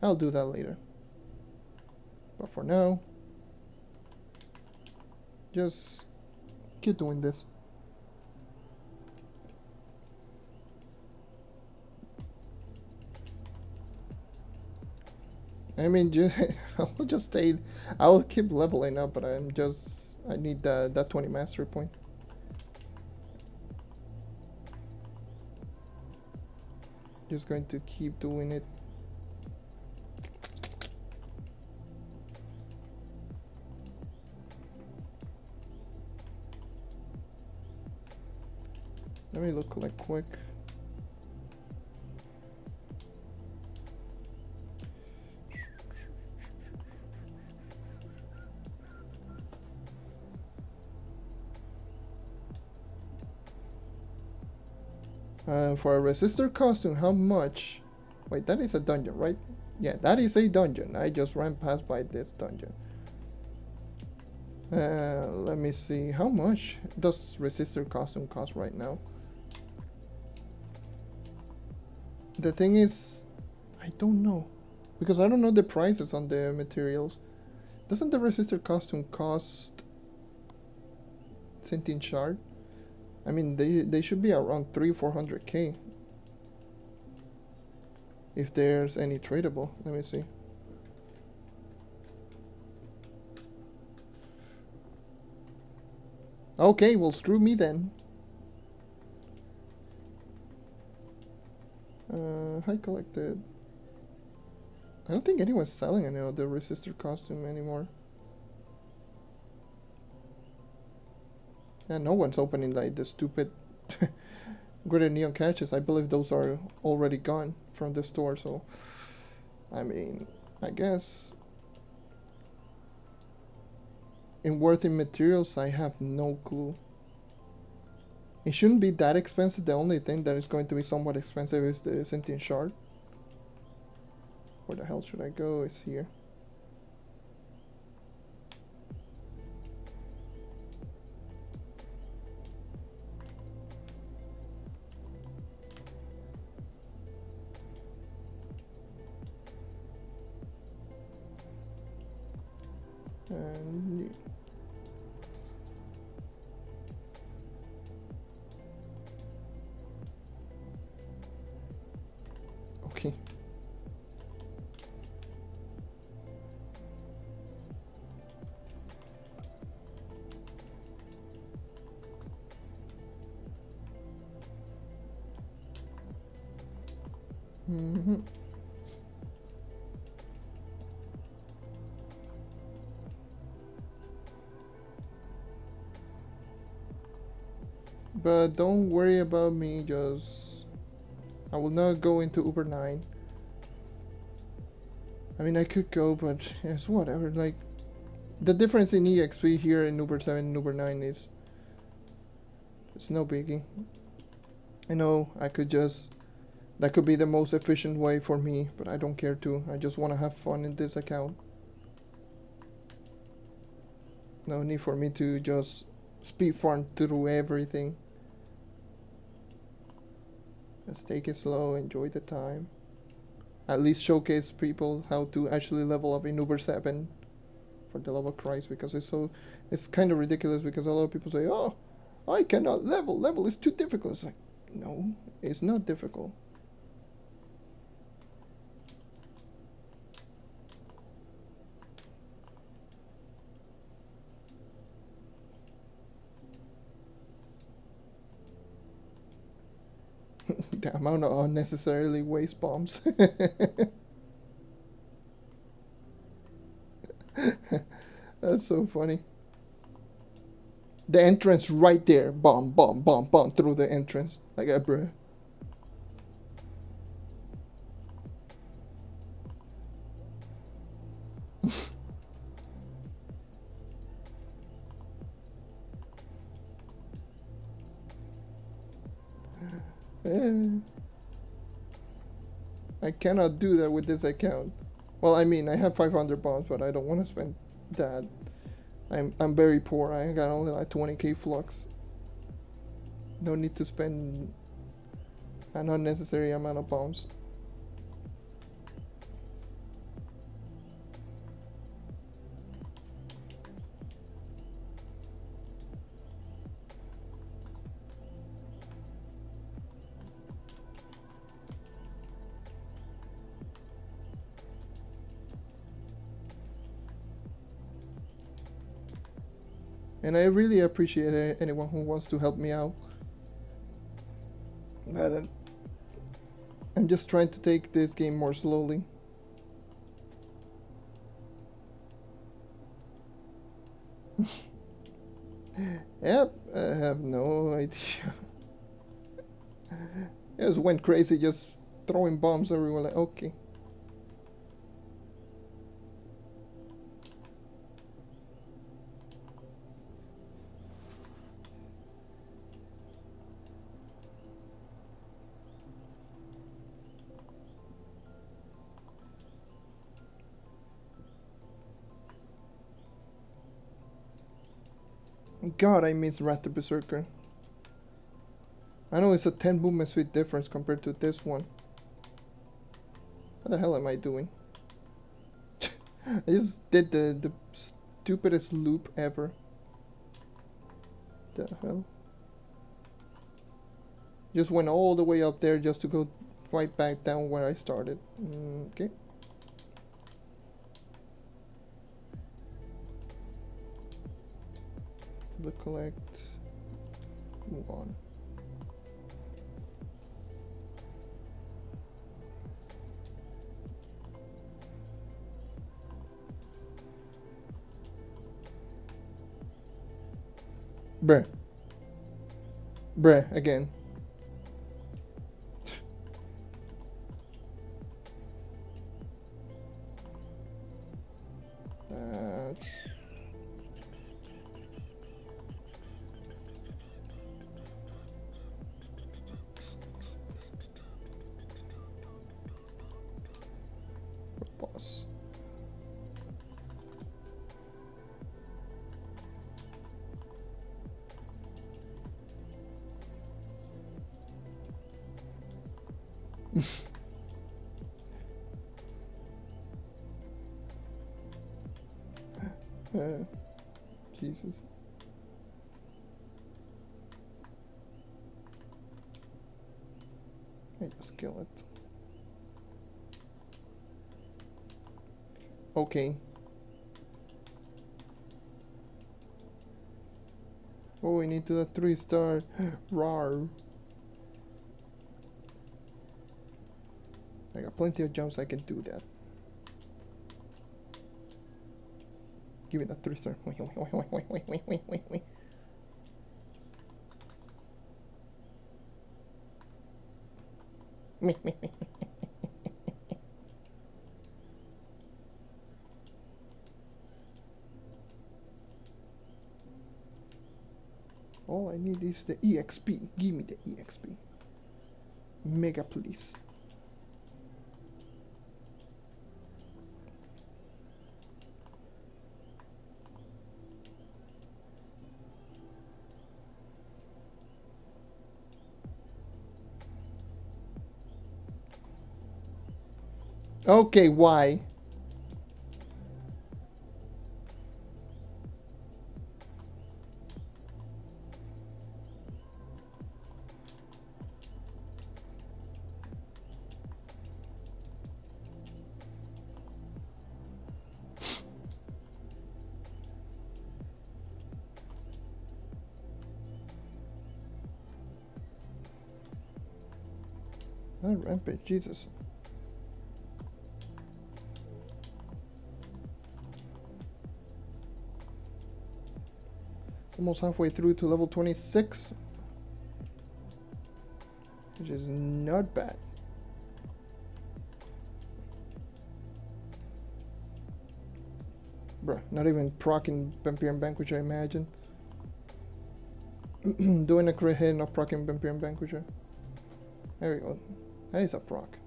I'll do that later. But for now, just keep doing this. I mean, I'll just stay. I'll keep leveling up, but I need that 20 mastery point. Just going to keep doing it. Let me look like quick. For a resistor costume, how much? Wait, that is a dungeon, right? Yeah, that is a dungeon. I just ran past by this dungeon. Let me see. How much does resistor costume cost right now? The thing is, I don't know. Because I don't know the prices on the materials. Doesn't the resistor costume cost sentient shard? I mean, they should be around 300-400k. If there's any tradable. Let me see. Okay, well, screw me then. I collected. I don't think anyone's selling any of the resistor costume anymore. And no one's opening like the stupid graded neon catches. I believe those are already gone from the store, so I mean, I guess in worthy materials I have no clue. It shouldn't be that expensive. The only thing that is going to be somewhat expensive is the sentient shard. Where the hell should I go? It's here. And okay. Mm-hmm. But don't worry about me, just I will not go into Uber 9. I mean, I could go, but it's whatever. Like, the difference in EXP here in Uber 7 and Uber 9 is it's no biggie. I know I could just that could be the most efficient way for me, but I don't care to. I just want to have fun in this account. No need for me to just speed farm through everything. Let's take it slow, enjoy the time. At least showcase people how to actually level up in Uber 7 for the love of Christ, because it's kind of ridiculous because a lot of people say, oh, I cannot level is too difficult. It's like, no, it's not difficult. The amount of unnecessarily waste bombs. That's so funny. The entrance right there. Bomb, bomb, bomb, bomb through the entrance. Like a bruh. I cannot do that with this account. Well, I mean, I have 500 bombs, but I don't want to spend that. I'm very poor. I got only like 20k flux. No need to spend an unnecessary amount of bombs. And I really appreciate anyone who wants to help me out. But I'm just trying to take this game more slowly. Yep, I have no idea. It just went crazy, just throwing bombs everywhere. Like, okay. God, I miss Rat the Berserker. I know it's a 10 movement speed difference compared to this one. What the hell am I doing? I just did the stupidest loop ever. The hell? Just went all the way up there just to go right back down where I started. Okay. Collect. Move on. Bruh. Bruh, again. Boss. Jesus. I just kill it. Okay. Oh, we need to do 3-star. Rawr. I got plenty of jumps, I can do that. Give me that 3-star. Wait. Me. All I need is the EXP. Give me the EXP. Mega, please. Okay, why? Oh, rampage, Jesus. almost halfway through to level 26, which is not bad. Bruh, not even proccing Vampire Vanquisher, I imagine. Doing a crit hit, not proccing Vampire Vanquisher. There we go. That is a proc.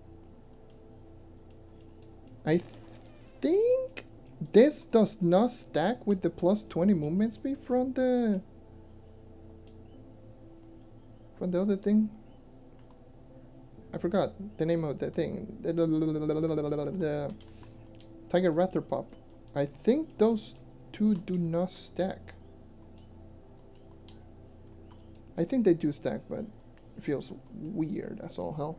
I think this does not stack with the plus 20 movement speed from the other thing. I forgot the name of the thing. The Tiger Raptor Pop. I think those two do not stack. I think they do stack, but it feels weird as all hell.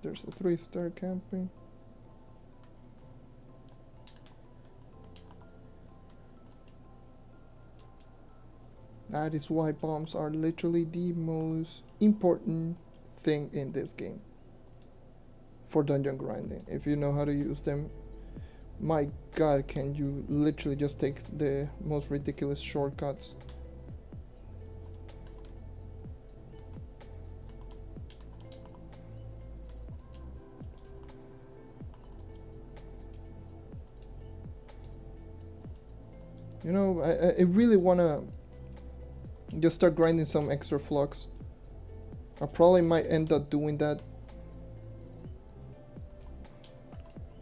There's a 3-star camping. That is why bombs are literally the most important thing in this game for dungeon grinding. If you know how to use them, my god, can you literally just take the most ridiculous shortcuts. You know, I really wanna just start grinding some extra flux. I probably might end up doing that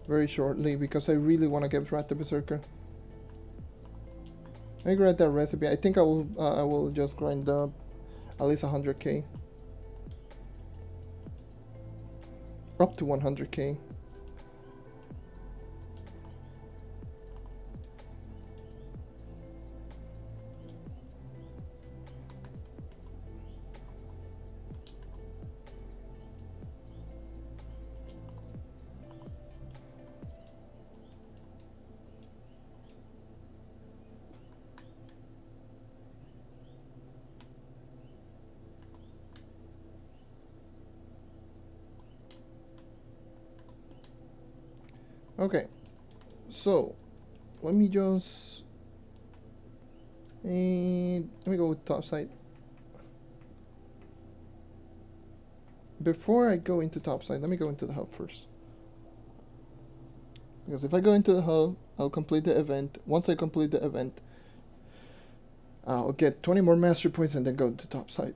very shortly because I really want to get Rat the Berserker. I read that recipe. I think I will just grind up at least 100k, up to 100k. Okay, so let me just let me go with topside. Before I go into topside, let me go into the hub first. Because if I go into the hub, I'll complete the event. Once I complete the event, I'll get 20 more mastery points and then go to topside.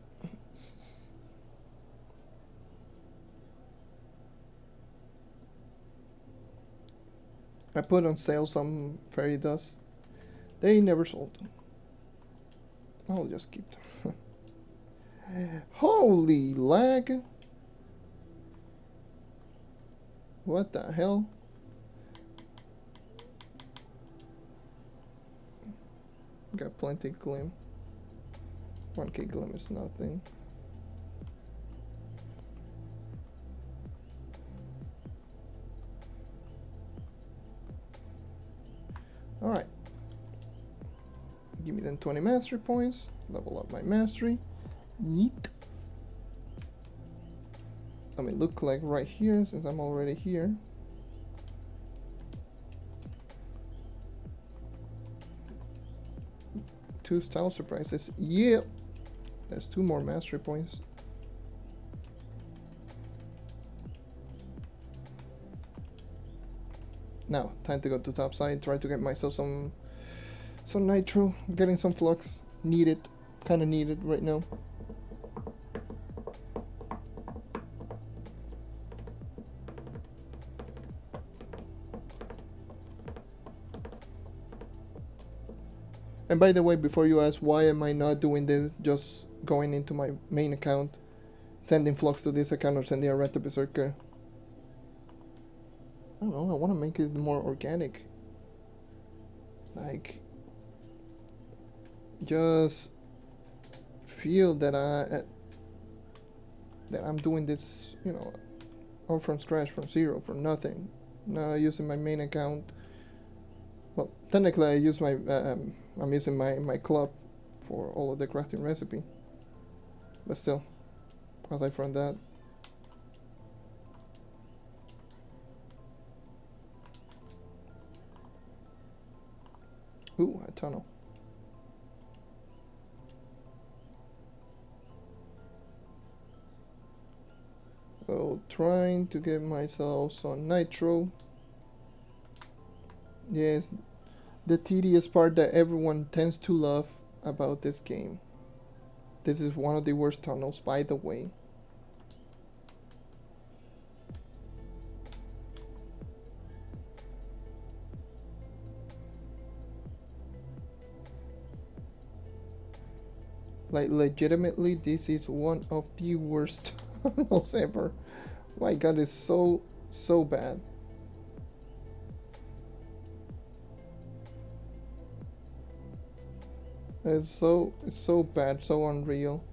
I put on sale some fairy dust. They never sold. I'll just keep them. Holy lag! What the hell? Got plenty glim. 1k glim is nothing. Alright. Give me then 20 mastery points. Level up my mastery. Neat. I mean, look like right here since I'm already here. Two style surprises. Yeah. There's 2 more mastery points. Now, time to go to top side, try to get myself some nitro, getting some flux. Needed, kind of needed right now. And by the way, before you ask why am I not doing this, just going into my main account, sending flux to this account or sending a Rat the Berserker. I don't know, I want to make it more organic. Like, just feel that I'm doing this, you know, all from scratch, from zero, from nothing. Not using my main account. Well, technically I use my I'm using my club for all of the crafting recipe, but still, aside from that. Ooh, a tunnel. Well, trying to get myself some nitro. Yes, the tedious part that everyone tends to love about this game. This is one of the worst tunnels, by the way. Like, legitimately, this is one of the worst tunnels ever. My god, it's so bad. It's so bad, so unreal.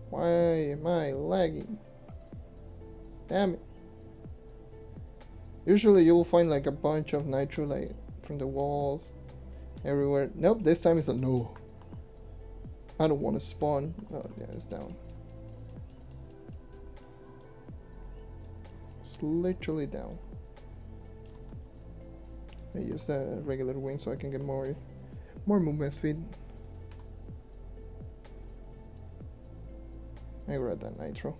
Why am I lagging? Damn it. Usually you'll find like a bunch of nitro like from the walls everywhere. Nope, this time it's a no. I don't want to spawn. Oh yeah, it's down. It's literally down. I use the regular wing so I can get more movement speed. I grab that nitro.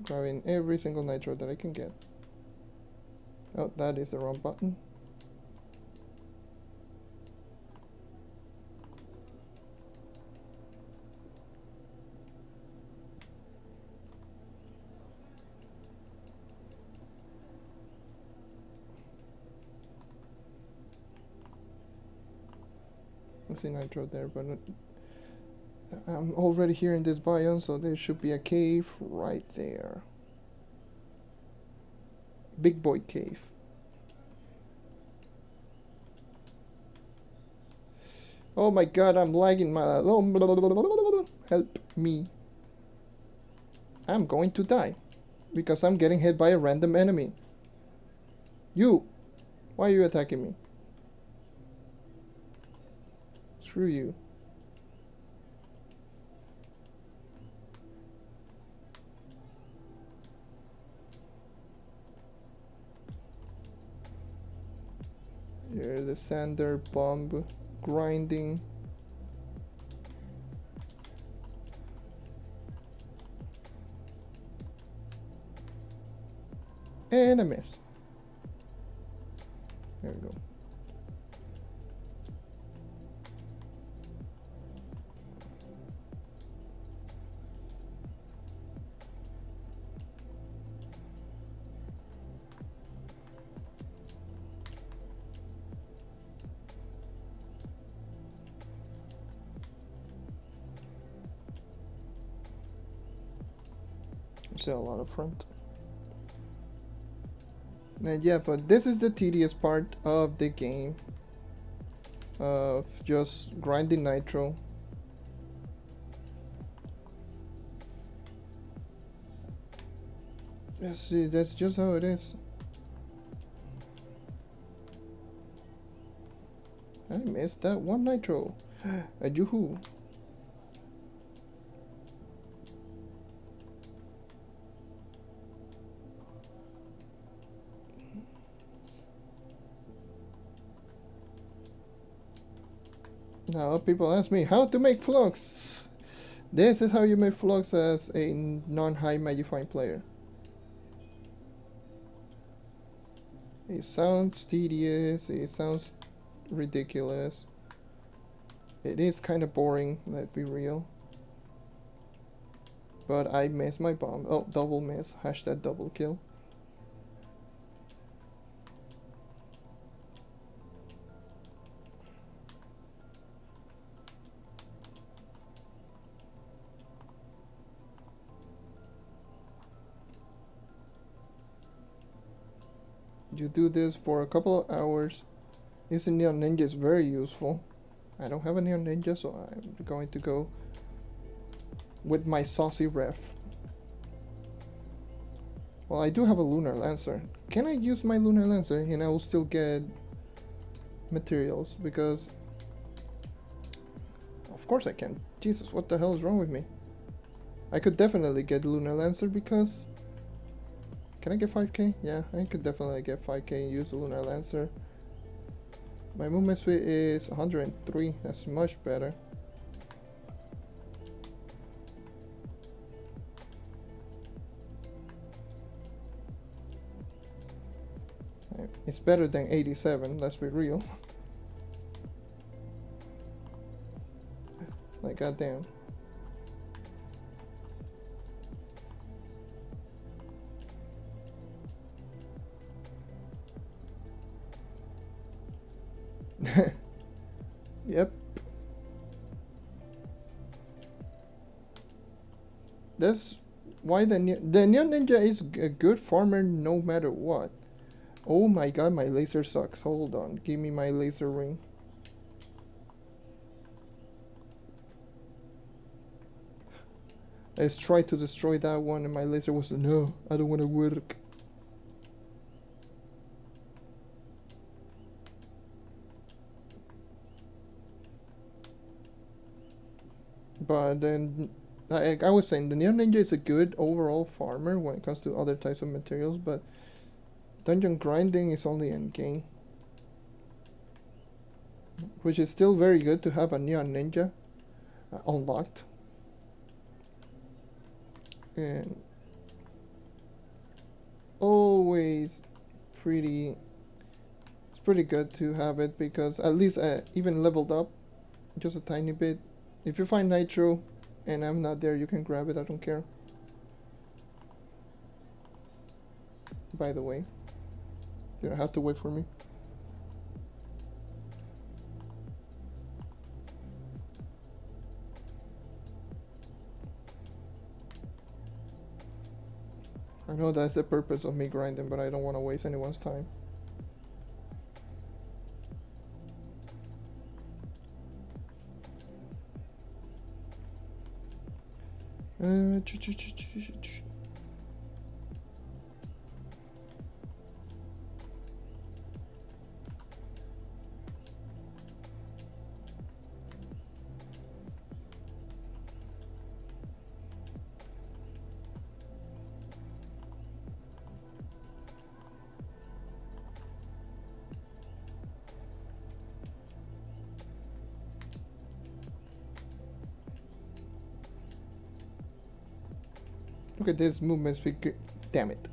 Grabbing every single nitro that I can get. Oh, that is the wrong button. I see nitro there, but I'm already here in this biome, so there should be a cave right there. Big boy cave. Oh my god, I'm lagging my... Oh, help me. I'm going to die. Because I'm getting hit by a random enemy. You! Why are you attacking me? Screw you. Here, the standard bomb grinding. And a miss. There we go. Still a lot of front. And yeah, but this is the tedious part of the game. Of just grinding nitro. Let's see, that's just how it is. I missed that one nitro. A yoo-hoo. Now people ask me how to make flux. This is how you make flux as a non-high magifying player. It sounds tedious, it sounds ridiculous. It is kind of boring, let's be real. But I missed my bomb. Oh, double miss. Hashtag double kill. You do this for a couple of hours. Using Neon Ninja is very useful. I don't have a Neon Ninja, so I'm going to go with my saucy ref. Well, I do have a Lunar Lancer. Can I use my Lunar Lancer and I will still get materials? Because of course I can. Jesus, what the hell is wrong with me? I could definitely get Lunar Lancer because... Can I get 5k? Yeah, I could definitely get 5k and use the Lunar Lancer. My movement speed is 103. That's much better. It's better than 87, let's be real. Like, goddamn. Yep. That's why the Neon Ninja is a good farmer no matter what. Oh my god, my laser sucks. Hold on, give me my laser ring. I just tried to destroy that one and my laser was no, I don't want to work. But then, I was saying, the Neon Ninja is a good overall farmer when it comes to other types of materials, but dungeon grinding is only endgame. Which is still very good to have a Neon Ninja unlocked. And always pretty... It's pretty good to have it because at least even leveled up just a tiny bit. If you find Nitro and I'm not there, you can grab it, I don't care. By the way, you don't have to wait for me. I know that's the purpose of me grinding, but I don't want to waste anyone's time. Look at this movement speed. Damn it.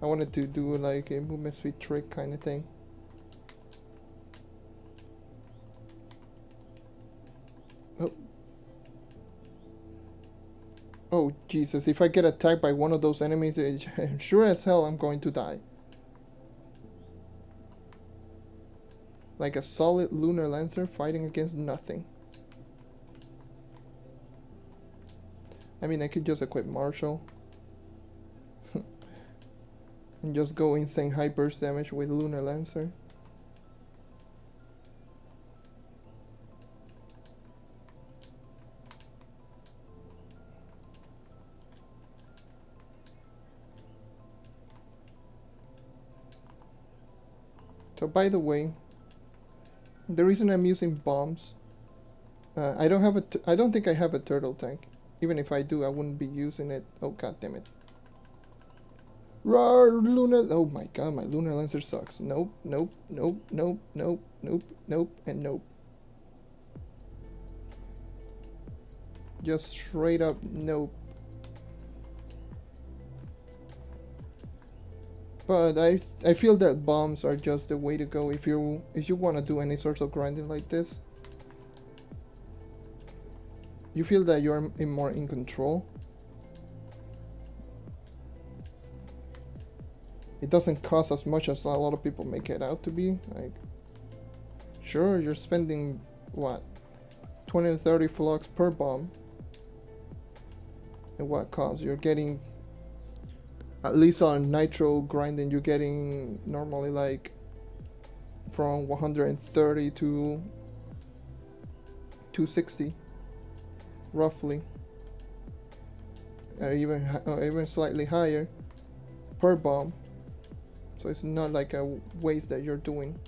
I wanted to do like a movement speed trick kind of thing. Oh. Oh, Jesus. If I get attacked by one of those enemies, sure as hell I'm going to die. Like a solid Lunar Lancer fighting against nothing. I mean, I could just equip Marshall. And just go insane high burst damage with Lunar Lancer. So by the way, the reason I'm using bombs, I don't think I have a turtle tank. Even if I do, I wouldn't be using it. Oh, god damn it. Roar, Lunar. Oh my god, my Lunar Lancer sucks. Nope, nope, nope, nope, nope, nope, nope, and nope. Just straight up nope. But I feel that bombs are just the way to go if you want to do any sort of grinding like this. You feel that you're more in control. It doesn't cost as much as a lot of people make it out to be. Like, sure, you're spending what, 20 to 30 flux per bomb. And what cost? You're getting, at least on nitro grinding, you're getting normally like from 130 to 260. Roughly, even slightly higher per bomb, so it's not like a waste that you're doing.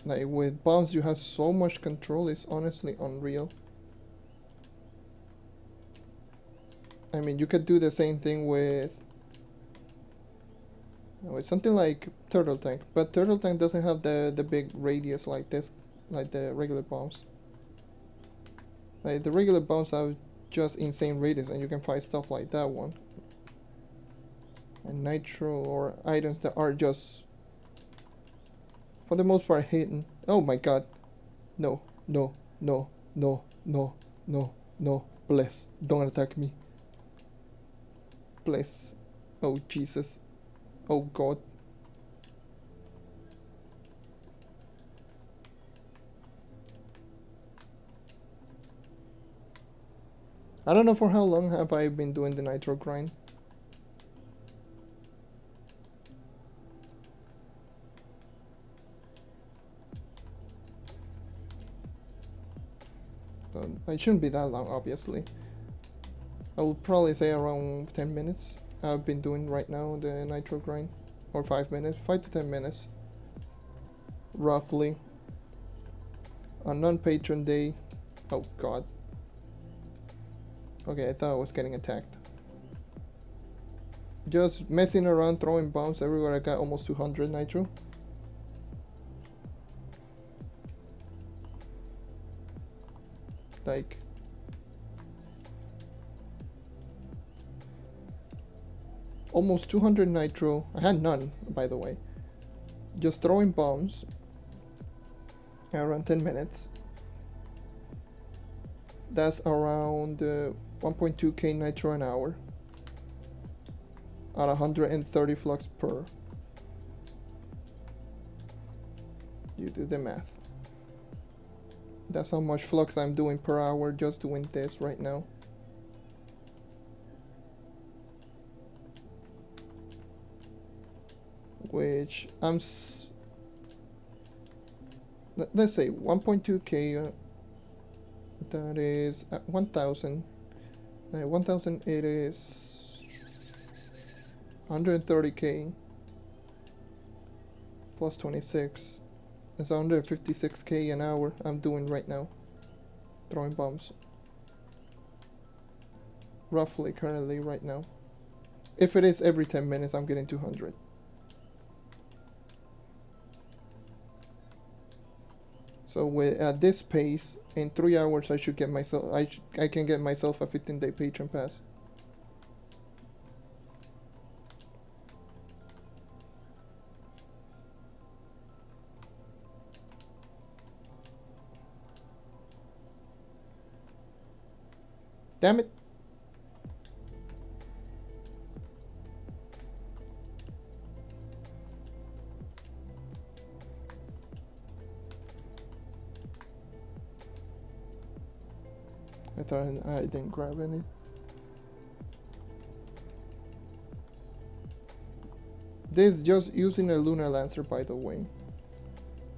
Like with bombs you have so much control, it's honestly unreal. I mean, you could do the same thing with something like Turtle Tank, but Turtle Tank doesn't have the big radius like this, like the regular bombs. Like the regular bombs have just insane radius, and you can find stuff like that one. And nitro or items that are just, for the most part, hidden. Oh my god. No, no, no, no, no, no, no. Please, don't attack me. Please. Oh Jesus. Oh god. I don't know for how long have I been doing the nitro grind. It shouldn't be that long, obviously. I will probably say around 10 minutes. I've been doing right now the nitro grind. Or 5 minutes. 5 to 10 minutes. Roughly. On non-patron day. Oh god. Okay, I thought I was getting attacked. Just messing around, throwing bombs everywhere. I got almost 200 nitro. Like, almost 200 nitro. I had none, by the way. Just throwing bombs around 10 minutes. That's around 1.2k nitro an hour at 130 flux per. You do the math. That's how much flux I'm doing per hour just doing this right now. Which let's say 1.2k, that is 1000. 1000 it is 130k plus 26. It's 156k an hour I'm doing right now, throwing bombs. Roughly, currently, right now. If it is every 10 minutes, I'm getting 200. So at this pace, in 3 hours, I should get myself. I can get myself a 15-day patron pass. Damn it. I thought I didn't grab any. This is just using a Lunar Lancer, by the way.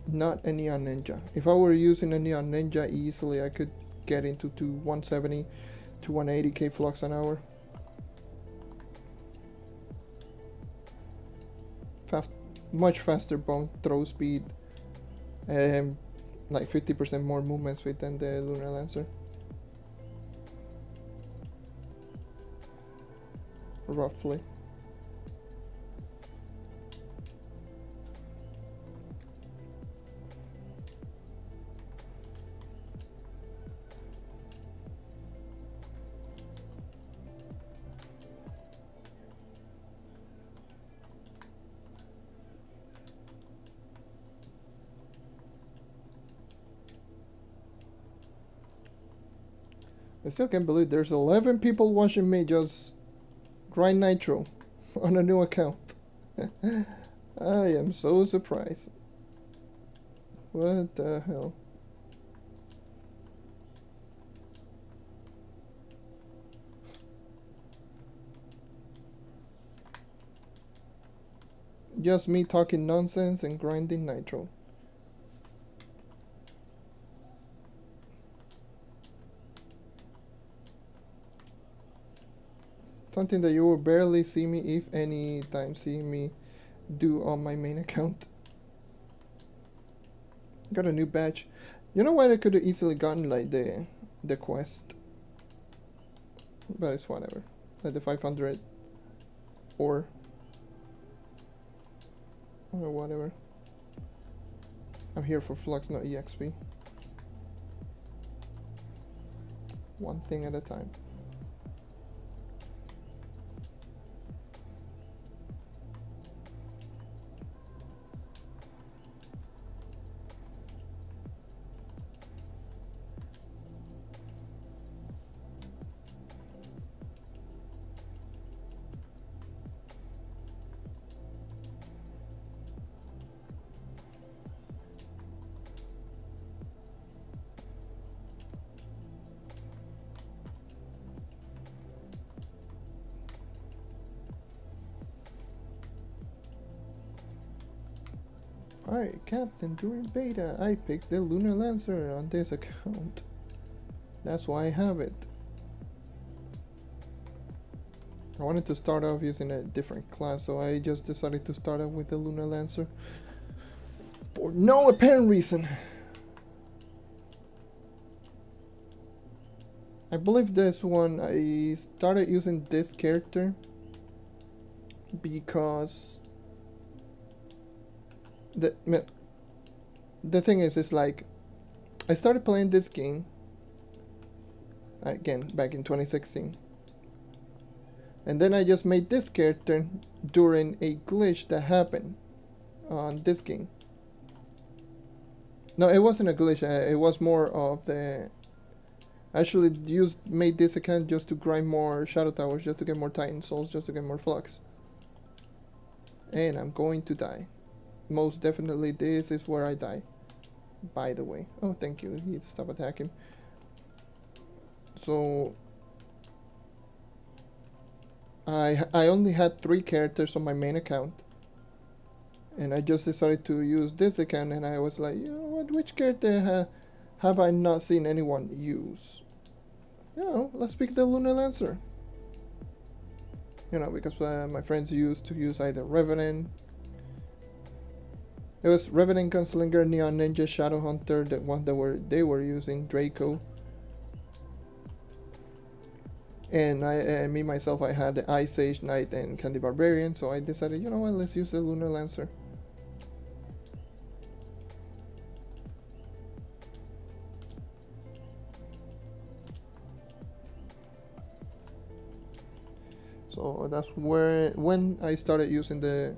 Not a Neon Ninja. If I were using a Neon Ninja easily, I could get into 170 to 180k flux an hour. Much faster bomb throw speed, like 50% more movement speed than the Lunar Lancer. Roughly. I still can't believe there's 11 people watching me just grind nitro on a new account. I am so surprised. What the hell? Just me talking nonsense and grinding nitro. Something that you will barely see me, if any time, see me do on my main account. Got a new badge. You know what? I could have easily gotten like the quest, but it's whatever. Like the 500 or whatever. I'm here for flux, not EXP. One thing at a time. Alright, Captain, during beta, I picked the Lunar Lancer on this account. That's why I have it. I wanted to start off using a different class, so I just decided to start off with the Lunar Lancer. For no apparent reason. I believe this one, I started using this character because the thing is, it's like I started playing this game again back in 2016, and then I just made this character during a glitch that happened on this game. No, it wasn't a glitch, it was more of the actually made this account just to grind more shadow towers, just to get more titan souls, just to get more flux. And I'm going to die. Most definitely this is where I die, by the way. Oh, thank you. He stopped attacking. So I only had 3 characters on my main account, and I just decided to use this account, and I was like, you know what, which character have I not seen anyone use? You know, let's pick the Lunar Lancer. You know, because my friends used to use either Revenant. It was Revenant, Gunslinger, Neon Ninja, Shadowhunter, the one that they were using, Draco. And me myself, I had the Ice Age Knight and Candy Barbarian, so I decided, you know what, let's use the Lunar Lancer. So that's when I started using the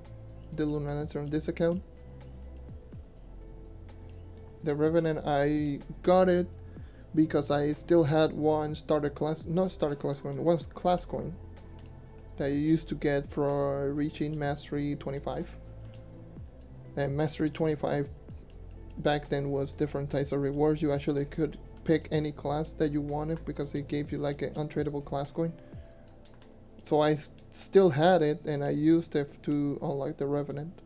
Lunar Lancer on this account. The Revenant, I got it because I still had one one class coin that you used to get for reaching Mastery 25. And Mastery 25 back then was different types of rewards. You actually could pick any class that you wanted because it gave you like an untradeable class coin. So I still had it, and I used it to unlock the Revenant.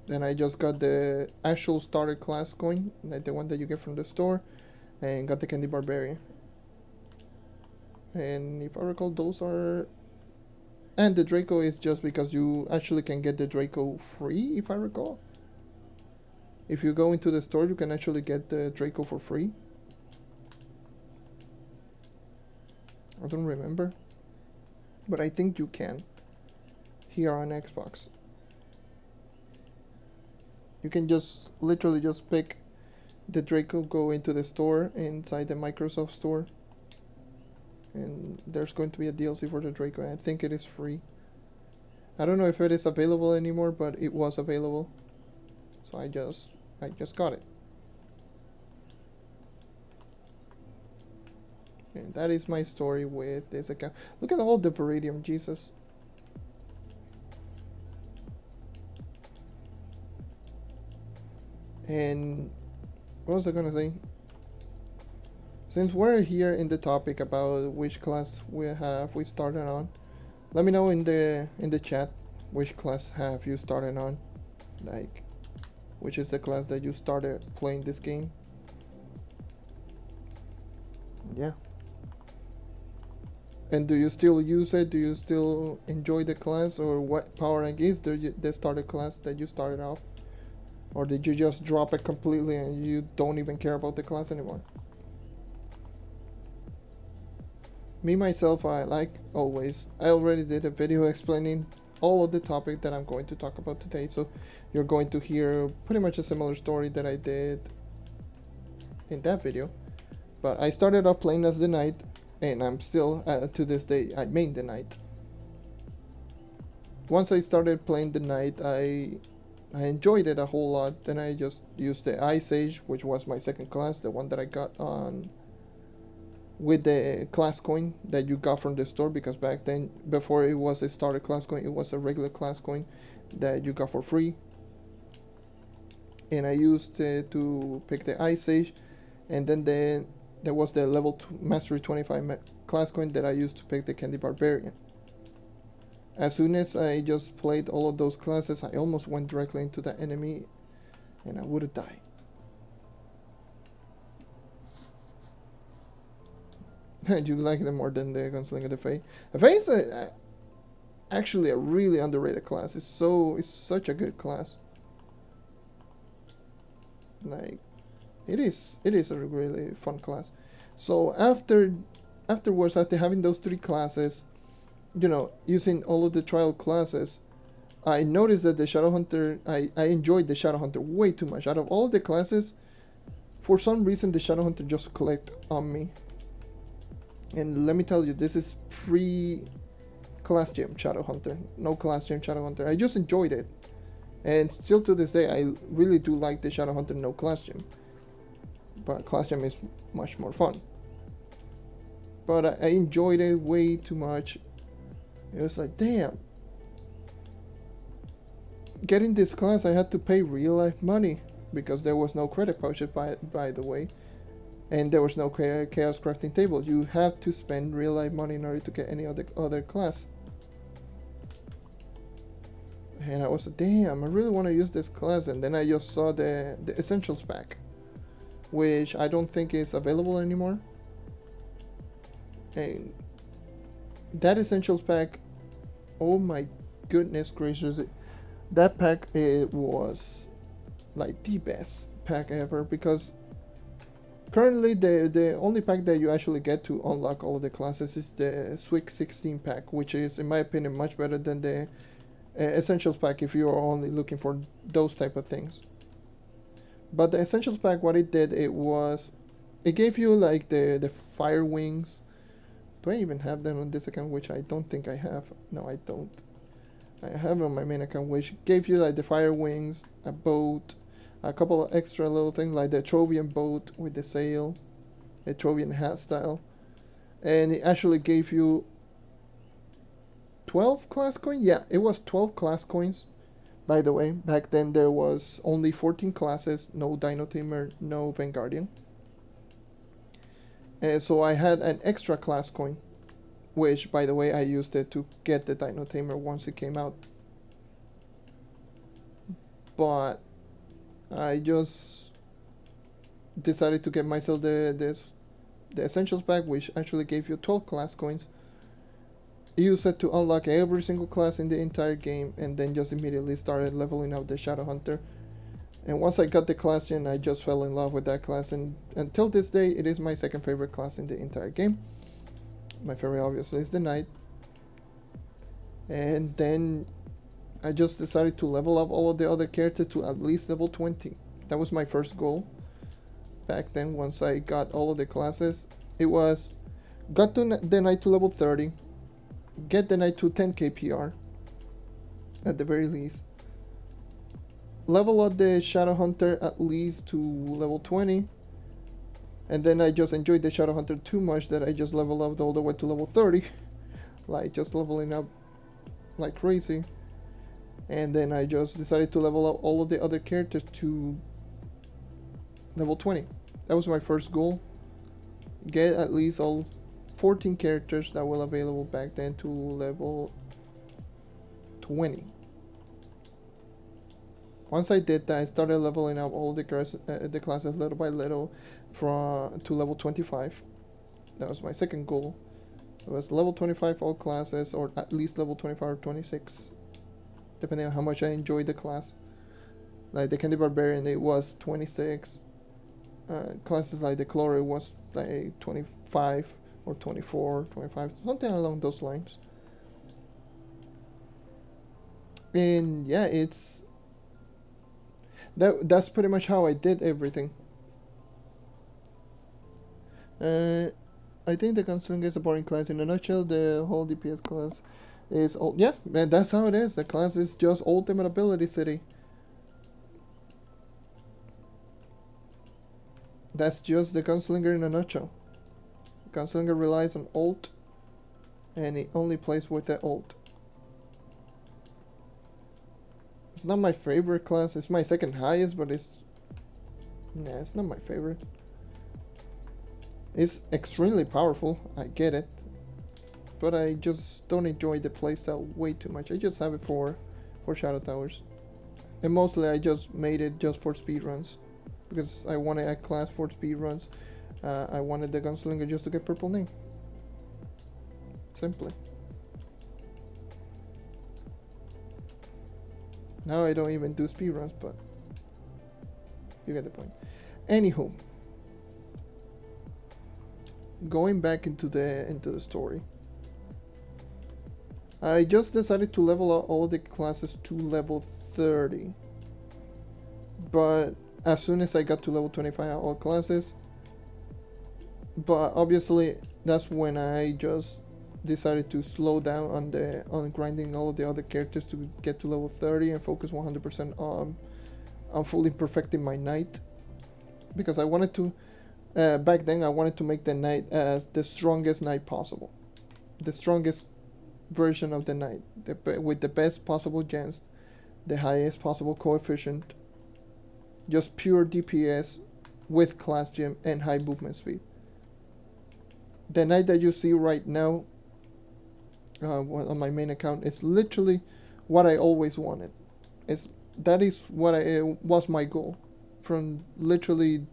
Then I just got the actual starter class coin, like the one that you get from the store, and got the Candy Barbarian. And if I recall, those are... And the Draco is just because you actually can get the Draco free, if I recall. If you go into the store, you can actually get the Draco for free. I don't remember, but I think you can here on Xbox. You can just literally just pick the Draco, go into the store inside the Microsoft store, and there's going to be a DLC for the Draco, and I think it is free. I don't know if it is available anymore, but it was available, so I just got it. And that is my story with this account. Look at all the Viridium, Jesus. And what was I gonna say? Since we're here in the topic about which class we started on, let me know in the chat which class have you started on, like which is the class that you started playing this game. Yeah. And do you still use it? Do you still enjoy the class? Or what power rank is the starter class that you started off? Or did you just drop it completely and you don't even care about the class anymore? Me, myself, I like always. I already did a video explaining all of the topic that I'm going to talk about today. So you're going to hear pretty much a similar story that I did in that video. But I started off playing as the knight, and I'm still, to this day, I main the knight. Once I started playing the knight, I enjoyed it a whole lot. Then I just used the Ice Age, which was my second class, the one that I got on with the class coin that you got from the store, because back then, before it was a starter class coin, it was a regular class coin that you got for free. And I used it to pick the Ice Age, and then there was the level Mastery 25 class coin that I used to pick the Candy Barbarian. As soon as I just played all of those classes, I almost went directly into the enemy and I would have died. You like them more than the Gunslinger the Fae? The Fae is actually a really underrated class. It's such a good class. Like, it is a really fun class. So afterwards, after having those three classes, you know, using all of the trial classes, I noticed that the Shadowhunter, I enjoyed the Shadowhunter way too much. Out of all the classes, for some reason the Shadowhunter just clicked on me. And let me tell you, this is pre-class gem Shadowhunter, no class gem Shadowhunter. I just enjoyed it, and still to this day, I really do like the Shadowhunter no class gem. But class gem is much more fun. But I enjoyed it way too much. It was like, damn. Getting this class, I had to pay real life money because there was no credit potion, by the way. And there was no chaos crafting table. You have to spend real life money in order to get any other class. And I was like, damn, I really want to use this class. And then I just saw the Essentials pack, which I don't think is available anymore. And that Essentials pack, oh my goodness gracious, that pack, it was like the best pack ever, because currently the only pack that you actually get to unlock all of the classes is the Swick 16 pack, which is, in my opinion, much better than the Essentials pack if you are only looking for those type of things. But the Essentials pack, what it did, it gave you like the fire wings. Do I even have them on this account? Which I don't think I have. No, I don't. I have on my main account, which gave you like the fire wings, a boat, a couple of extra little things like the Trovian boat with the sail, a Trovian hat style, and it actually gave you 12 class coins. Yeah, it was 12 class coins. By the way, back then there was only 14 classes, no Dino Tamer, no Vanguardian. So I had an extra class coin, which, by the way, I used it to get the Dino Tamer once it came out. But I just decided to get myself the Essentials pack, which actually gave you 12 class coins. Use it to unlock every single class in the entire game, and then just immediately started leveling up the Shadowhunter. And once I got the class gen, I just fell in love with that class, and until this day, it is my second favorite class in the entire game. My favorite, obviously, is the Knight. And then I just decided to level up all of the other characters to at least level 20. That was my first goal. Back then, once I got all of the classes, it was got to the Knight to level 30, get the Knight to 10 KPR, at the very least. Level up the Shadowhunter at least to level 20, and then I just enjoyed the Shadowhunter too much that I just leveled up all the way to level 30, like just leveling up like crazy. And then I just decided to level up all of the other characters to level 20. That was my first goal. Get at least all 14 characters that were available back then to level 20. Once I did that, I started leveling up all the classes little by little to level 25. That was my second goal. It was level 25 all classes, or at least level 25 or 26, depending on how much I enjoyed the class. Like the Candy Barbarian, it was 26. Classes like the Chloride was like 25 or 24, 25, something along those lines. And yeah, that's pretty much how I did everything. I think the Gunslinger is a boring class. In a nutshell, the whole DPS class is old. Yeah, man, that's how it is. The class is just ultimate ability city. That's just the Gunslinger in a nutshell. Gunslinger relies on ult, and it only plays with the ult. It's not my favorite class. It's my second highest, but it's not my favorite. It's extremely powerful, I get it, but I just don't enjoy the playstyle way too much. I just have it for Shadow Towers, and mostly I just made it just for speedruns, because I wanted a class for speedruns. I wanted the Gunslinger just to get purple name, simply. Now I don't even do speedruns, but you get the point. Anywho, going back into the story, I just decided to level up all the classes to level 30. But as soon as I got to level 25 all classes, but obviously that's when I just decided to slow down on grinding all of the other characters to get to level 30 and focus 100% on fully perfecting my knight, because I wanted to back then I wanted to make the knight as the strongest knight possible, the strongest version of the knight, with the best possible gens, the highest possible coefficient, just pure DPS with class gem and high movement speed. The knight that you see right now on my main account is literally what I always wanted. That is what was my goal from literally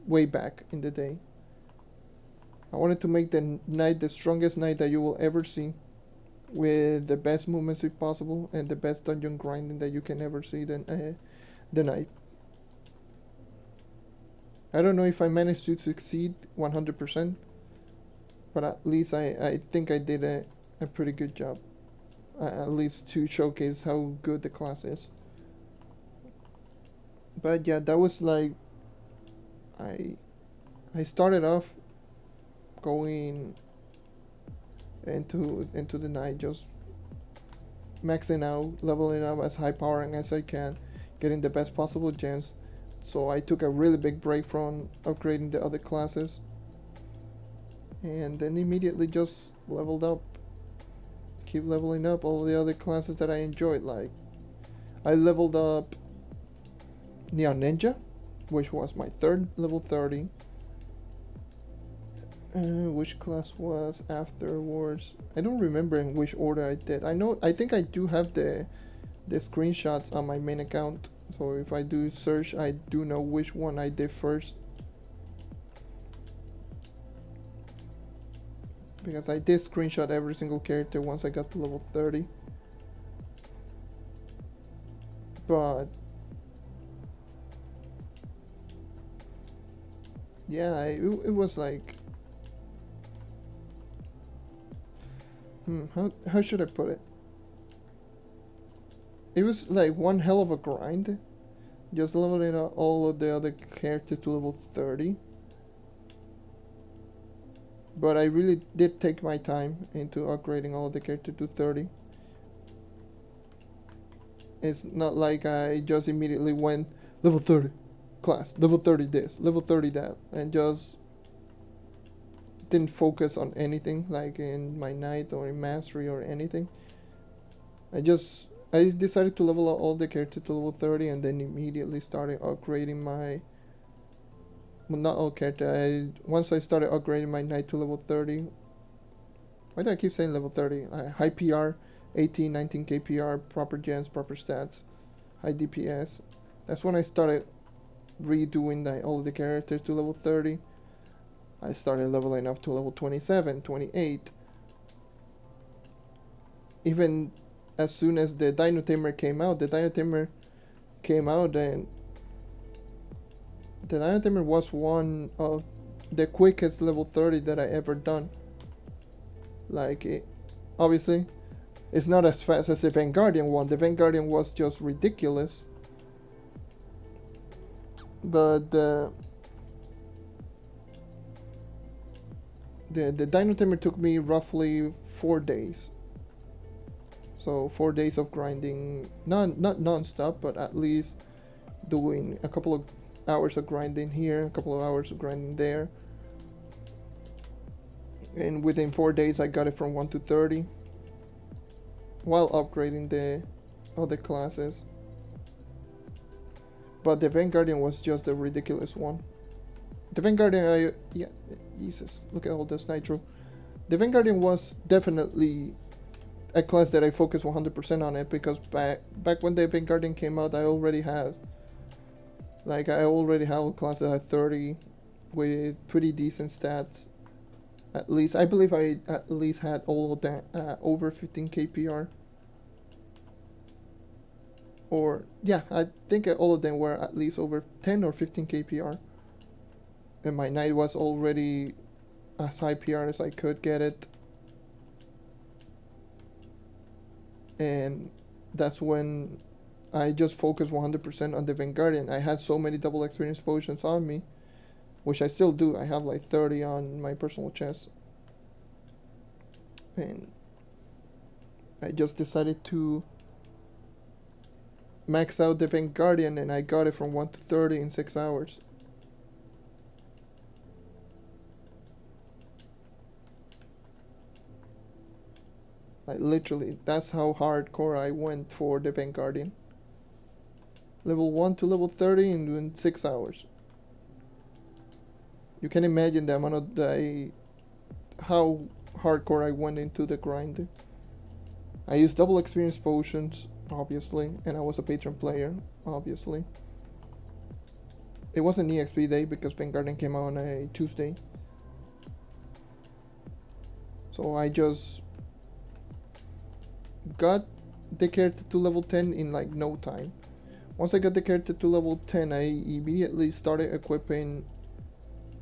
way back in the day. I wanted to make the knight the strongest knight that you will ever see, with the best movement speed possible and the best dungeon grinding that you can ever see the knight. I don't know if I managed to succeed 100%, but at least I think I did a pretty good job, at least to showcase how good the class is. But yeah, that was like, I started off going into the night, just maxing out, leveling up as high powering as I can, getting the best possible gens. So I took a really big break from upgrading the other classes, and then immediately just leveled up, keep leveling up all the other classes that I enjoyed. Like, I leveled up Neon Ninja, which was my third level 30. Which class was afterwards? I don't remember in which order I did. I think I do have the screenshots on my main account, so if I do search, I do know which one I did first, because I did screenshot every single character once I got to level 30. But yeah, it was like, how should I put it? It was like one hell of a grind, just leveling up all of the other characters to level 30. But I really did take my time into upgrading all of the characters to 30. It's not like I just immediately went level 30 class, level 30 this, level 30 that, and just didn't focus on anything, like in my knight or in mastery or anything. I decided to level up all the characters to level 30, and then immediately started upgrading my, well, not all characters. Once I started upgrading my knight to level 30. Why do I keep saying level 30? High PR, 18, 19 KPR, proper gens, proper stats, high DPS. That's when I started redoing all of the characters to level 30. I started leveling up to level 27, 28. Even as soon as the Dino Tamer came out, and the Dino Tamer was one of the quickest level 30 that I ever done. Like, obviously, it's not as fast as the Vanguardian one. The Vanguardian was just ridiculous. But the Dino Tamer took me roughly 4 days. So 4 days of grinding, not non-stop, but at least doing a couple of hours of grinding here, a couple of hours of grinding there. And within 4 days I got it from 1 to 30 while upgrading the other classes. But the Vanguardian was just a ridiculous one. The Vanguardian, yeah, Jesus, look at all this nitro. The Vanguardian was definitely a class that I focused 100% on it, because back when the Vanguardian came out, I already had a class that had 30 with pretty decent stats. At least, I believe I at least had all of that over 15 KPR. Or, yeah, I think all of them were at least over 10 or 15 KPR. And my knight was already as high PR as I could get it. And that's when I just focused 100% on the Vanguardian. I had so many double experience potions on me, which I still do. I have like 30 on my personal chest. And I just decided to max out the Vanguardian, and I got it from 1 to 30 in 6 hours. Like, literally, that's how hardcore I went for the Vanguardian. Level 1 to level 30 in 6 hours. You can imagine the amount of how hardcore I went into the grind. I used double experience potions, obviously, and I was a patron player, obviously. It wasn't EXP day because Vanguardian came out on a Tuesday. So I just got the character to level 10 in like no time. Once I got the character to level 10, I immediately started equipping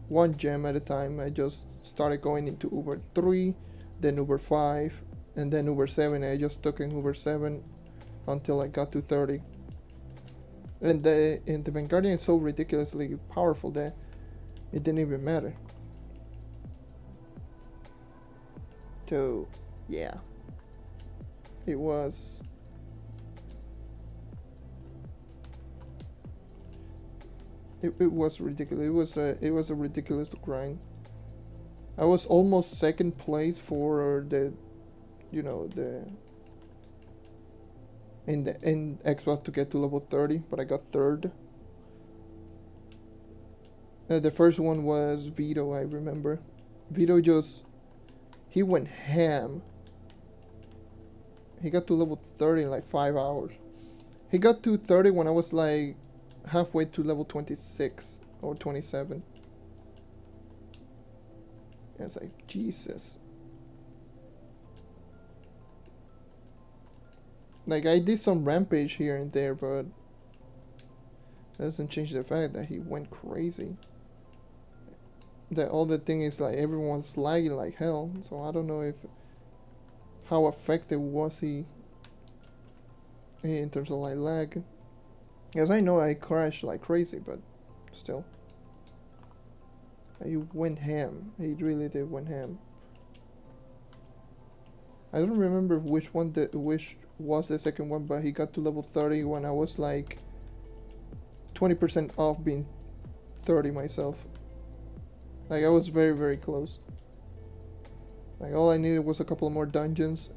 one gem at a time. I just started going into Uber 3, then Uber 5, and then Uber 7. I just took in Uber 7 until I got to 30. And the Vanguardian is so ridiculously powerful that it didn't even matter. So, yeah. It was ridiculous. It was a ridiculous grind. I was almost second place for the in Xbox to get to level 30, but I got third. The first one was Vito, I remember. Vito he went ham. He got to level 30 in like 5 hours. He got to 30 when I was like halfway to level 26 or 27. And it's like, Jesus. Like, I did some rampage here and there, but that doesn't change the fact that he went crazy. The other thing is, like, everyone's lagging like hell, so I don't know how effective was he in terms of like lag. Because I know I crashed like crazy, but still. He went ham. He really did went ham. I don't remember which was the second one, but he got to level 30 when I was like 20% off being 30 myself. Like, I was very, very close. Like, all I needed was a couple more dungeons,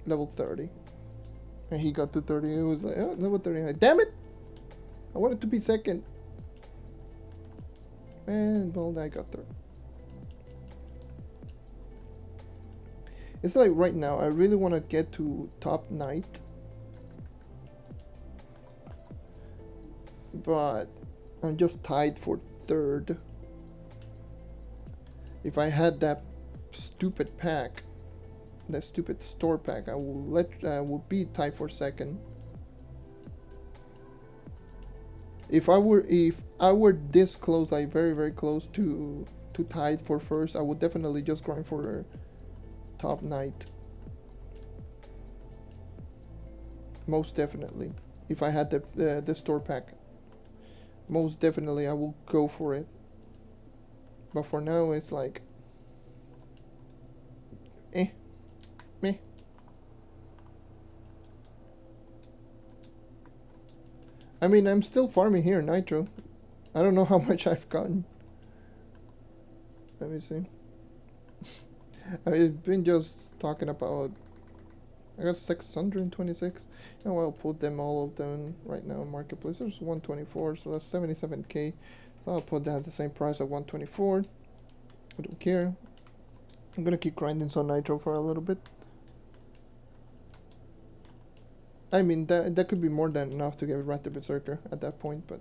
level 30. And he got to 30, it was like, oh, level 30. Like, damn it! I wanted to be second. And, well, I got third. It's like right now, I really want to get to top knight. But I'm just tied for third. If I had that stupid pack, that stupid store pack, I will be tied for second. If I were this close, like very close to tied for first, I would definitely just grind for top knight. Most definitely. If I had the store pack, most definitely I will go for it. But for now, it's like, meh. I mean, I'm still farming here, Nitro. I don't know how much I've gotten. Let me see. I've been just talking about, I got 626. And I'll put them all of them right now in marketplace. There's 124, so that's 77k. So I'll put that at the same price at 124. I don't care. I'm gonna keep grinding some Nitro for a little bit. I mean, that could be more than enough to get Rat the Berserker at that point, but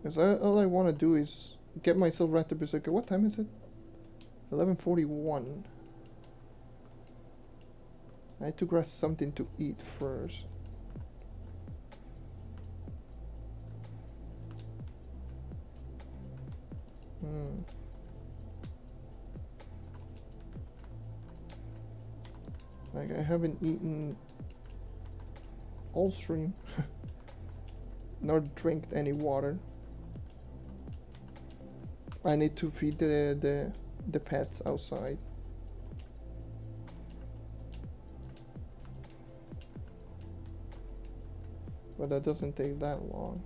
because all I want to do is get myself Rat the Berserker. What time is it? 11:41. I had to grab something to eat first. Like, I haven't eaten all stream, nor drank any water. I need to feed the pets outside. But that doesn't take that long.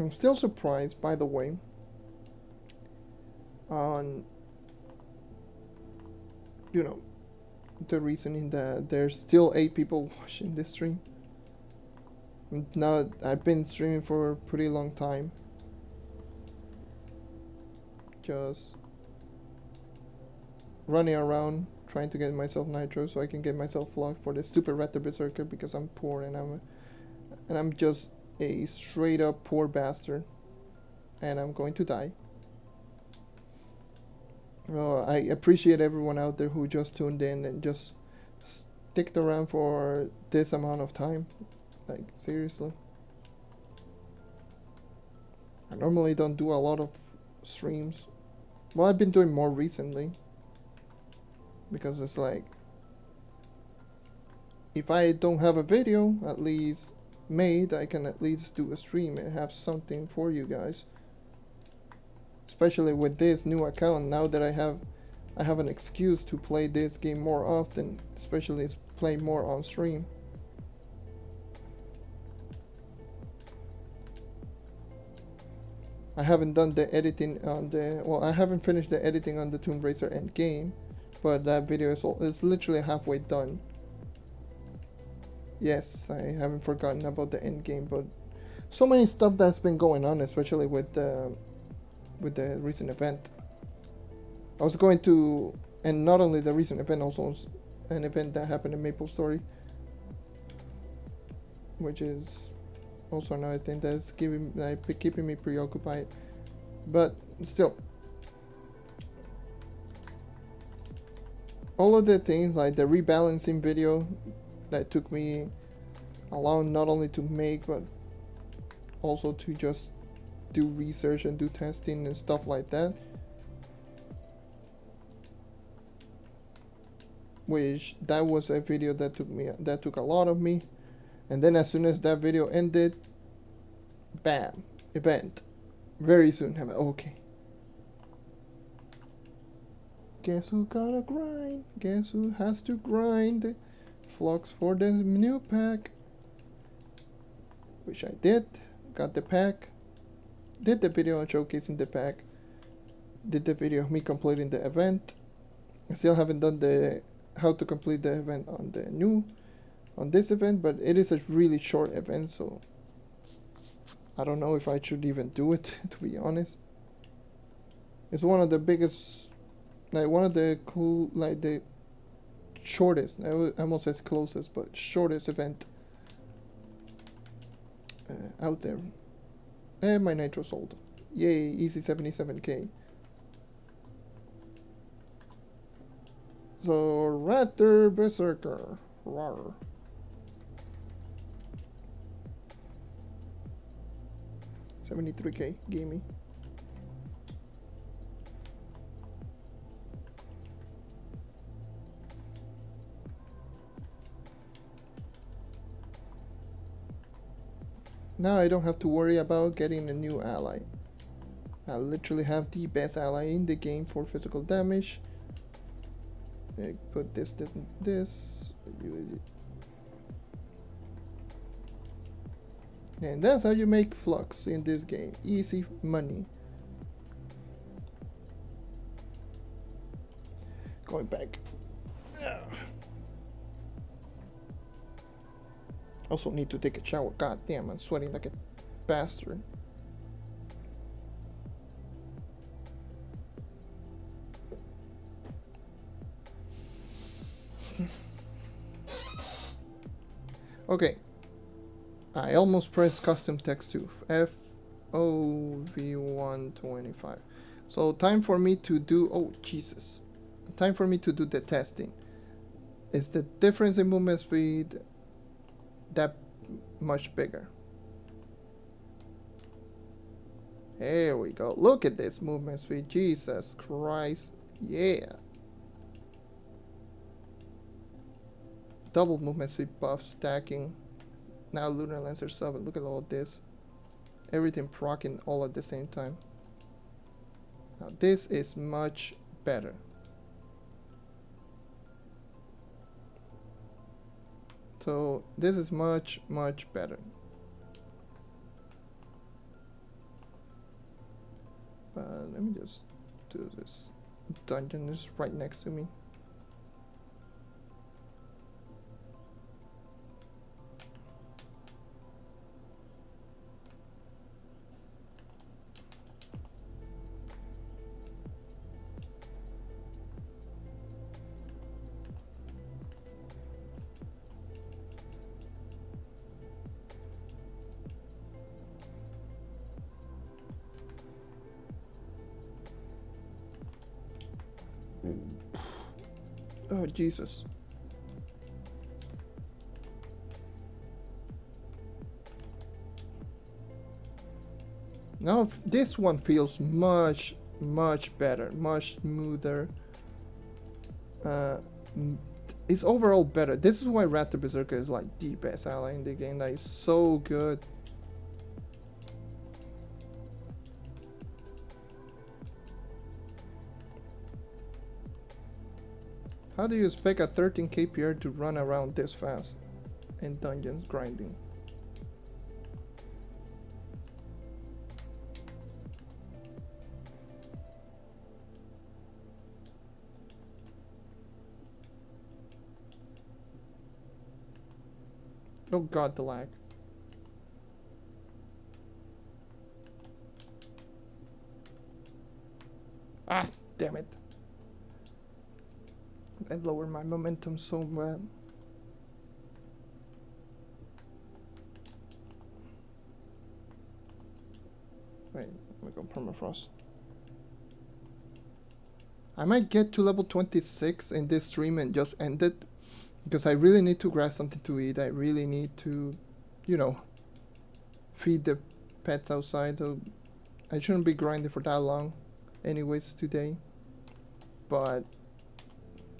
I'm still surprised, by the way, on, you know, the reasoning that there's still 8 people watching this stream. Now, I've been streaming for a pretty long time. Just running around trying to get myself Nitro so I can get myself locked for the stupid Rat the Berserker because I'm poor and I'm just a straight up poor bastard and I'm going to die. Well, I appreciate everyone out there who just tuned in and just sticked around for this amount of time. Like, seriously. I normally don't do a lot of streams. Well, I've been doing more recently. Because it's like, if I don't have a video at least made, I can at least do a stream and have something for you guys. Especially with this new account, now that I have an excuse to play this game more often, especially play more on stream. I haven't done the editing on the, well, I haven't finished the editing on the Tomb Raider endgame, but that video is literally halfway done. Yes, I haven't forgotten about the endgame, but so many stuff that's been going on, especially with the recent event. I was going to, and not only the recent event, also an event that happened in MapleStory, which is also another thing that's keeping me preoccupied. But still, all of the things like the rebalancing video that took me a long, not only to make but also to just do research and do testing and stuff like that, which that was a video that took a lot of me. And then as soon as that video ended, bam, event very soon. I'm like, okay, guess who gotta grind, guess who has to grind flux for the new pack. which I did. Got the pack. Did the video on showcasing the pack. Did the video of me completing the event. I still haven't done the how to complete the event on this event, but it is a really short event, so I don't know if I should even do it, to be honest. It's one of the biggest, like one of the the shortest, I almost said closest, but shortest event out there. And my nitro sold. Yay, easy 77k. So, Raptor Berserker. Rawr. $73k, gimme. Now I don't have to worry about getting a new ally. I literally have the best ally in the game for physical damage. I put this. And that's how you make flux in this game. Easy money. Going back. Also need to take a shower. God damn, I'm sweating like a bastard. Okay. I almost pressed custom text to FOV125. So time for me to do, oh Jesus. Time for me to do the testing. Is the difference in movement speed that much bigger? There we go. Look at this movement speed. Jesus Christ. Yeah. Double movement speed buff stacking. Now Lunar Lancer 7. Look at all this. Everything proccing all at the same time. Now this is much better. So this is much better. Let me just do this. Dungeon is right next to me. Oh, Jesus. Now this one feels much better, much smoother. It's overall better. This is why Raptor Berserker is like the best ally in the game. That is so good. How do you expect a 13 KPR to run around this fast in dungeons grinding? Oh god, the lag. Ah, damn it. I lowered my momentum so bad. Wait, let me go permafrost. I might get to level 26 in this stream and just end it. Because I really need to grab something to eat. I really need to, you know, feed the pets outside. So I shouldn't be grinding for that long anyways today. But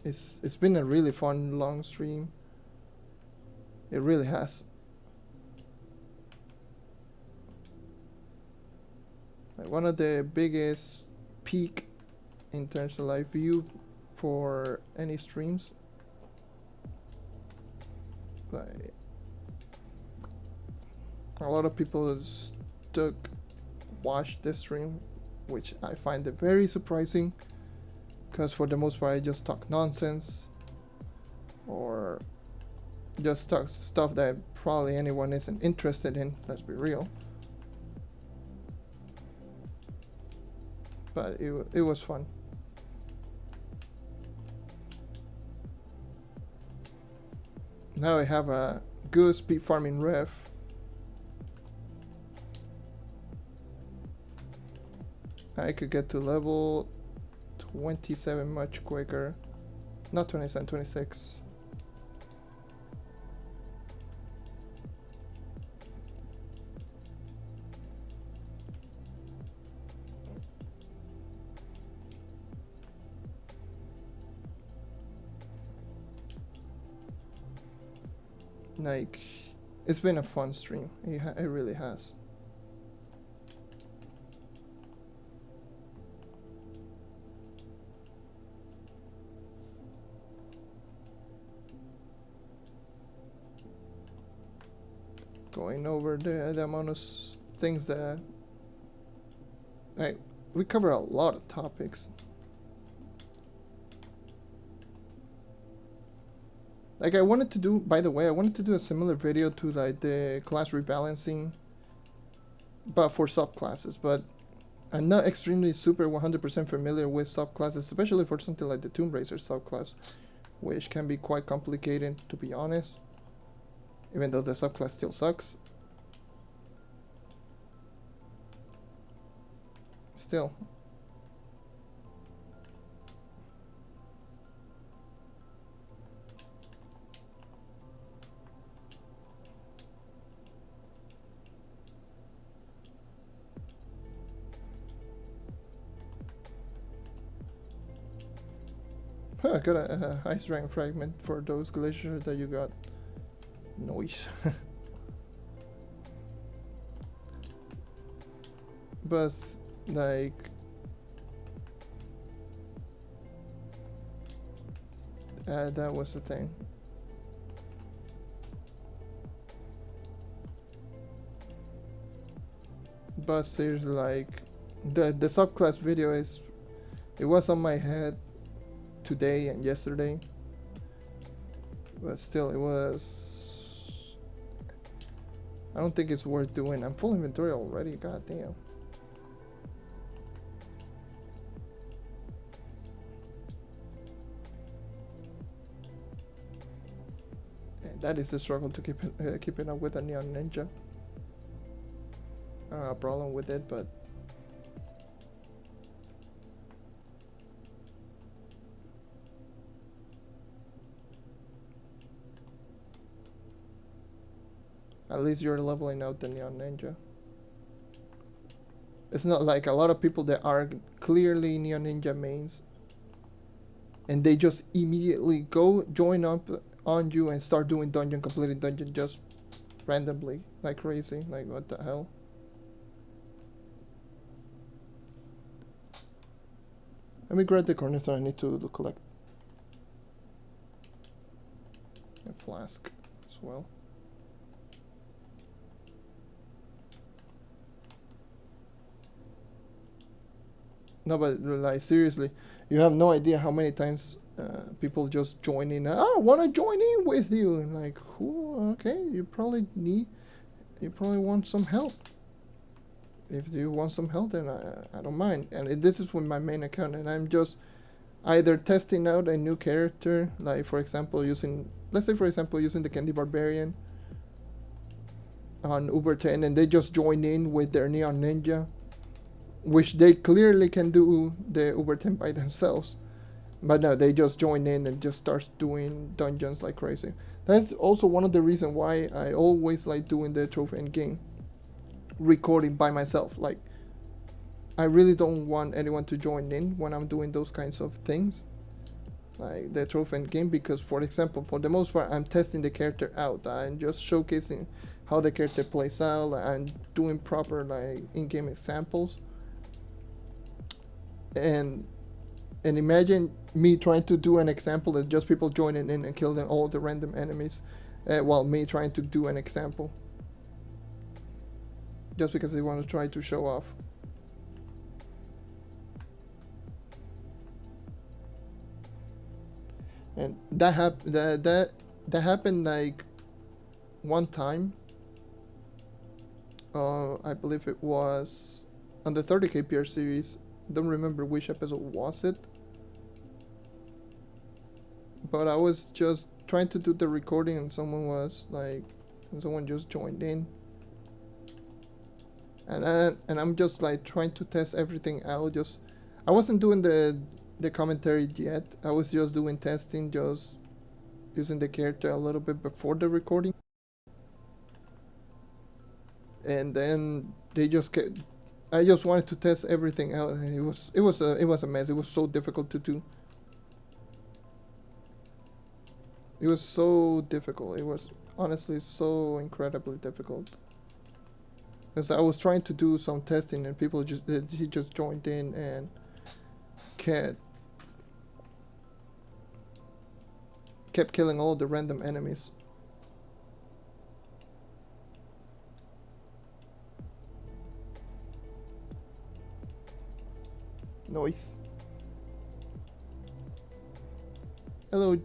it's been a really fun long stream. It really has. Like one of the biggest peak in terms of live view for any streams. Like A lot of people watch this stream, which I find it very surprising, because for the most part I just talk nonsense or just talk stuff that probably anyone isn't interested in, let's be real. But it was fun. Now I have a good speed farming ref. I could get to level 27 much quicker. Not 27, 26. Like, it's been a fun stream. It really has. Going over the amount of things that, like, we cover a lot of topics. Like, I wanted to do, by the way, I wanted to do a similar video to like the class rebalancing, but for subclasses. But I'm not extremely super 100% familiar with subclasses, especially for something like the Tomb Raider subclass, which can be quite complicated, to be honest. Even though the subclass still sucks. Still. I got a ice rank fragment for those glaciers that you got. Noise. But like, that was the thing. But seriously, like, the subclass video it was on my head today and yesterday, but still, it was. I don't think it's worth doing. I'm full inventory already. God damn. And that is the struggle to keeping up with a Neon Ninja. A problem with it, but. At least you're leveling out the Neon Ninja. It's not like a lot of people that are clearly Neon Ninja mains and they just immediately go join up on you and start doing completing dungeon just randomly like crazy. Like, what the hell? Let me grab the cornetto. I need to collect a flask as well. No, but like, seriously, you have no idea how many times people just join in. I want to join in with you, and like, who? Okay, you probably want some help. If you want some help, then I don't mind. And this is with my main account, and I'm just either testing out a new character, like for example let's say using the Candy Barbarian on Uber 10, and they just join in with their Neon Ninja, which they clearly can do the Uber 10 by themselves, but no, they just join in and just start doing dungeons like crazy. That's also one of the reasons why I always like doing the Trove endgame recording by myself. Like, I really don't want anyone to join in when I'm doing those kinds of things, like the Trove endgame, because for example, for the most part, I'm testing the character out. I'm just showcasing how the character plays out and doing proper like in-game examples. And imagine me trying to do an example that just people joining in and killing all the random enemies, while me trying to do an example. just because they want to try to show off. And that happened like one time. I believe it was on the 30 kpr series. Don't remember which episode was it, but I was just trying to do the recording and someone just joined in, and I'm just like trying to test everything out. I wasn't doing the commentary yet. I was just doing testing, just using the character a little bit before the recording, and then I just wanted to test everything out, and it was a mess. It was so difficult to do. It was so difficult. It was honestly so incredibly difficult. Because I was trying to do some testing, and he just joined in and kept killing all the random enemies. Noise. Hello,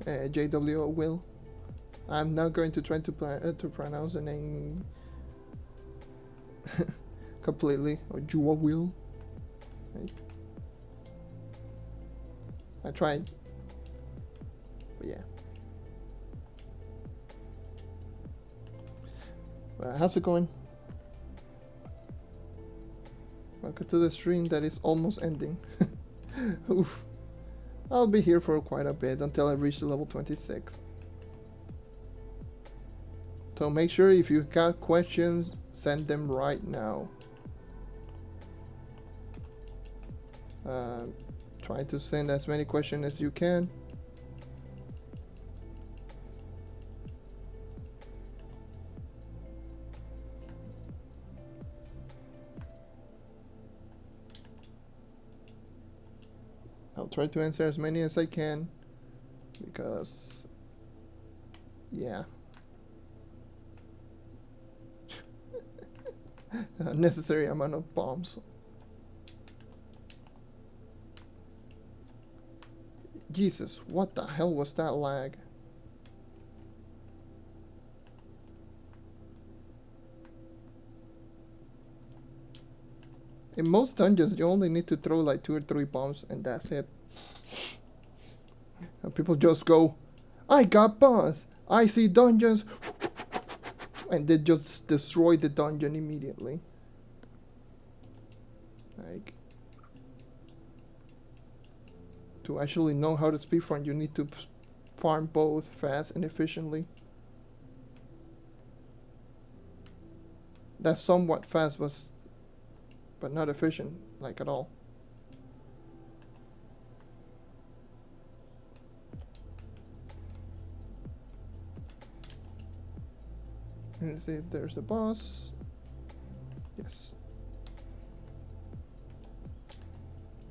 JW Will. I'm not going to try to pronounce the name completely, or Jua Will. I tried, but yeah. How's it going? Welcome to the stream that is almost ending. Oof. I'll be here for quite a bit until I reach the level 26. So make sure if you got questions, send them right now. Try to send as many questions as you can. I'll try to answer as many as I can, because yeah. Unnecessary amount of bombs. Jesus, what the hell was that lag? In most dungeons, you only need to throw like 2 or 3 bombs and that's it. And people just go, I got boss, I see dungeons, and they just destroy the dungeon immediately. Like, to actually know how to speedrun, you need to farm both fast and efficiently. That's somewhat fast, but not efficient, like at all. Let's see if there's a boss. Yes.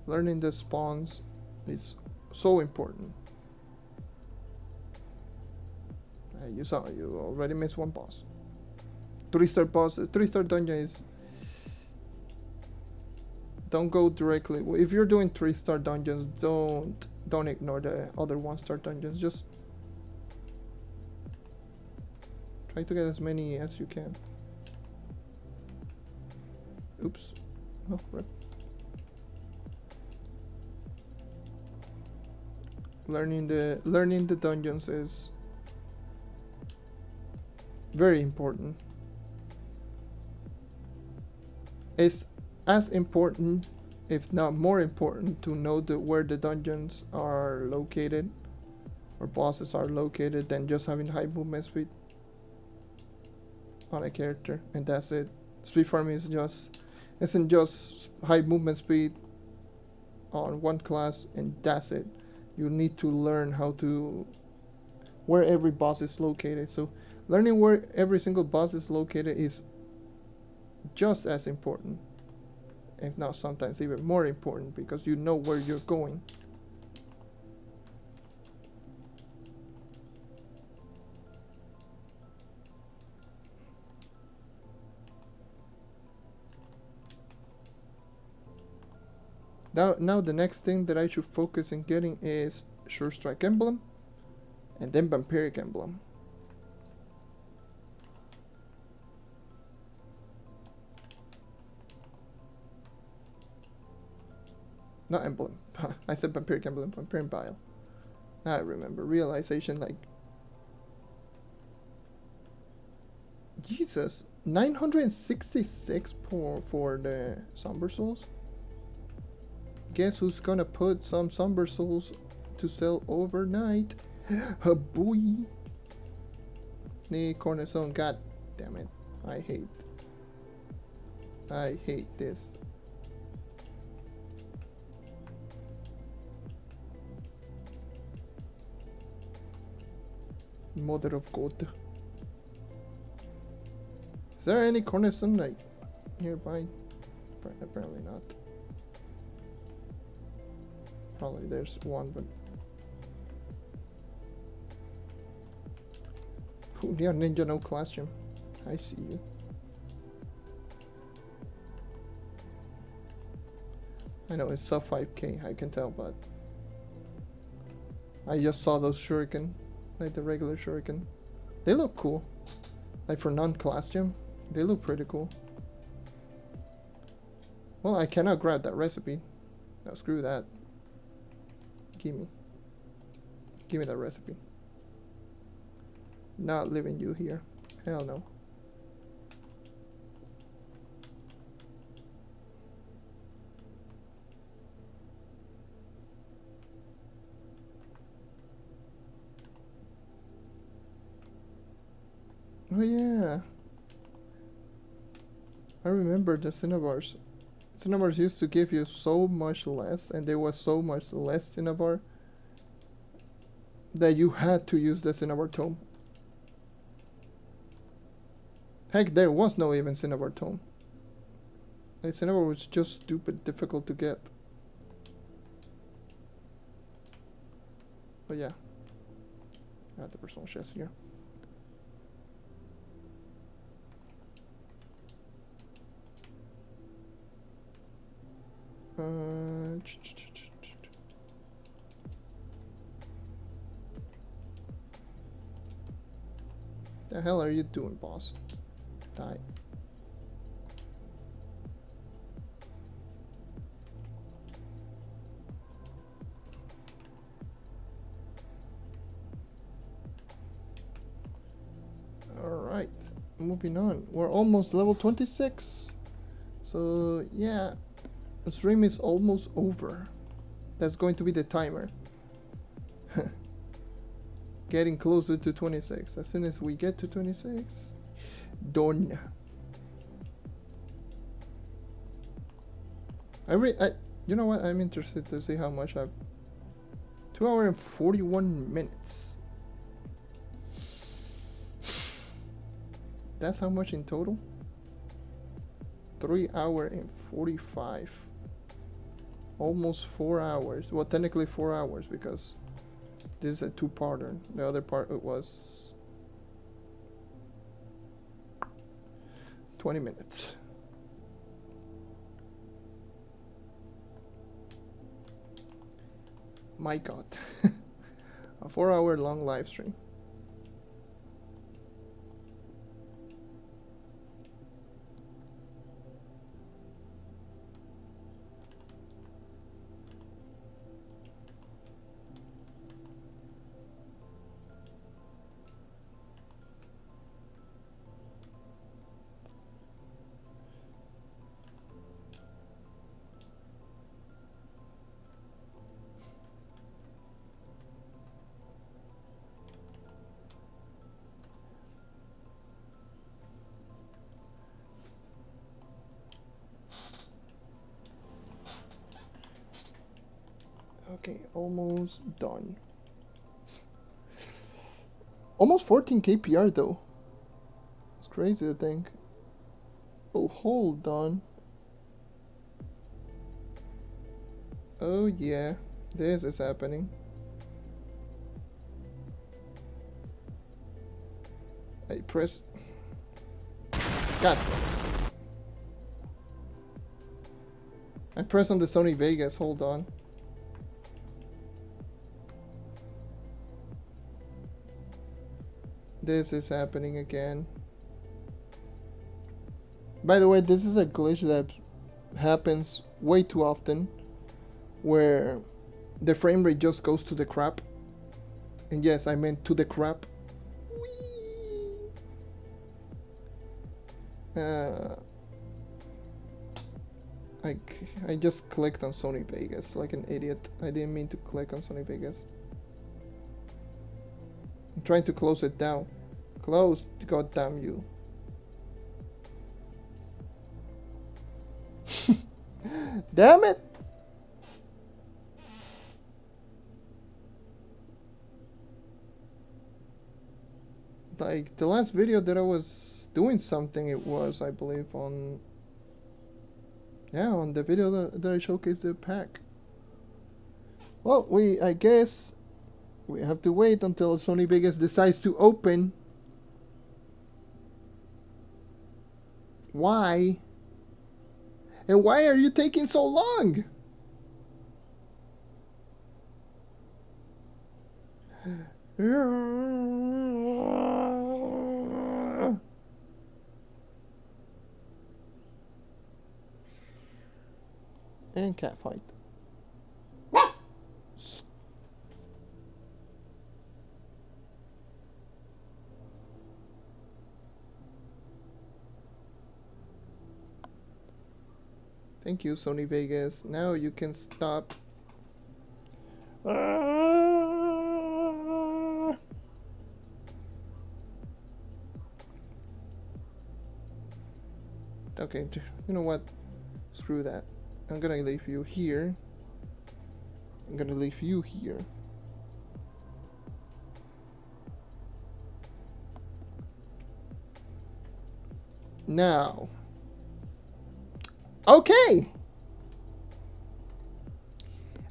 Learning the spawns is so important. You saw, you already missed one boss. 3-star boss, 3-star dungeon is... Don't go directly. If you're doing 3-star dungeons, don't ignore the other 1-star dungeons. Just try to get as many as you can. Oops. Oh, rip. Learning the dungeons is very important. It's as important, if not more important, to know where the dungeons are located or bosses are located than just having high movement speed on a character, and that's it. Speed farming isn't just high movement speed on one class and that's it. You need to learn where every boss is located. So learning where every single boss is located is just as important, if not sometimes even more important, because you know where you're going. Now the next thing that I should focus on getting is Sure Strike Emblem, and then Vampiric Emblem. Not Emblem. I said Vampiric Emblem, Vampiric Bile. I remember. Realization, like... Jesus. 966 for the Somber Souls? Guess who's gonna put some Somber Souls to sell overnight? A boy. The Cornerstone. God damn it. I hate this. Mother of God. Is there any Cornerstone like nearby? Apparently not. Probably there's one, but yeah, Ninja no Classroom. I see you. I know it's sub 5k, I can tell, but I just saw those shuriken, like the regular shuriken. They look cool. Like for non-class gem, they look pretty cool. Well, I cannot grab that recipe. No, screw that. Give me that recipe. Not leaving you here. Hell no. Oh yeah. I remember the Cinnabars. Cinnabars used to give you so much less, and there was so much less Cinnabar that you had to use the Cinnabar Tome. Heck, there was no even Cinnabar Tome. Like, Cinnabar was just stupid difficult to get. But yeah. Add the personal chest here. The hell are you doing, boss? Die. Alright, moving on. We're almost level 26. So, yeah. The stream is almost over. That's going to be the timer. Getting closer to 26. As soon as we get to 26, done. You know what? I'm interested to see how much I've. 2 hours and 41 minutes. That's how much in total? 3 hours and 45. Almost 4 hours. Well, technically 4 hours because this is a two-parter. The other part it was 20 minutes. My God. A 4-hour long live stream. Okay, almost done. Almost 14k PR though. It's crazy to think. Oh, hold on. Oh yeah, this is happening. I press. God. I press on the Sony Vegas, hold on. This is happening again. By the way, this is a glitch that happens way too often, where the frame rate just goes to the crap. And yes, I meant to the crap. I just clicked on Sony Vegas like an idiot. I didn't mean to click on Sony Vegas. I'm trying to close it down. Close, god damn you. Damn it! Like, the last video that I was doing something, it was, I believe, on... Yeah, on the video that I showcased the pack. Well, I guess we have to wait until Sony Vegas decides to open. Why? And why are you taking so long? And cat fight. Thank you, Sony Vegas. Now you can stop. Okay, you know what? Screw that. I'm gonna leave you here. I'm gonna leave you here. Now. Okay!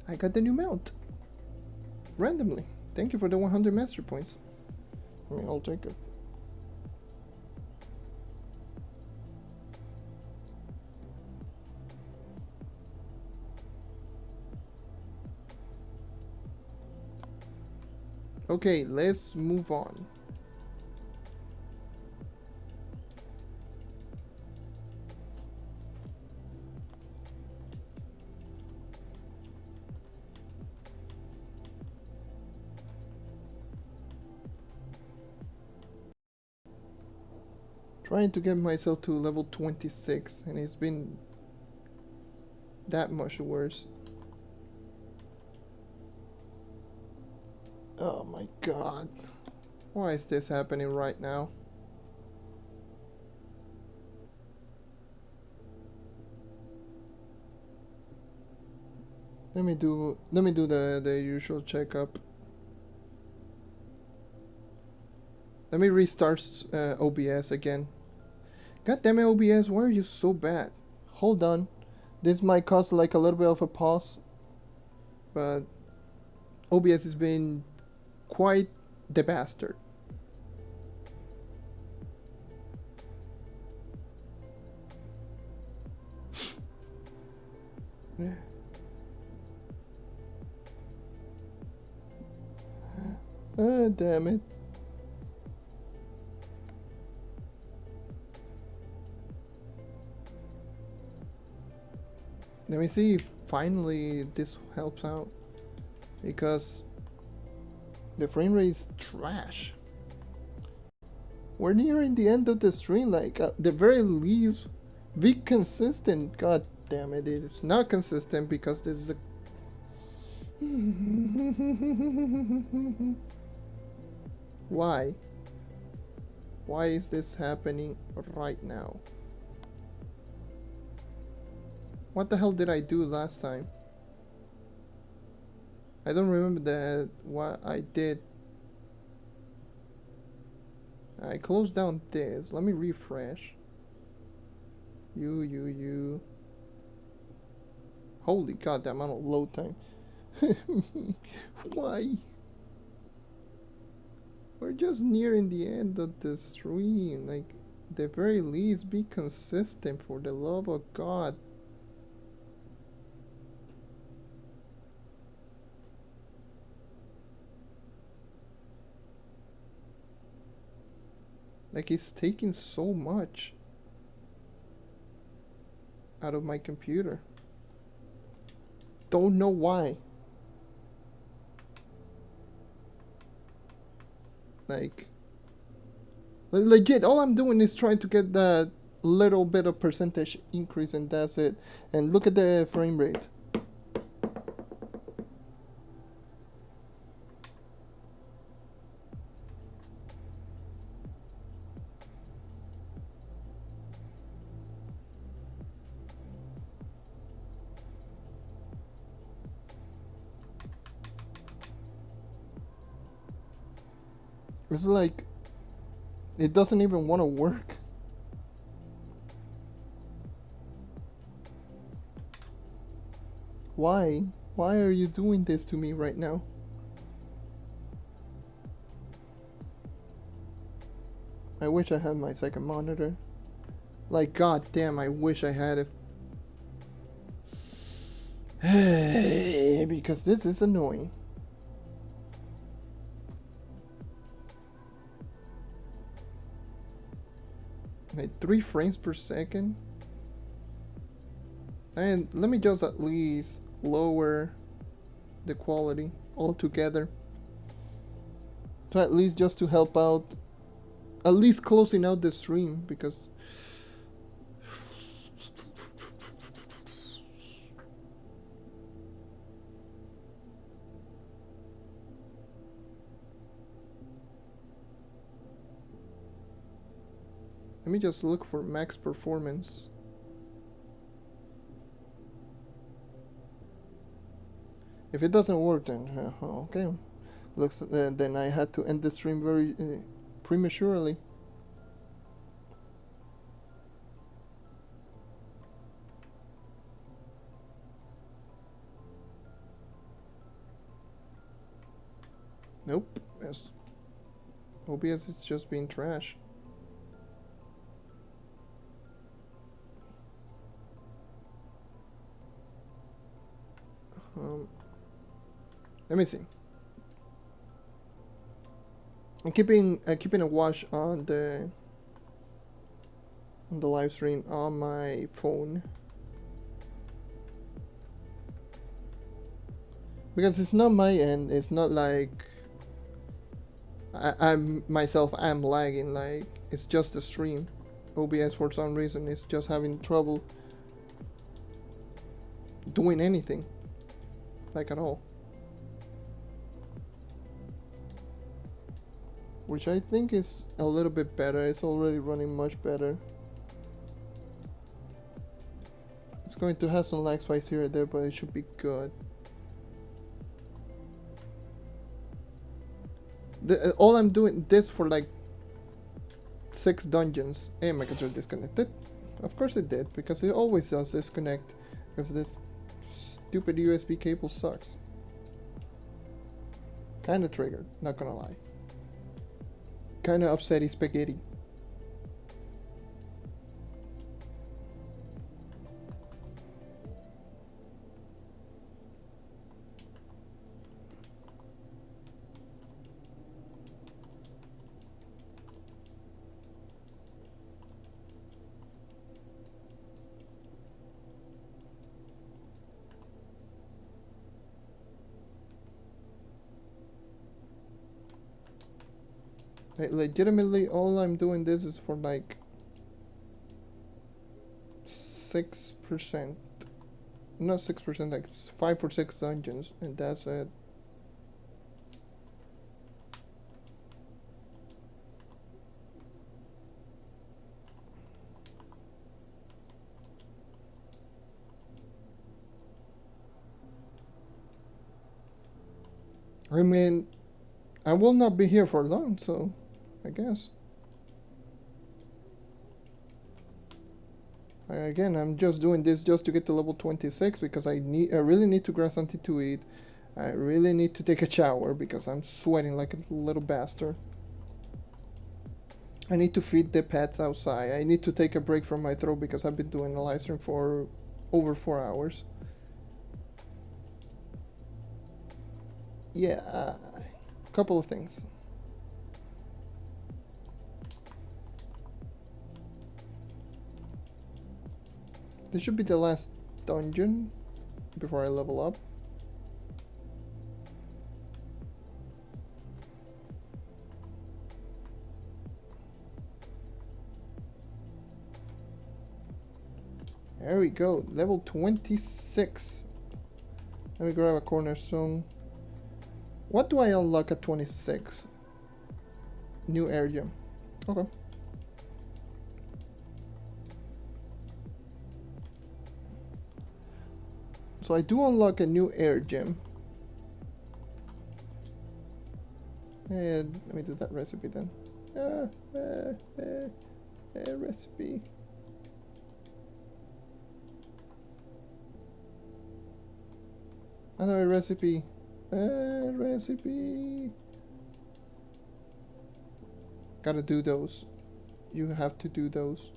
I got the new mount. Randomly. Thank you for the 100 master points. I mean, I'll take it. Okay, let's move on. Trying to get myself to level 26, and it's been that much worse. Oh my god. Why is this happening right now? Let me do the usual checkup. Let me restart OBS again. God damn it, OBS, why are you so bad? Hold on. This might cause like a little bit of a pause, but OBS has been quite the bastard. Ah, damn it. Let me see if finally this helps out, because the frame rate is trash. We're nearing the end of the stream, like at the very least be consistent. God damn it, it's not consistent because this is a why is this happening right now? What the hell did I do last time? I don't remember what I did. I closed down this. Let me refresh. You. Holy god, the amount of load time. Why? We're just nearing the end of the stream. Like, at the very least, be consistent for the love of God. Like, it's taking so much out of my computer. Don't know why. Like, legit, all I'm doing is trying to get that little bit of percentage increase, and that's it. And look at the frame rate. It's like it doesn't even want to work. Why? Why are you doing this to me right now? I wish I had my second monitor. Like, god damn, I wish I had it. Because this is annoying. Like 3 frames per second. And let me just at least lower the quality altogether. So at least just to help out, at least closing out the stream, because let me just look for max performance. If it doesn't work, then okay. Looks then I had to end the stream very prematurely. Nope. Yes. OBS is just being trash. Let me see. I'm keeping a watch on the live stream on my phone, because it's not my end. It's not like I'm lagging. Like, it's just the stream. OBS for some reason is just having trouble doing anything, like at all. Which I think is a little bit better. It's already running much better. It's going to have some lag spikes here and there, but it should be good. All I'm doing this for like 6 dungeons. Hey, my controller disconnected. Of course it did, because it always does disconnect, because this stupid USB cable sucks. Kinda triggered, not gonna lie. Kinda upsetty spaghetti. Like, legitimately, all I'm doing this is for like 6%. Not 6%, like 5 or 6 dungeons, and that's it. I mean, I will not be here for long, so I guess. Again, I'm just doing this just to get to level 26, because I really need to grab something to eat. I really need to take a shower because I'm sweating like a little bastard. I need to feed the pets outside. I need to take a break from my throat because I've been doing a live stream for over 4 hours. Yeah, a couple of things. This should be the last dungeon before I level up. There we go, level 26. Let me grab a cornerstone. What do I unlock at 26? New air gem. Okay. So I do unlock a new air gem. And let me do that recipe then. Recipe. Another recipe. Recipe. Gotta do those. You have to do those.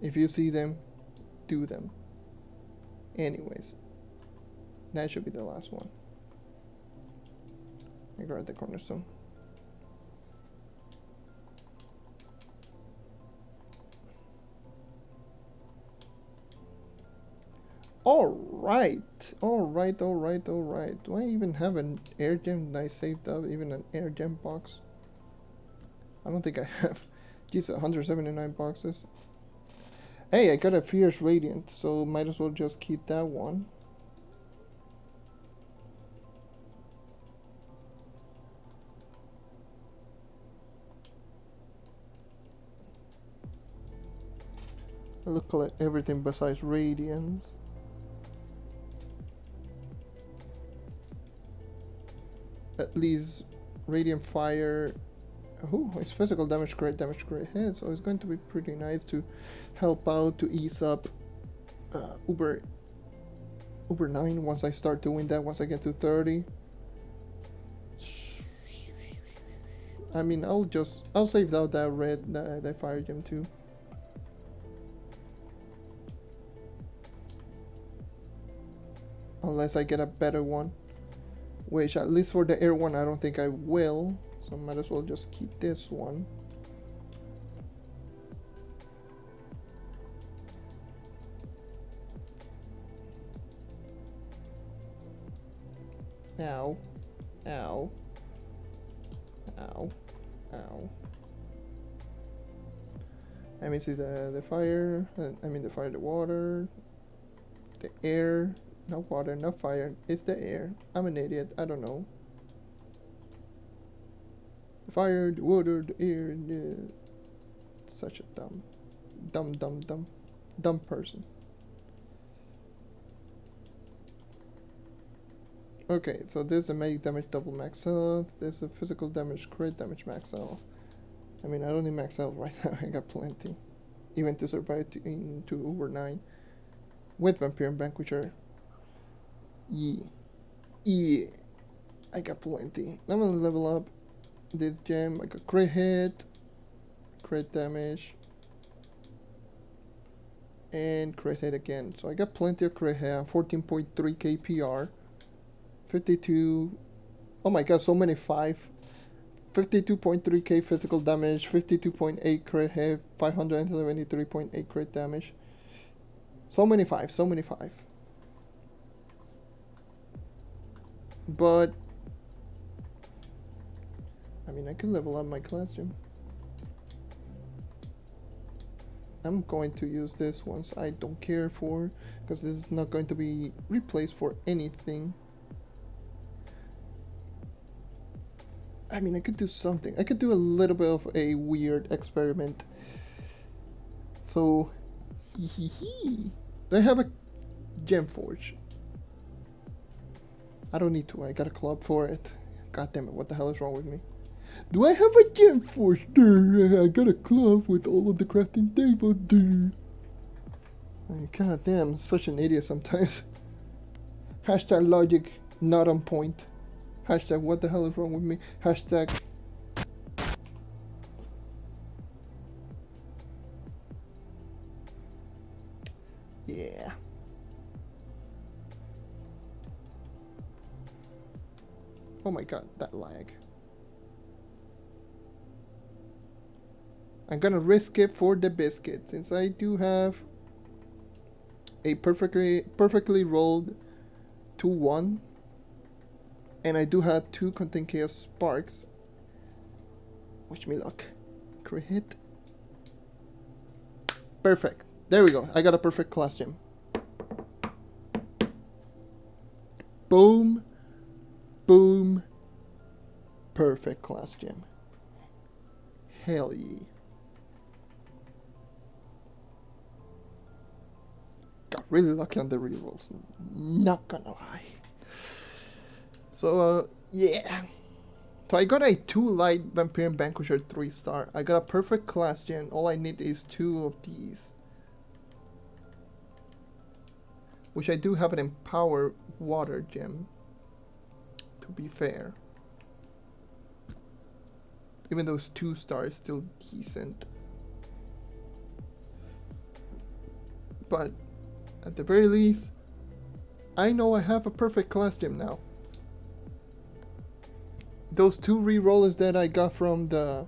If you see them, do them. Anyways, that should be the last one. I grab the cornerstone. Alright. Do I even have an air gem that I saved up? Even an air gem box? I don't think I have. Jeez, 179 boxes. Hey, I got a Fierce Radiant, so might as well just keep that one. I'll collect everything besides Radiance. At least Radiant Fire. Oh, it's physical damage, crit hit, so it's going to be pretty nice to help out to ease up Uber 9 once I start doing that, once I get to 30. I mean, I'll save out that that fire gem too. Unless I get a better one. Which, at least for the air one, I don't think I will. So might as well just keep this one. Ow. Ow. Ow. Ow. Let me see the fire. I mean the water. The air. Not water, not fire. It's the air. I'm an idiot. I don't know. The fire, the water, the air. Such a dumb person. Okay, so there's a magic damage double max health. There's a physical damage, crit damage max health. I mean, I don't need max health right now. I got plenty. Even to survive into Uber 9. With Vampire and Vanquisher. Yeah. I got plenty. I'm gonna level up this gem. I got crit hit, crit damage, and crit hit again. So I got plenty of crit hit. 14.3 KPR, 52. Oh my god, so many 5. 52.3k physical damage, 52.8 crit hit, 573.8 crit damage. So many 5, so many 5. But I mean, I could level up my class gem. I'm going to use this once I don't care for, because this is not going to be replaced for anything. I mean, I could do something. I could do a little bit of a weird experiment. So, do I have a gem forge? I don't need to. I got a club for it. God damn it! What the hell is wrong with me? Do I have a gem forge? I got a club with all of the crafting table. God damn, I'm such an idiot sometimes. Hashtag logic not on point. Hashtag what the hell is wrong with me? Hashtag yeah. Oh my god, that lag. I'm gonna risk it for the biscuit, since I do have a perfectly rolled 2-1, and I do have 2 contain chaos sparks. Wish me luck. Crit hit. Perfect. There we go. I got a perfect class gem. Boom. Boom. Perfect class gem. Hell yeah. Got really lucky on the rerolls. Not gonna lie. So, yeah. So I got a 2 light Vampire Vanquisher 3-star. I got a perfect class gem. All I need is 2 of these. Which I do have an Empower Water gem. To be fair. Even those 2 stars still decent. But at the very least, I know I have a perfect class gem now. Those 2 rerollers that I got from the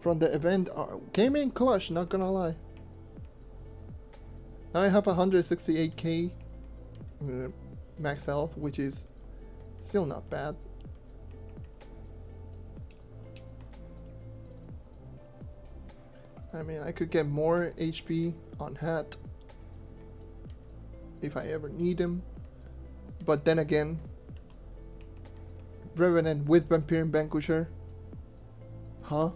event came in clutch, not gonna lie. Now I have 168k max health, which is still not bad. I mean, I could get more HP on Hat if I ever need him, but then again, Revenant with Vampire Vanquisher, huh?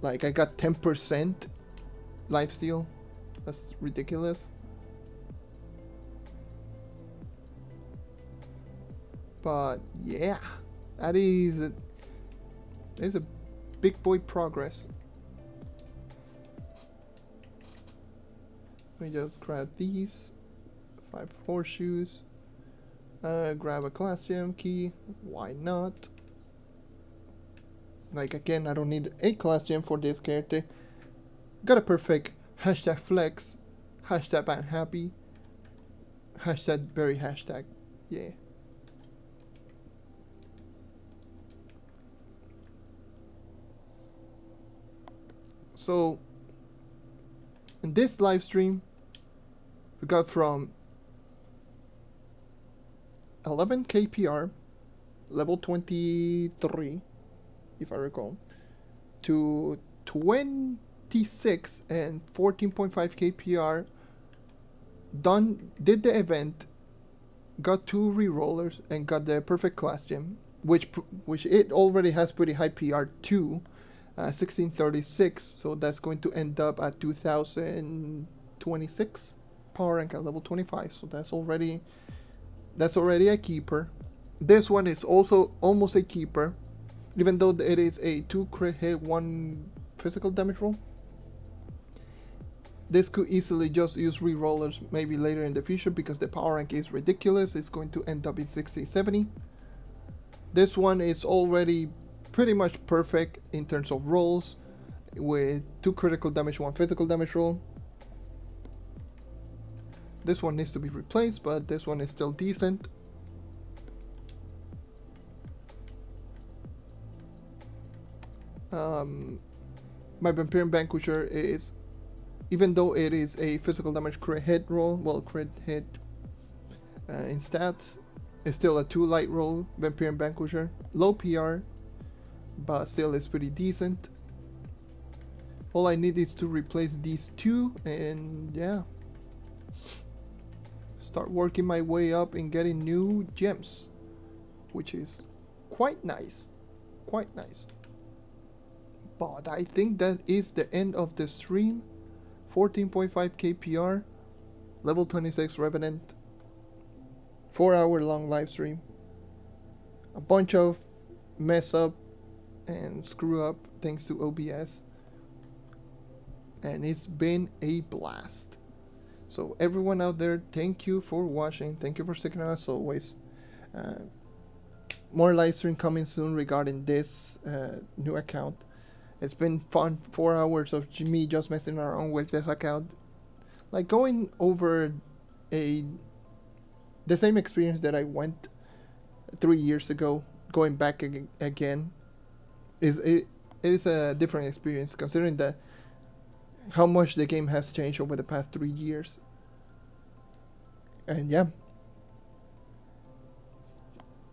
Like, I got 10% lifesteal. That's ridiculous. But yeah, that is a big boy progress. Let me just grab these 5 horseshoes. Grab a class gem key. Why not? Like, again, I don't need a class gem for this character. Got a perfect hashtag flex, hashtag I'm happy, hashtag very hashtag, yeah. So, in this live stream, we got from 11 KPR, level 23, if I recall, to 26 and 14.5 KPR. Did the event, got 2 rerollers, and got the perfect class gem, which it already has pretty high PR too, 1636. So that's going to end up at 2026 power rank at level 25. So that's already a keeper. This one is also almost a keeper, even though it is a 2 crit hit, 1 physical damage roll. This could easily just use rerollers maybe later in the future because the power rank is ridiculous. It's going to end up in 60-70. This one is already pretty much perfect in terms of rolls, with 2 critical damage, 1 physical damage roll. This one needs to be replaced, but this one is still decent. My Vampire Vanquisher is, even though it is a physical damage crit hit roll, well, crit hit in stats, it's still a 2 light roll Vampire Vanquisher. Low PR, but still it's pretty decent. All I need is to replace these 2, and yeah, start working my way up and getting new gems, which is quite nice. But I think that is the end of the stream. 14.5 KPR, level 26 Revenant, 4-hour long live stream. A bunch of mess up and screw up thanks to OBS, and it's been a blast. So everyone out there, thank you for watching, thank you for sticking around as always. More live stream coming soon regarding this new account. It's been fun, 4 hours of me just messing around with this account, like going over the same experience that I went 3 years ago. Going back again it is a different experience, considering that how much the game has changed over the past 3 years. And yeah,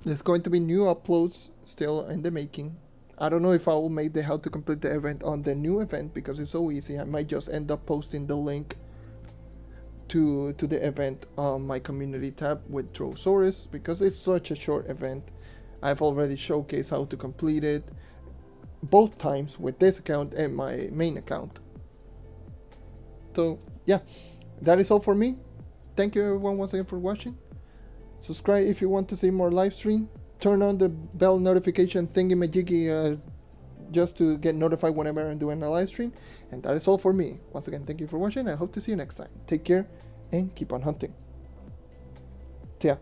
there's going to be new uploads still in the making. I don't know if I will make the how to complete the event on the new event because it's so easy. I might just end up posting the link to the event on my community tab with Trovesaurus because it's such a short event. I've already showcased how to complete it both times with this account and my main account. So yeah, that is all for me. Thank you everyone once again for watching. Subscribe if you want to see more live stream. Turn on the bell notification thingy-majiggy just to get notified whenever I'm doing a live stream. And that is all for me. Once again, thank you for watching. I hope to see you next time. Take care and keep on hunting. See ya.